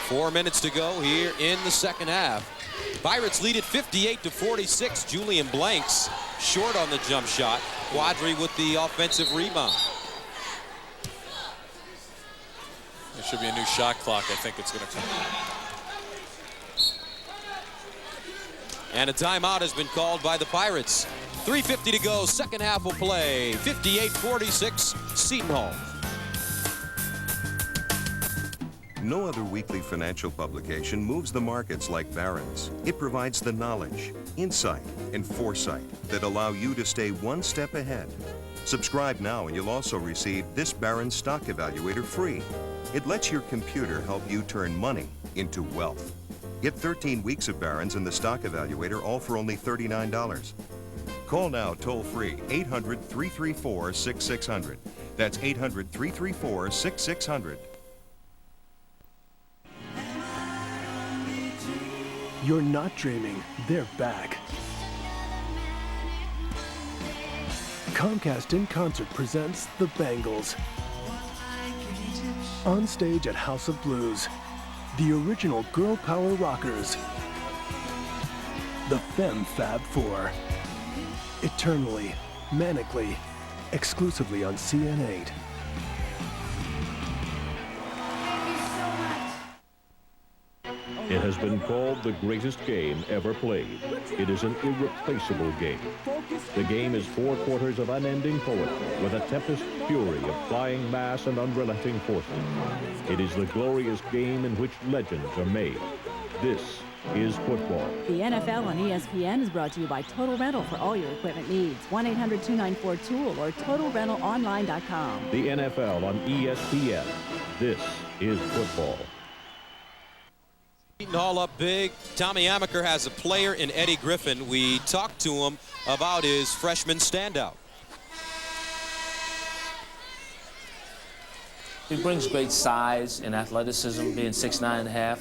S8: 4 minutes to go here in the second half. Pirates lead it 58-46. Julian Blanks short on the jump shot. Quadri with the offensive rebound.
S3: There should be a new shot clock. I think it's going to come.
S8: And a timeout has been called by the Pirates. 3:50 to go. Second half will play. 58-46 Seton Hall.
S9: No other weekly financial publication moves the markets like Barron's. It provides the knowledge, insight, and foresight that allow you to stay one step ahead. Subscribe now and you'll also receive this Barron's Stock Evaluator free. It lets your computer help you turn money into wealth. Get 13 weeks of Barron's and the Stock Evaluator, all for only $39. Call now toll-free 800-334-6600. That's 800-334-6600.
S10: You're not dreaming, they're back. Comcast in Concert presents The Bangles. On stage at House of Blues, the original girl power rockers. The Femme Fab Four. Eternally, manically, exclusively on CN8.
S12: It has been called the greatest game ever played. It is an irreplaceable game. The game is 4 quarters of unending poetry with a tempest fury of flying mass and unrelenting forces. It is the glorious game in which legends are made. This is football.
S18: The NFL on ESPN is brought to you by Total Rental for all your equipment needs. 1-800-294-TOOL or TotalRentalOnline.com.
S12: The NFL on ESPN. This is football.
S8: Seton Hall up big. Tommy Amaker has a player in Eddie Griffin. We talked to him about his freshman standout.
S22: He brings great size and athleticism, being 6'9½".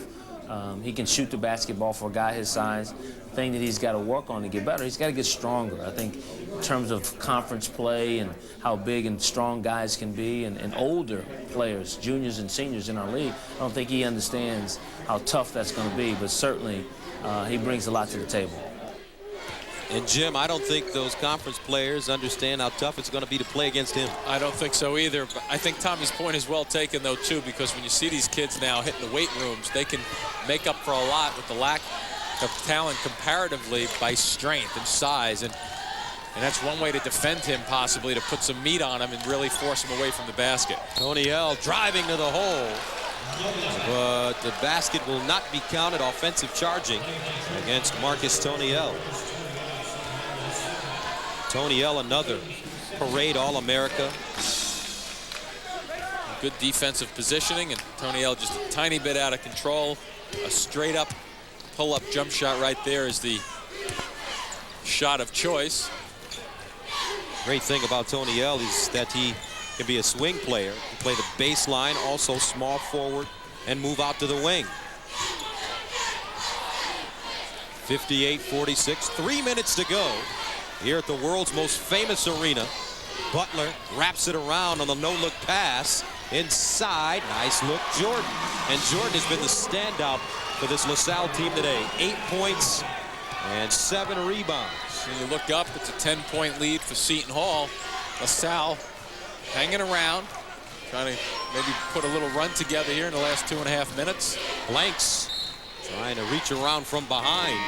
S22: He can shoot the basketball for a guy his size. The thing that he's got to work on to get better, he's got to get stronger. I think in terms of conference play and how big and strong guys can be, and older players, juniors and seniors in our league, I don't think he understands how tough that's going to be, but certainly he brings a lot to the table.
S8: And Jim, I don't think those conference players understand how tough it's going to be to play against him.
S3: I don't think so either. But I think Tommy's point is well taken, though, too, because when you see these kids now hitting the weight rooms, they can make up for a lot with the lack of talent comparatively by strength and size. And that's one way to defend him, possibly, to put some meat on him and really force him away from the basket.
S8: Tony L driving to the hole. But the basket will not be counted. Offensive charging against Marcus Toniel. Toniel, another parade All-America.
S3: Good defensive positioning, and Toniel just a tiny bit out of control. A straight-up pull-up jump shot right there is the shot of choice.
S8: Great thing about Toniel is that he can be a swing player. He can play the baseline, also small forward, and move out to the wing. 58-46, 3 minutes to go. Here at the world's most famous arena, Butler wraps it around on the no-look pass. Inside, nice look, Jordan. And Jordan has been the standout for this LaSalle team today. 8 points and 7 rebounds.
S3: When you look up, it's a 10-point lead for Seton Hall. LaSalle hanging around, trying to maybe put a little run together here in the last 2.5 minutes.
S8: Blanks trying to reach around from behind.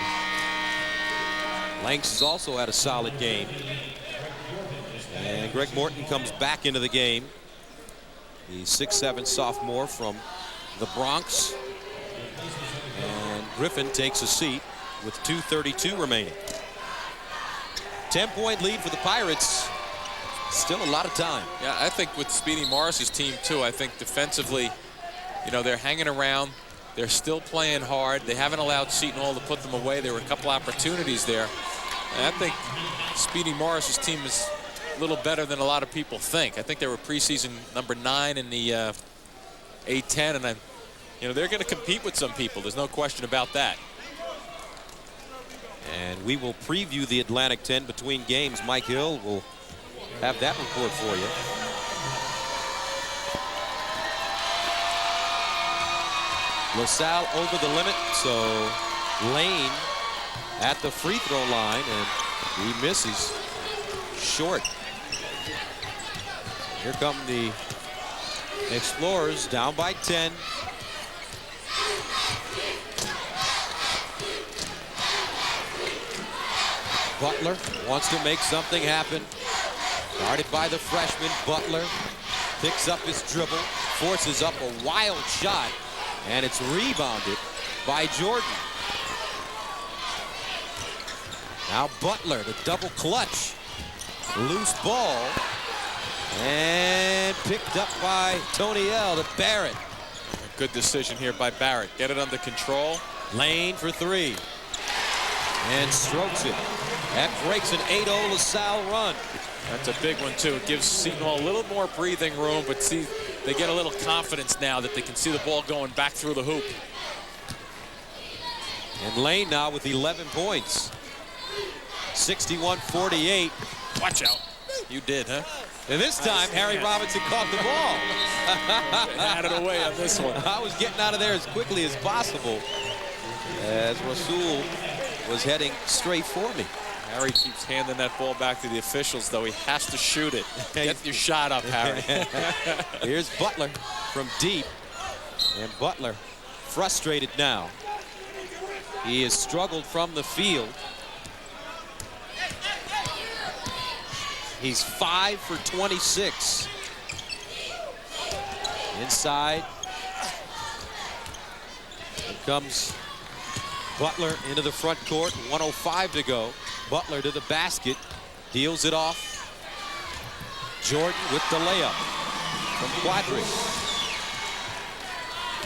S8: Blanks has also had a solid game. Greg Morton comes back into the game. The 6'7" sophomore from the Bronx. And Griffin takes a seat with 2:32 remaining. 10-point lead for the Pirates. Still a lot of time.
S3: Yeah, I think with Speedy Morris's team too, I think defensively, you know, they're hanging around. They're still playing hard. They haven't allowed Seton Hall to put them away. There were a couple opportunities there. And I think Speedy Morris's team is a little better than a lot of people think. I think they were preseason number 9 in the A10, and you know, they're going to compete with some people. There's no question about that.
S8: And we will preview the Atlantic 10 between games. Mike Hill will have that report for you. LaSalle over the limit, so Lane at the free throw line, and he misses short. Here come the Explorers, down by 10. Butler wants to make something happen. Guarded by the freshman. Butler picks up his dribble, forces up a wild shot, and it's rebounded by Jordan. Now Butler, the double clutch. Loose ball, and picked up by Tony L to Barrett.
S3: Good decision here by Barrett. Get it under control.
S8: Lane for 3. And strokes it. That breaks an 8-0 LaSalle run.
S3: That's a big one, too. It gives Seton Hall a little more breathing room, but see, they get a little confidence now that they can see the ball going back through the hoop.
S8: And Lane now with 11 points. 61-48.
S3: Watch out. You did, huh?
S8: And this time, Harry Robinson caught the ball.
S3: Had it away on this one.
S8: I was getting out of there as quickly as possible as Rasual was heading straight for me.
S3: Harry keeps handing that ball back to the officials, though. He has to shoot it. Get your shot up, Harry.
S8: Here's Butler from deep. And Butler frustrated now. He has struggled from the field. He's 5 for 26. Inside. Here comes Butler into the front court. 1:05 to go. Butler to the basket. Deals it off. Jordan with the layup from Quadri.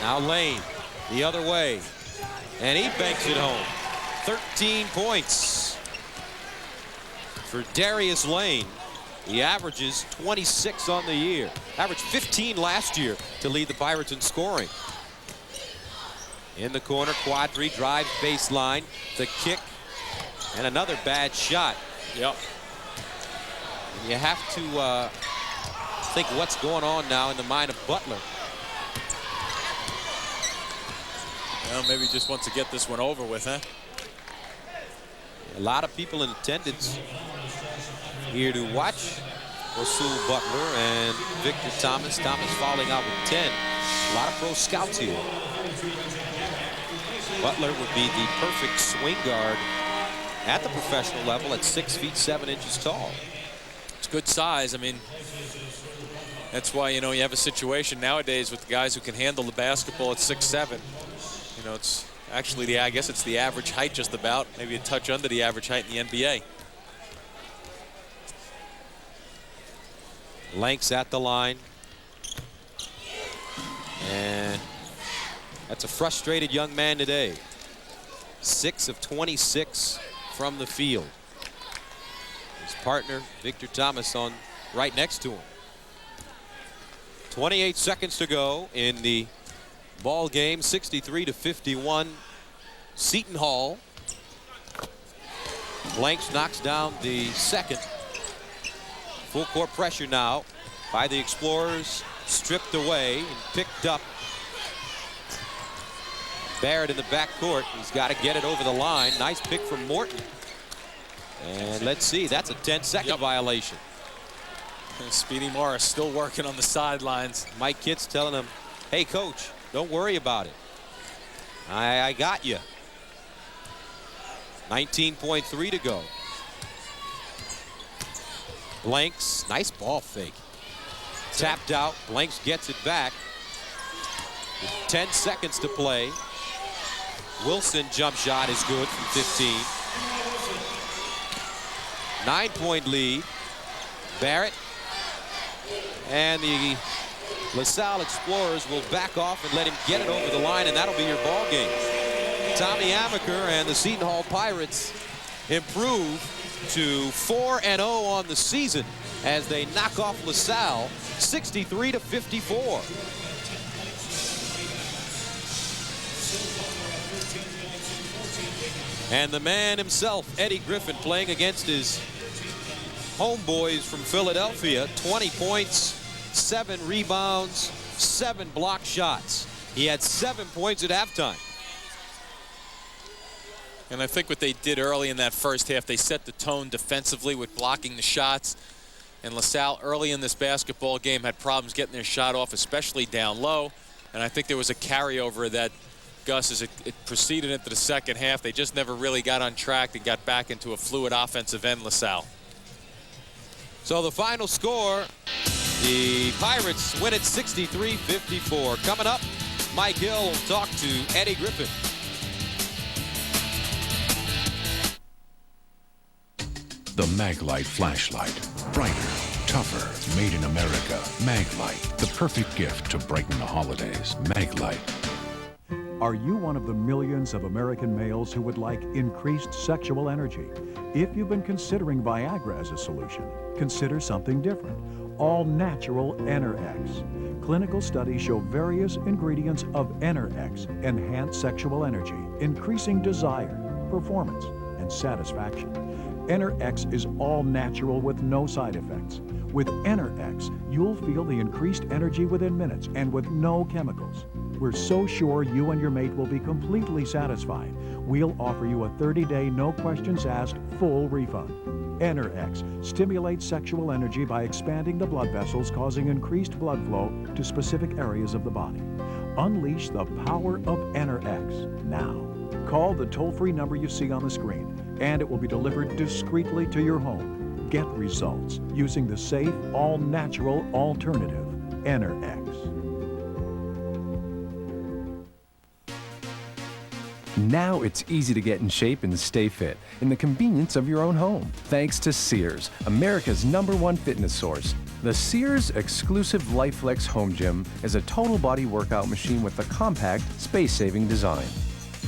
S8: Now Lane the other way. And he banks it home. 13 points for Darius Lane. He averages 26 on the year. Averaged 15 last year to lead the Pirates in scoring. In the corner, Quadri drives baseline. The kick and another bad shot.
S3: Yep.
S8: And you have to think what's going on now in the mind of Butler.
S3: Well, maybe he just wants to get this one over with, huh?
S8: A lot of people in attendance here to watch Rasual Butler and Victor Thomas. Thomas falling out with 10. A lot of pro scouts here. Butler would be the perfect swing guard at the professional level at 6 feet 7 inches tall.
S3: It's good size. I mean, that's why, you know, you have a situation nowadays with guys who can handle the basketball at 6'7". You know, it's actually I guess it's the average height just about, maybe a touch under the average height in the NBA.
S8: Lengths at the line. And that's a frustrated young man today. 6 of 26 from the field. His partner, Victor Thomas, on right next to him. 28 seconds to go in the ball game. 63-51. Seton Hall. Blanks knocks down the second. Full court pressure now by the Explorers. Stripped away and picked up. Barrett in the backcourt. He's got to get it over the line. Nice pick from Morton. And let's see, that's a 10-second violation.
S3: And Speedy Morris still working on the sidelines.
S8: Mike Kitts telling him, hey, coach, don't worry about it. I got you. 19.3 to go. Blanks, nice ball fake. Tapped out, Blanks gets it back. With 10 seconds to play. Wilson jump shot is good from 15. 9-point lead. Barrett and the LaSalle Explorers will back off and let him get it over the line, and that'll be your ball game. Tommy Amaker and the Seton Hall Pirates improve to 4-0 on the season as they knock off LaSalle 63-54. And the man himself, Eddie Griffin, playing against his homeboys from Philadelphia. 20 points, 7 rebounds, 7 block shots. He had 7 points at halftime.
S3: And I think what they did early in that first half, they set the tone defensively with blocking the shots. And LaSalle early in this basketball game had problems getting their shot off, especially down low. And I think there was a carryover of that, Gus, as it proceeded into the second half. They just never really got on track and got back into a fluid offensive end, LaSalle.
S8: So the final score, the Pirates win it 63-54. Coming up, Mike Hill will talk to Eddie Griffin.
S2: The Maglite flashlight. Brighter, tougher, made in America. Maglite, the perfect gift to brighten the holidays. Maglite.
S17: Are you one of the millions of American males who would like increased sexual energy? If you've been considering Viagra as a solution, consider something different. All-natural Enerx. Clinical studies show various ingredients of Enerx enhance sexual energy, increasing desire, performance, and satisfaction. Enerx is all natural with no side effects. With Enerx, you'll feel the increased energy within minutes and with no chemicals. We're so sure you and your mate will be completely satisfied. We'll offer you a 30-day, no questions asked, full refund. Enerx stimulates sexual energy by expanding the blood vessels, causing increased blood flow to specific areas of the body. Unleash the power of Enerx now. Call the toll-free number you see on the screen, and it will be delivered discreetly to your home. Get results using the safe, all-natural alternative, Enerx.
S4: Now it's easy to get in shape and stay fit in the convenience of your own home. Thanks to Sears, America's #1 fitness source. The Sears exclusive LifeFlex Home Gym is a total body workout machine with a compact, space-saving design.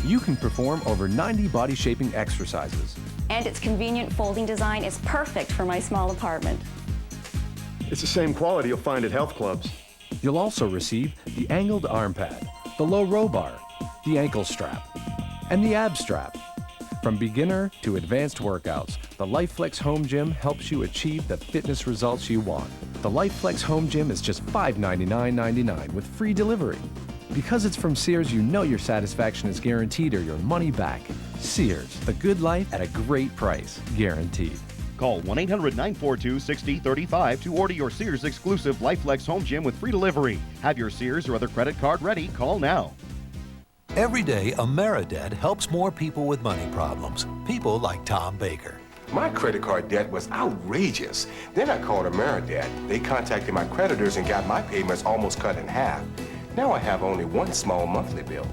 S4: You can perform over 90 body-shaping exercises.
S13: And its convenient folding design is perfect for my small apartment.
S4: It's the same quality you'll find at health clubs. You'll also receive the angled arm pad, the low row bar, the ankle strap, and the ab strap. From beginner to advanced workouts, the LifeFlex Home Gym helps you achieve the fitness results you want. The LifeFlex Home Gym is just $599.99 with free delivery. Because it's from Sears, you know your satisfaction is guaranteed or your money back. Sears, the good life at a great price, guaranteed.
S29: Call 1-800-942-6035 to order your Sears exclusive LifeFlex Home Gym with free delivery. Have your Sears or other credit card ready. Call now.
S14: Every day, AmeriDebt helps more people with money problems. People like Tom Baker.
S23: My credit card debt was outrageous. Then I called AmeriDebt. They contacted my creditors and got my payments almost cut in half. Now I have only one small monthly bill.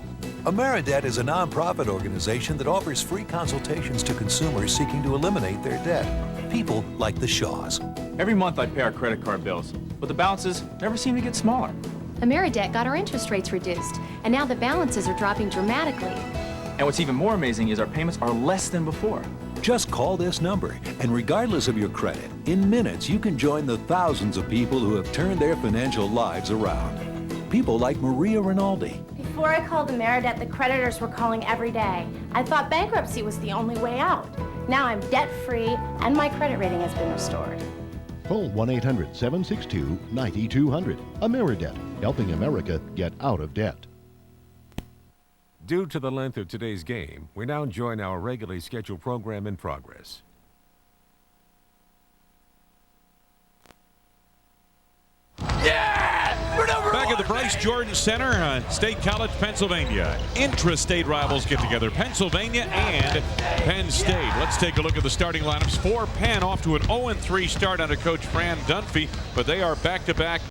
S14: AmeriDebt is a nonprofit organization that offers free consultations to consumers seeking to eliminate their debt. People like the Shaws.
S24: Every month I pay our credit card bills, but the balances never seem to get smaller.
S25: AmeriDebt got our interest rates reduced, and now the balances are dropping dramatically.
S24: And what's even more amazing is our payments are less than before.
S14: Just call this number, and regardless of your credit, in minutes you can join the thousands of people who have turned their financial lives around. People like Maria Rinaldi.
S26: Before I called AmeriDebt, the creditors were calling every day. I thought bankruptcy was the only way out. Now I'm debt-free, and my credit rating has been restored.
S29: Call 1-800-762-9200. AmeriDebt, helping America get out of debt.
S27: Due to the length of today's game, we now join our regularly scheduled program in progress.
S16: Yeah! We're number
S1: Back at the Bryce Jordan Center, State College, Pennsylvania. Intra-state rivals get together, Pennsylvania and Penn State. Let's take a look at the starting lineups for Penn, off to an 0-3 start under Coach Fran Dunphy, but they are back-to-back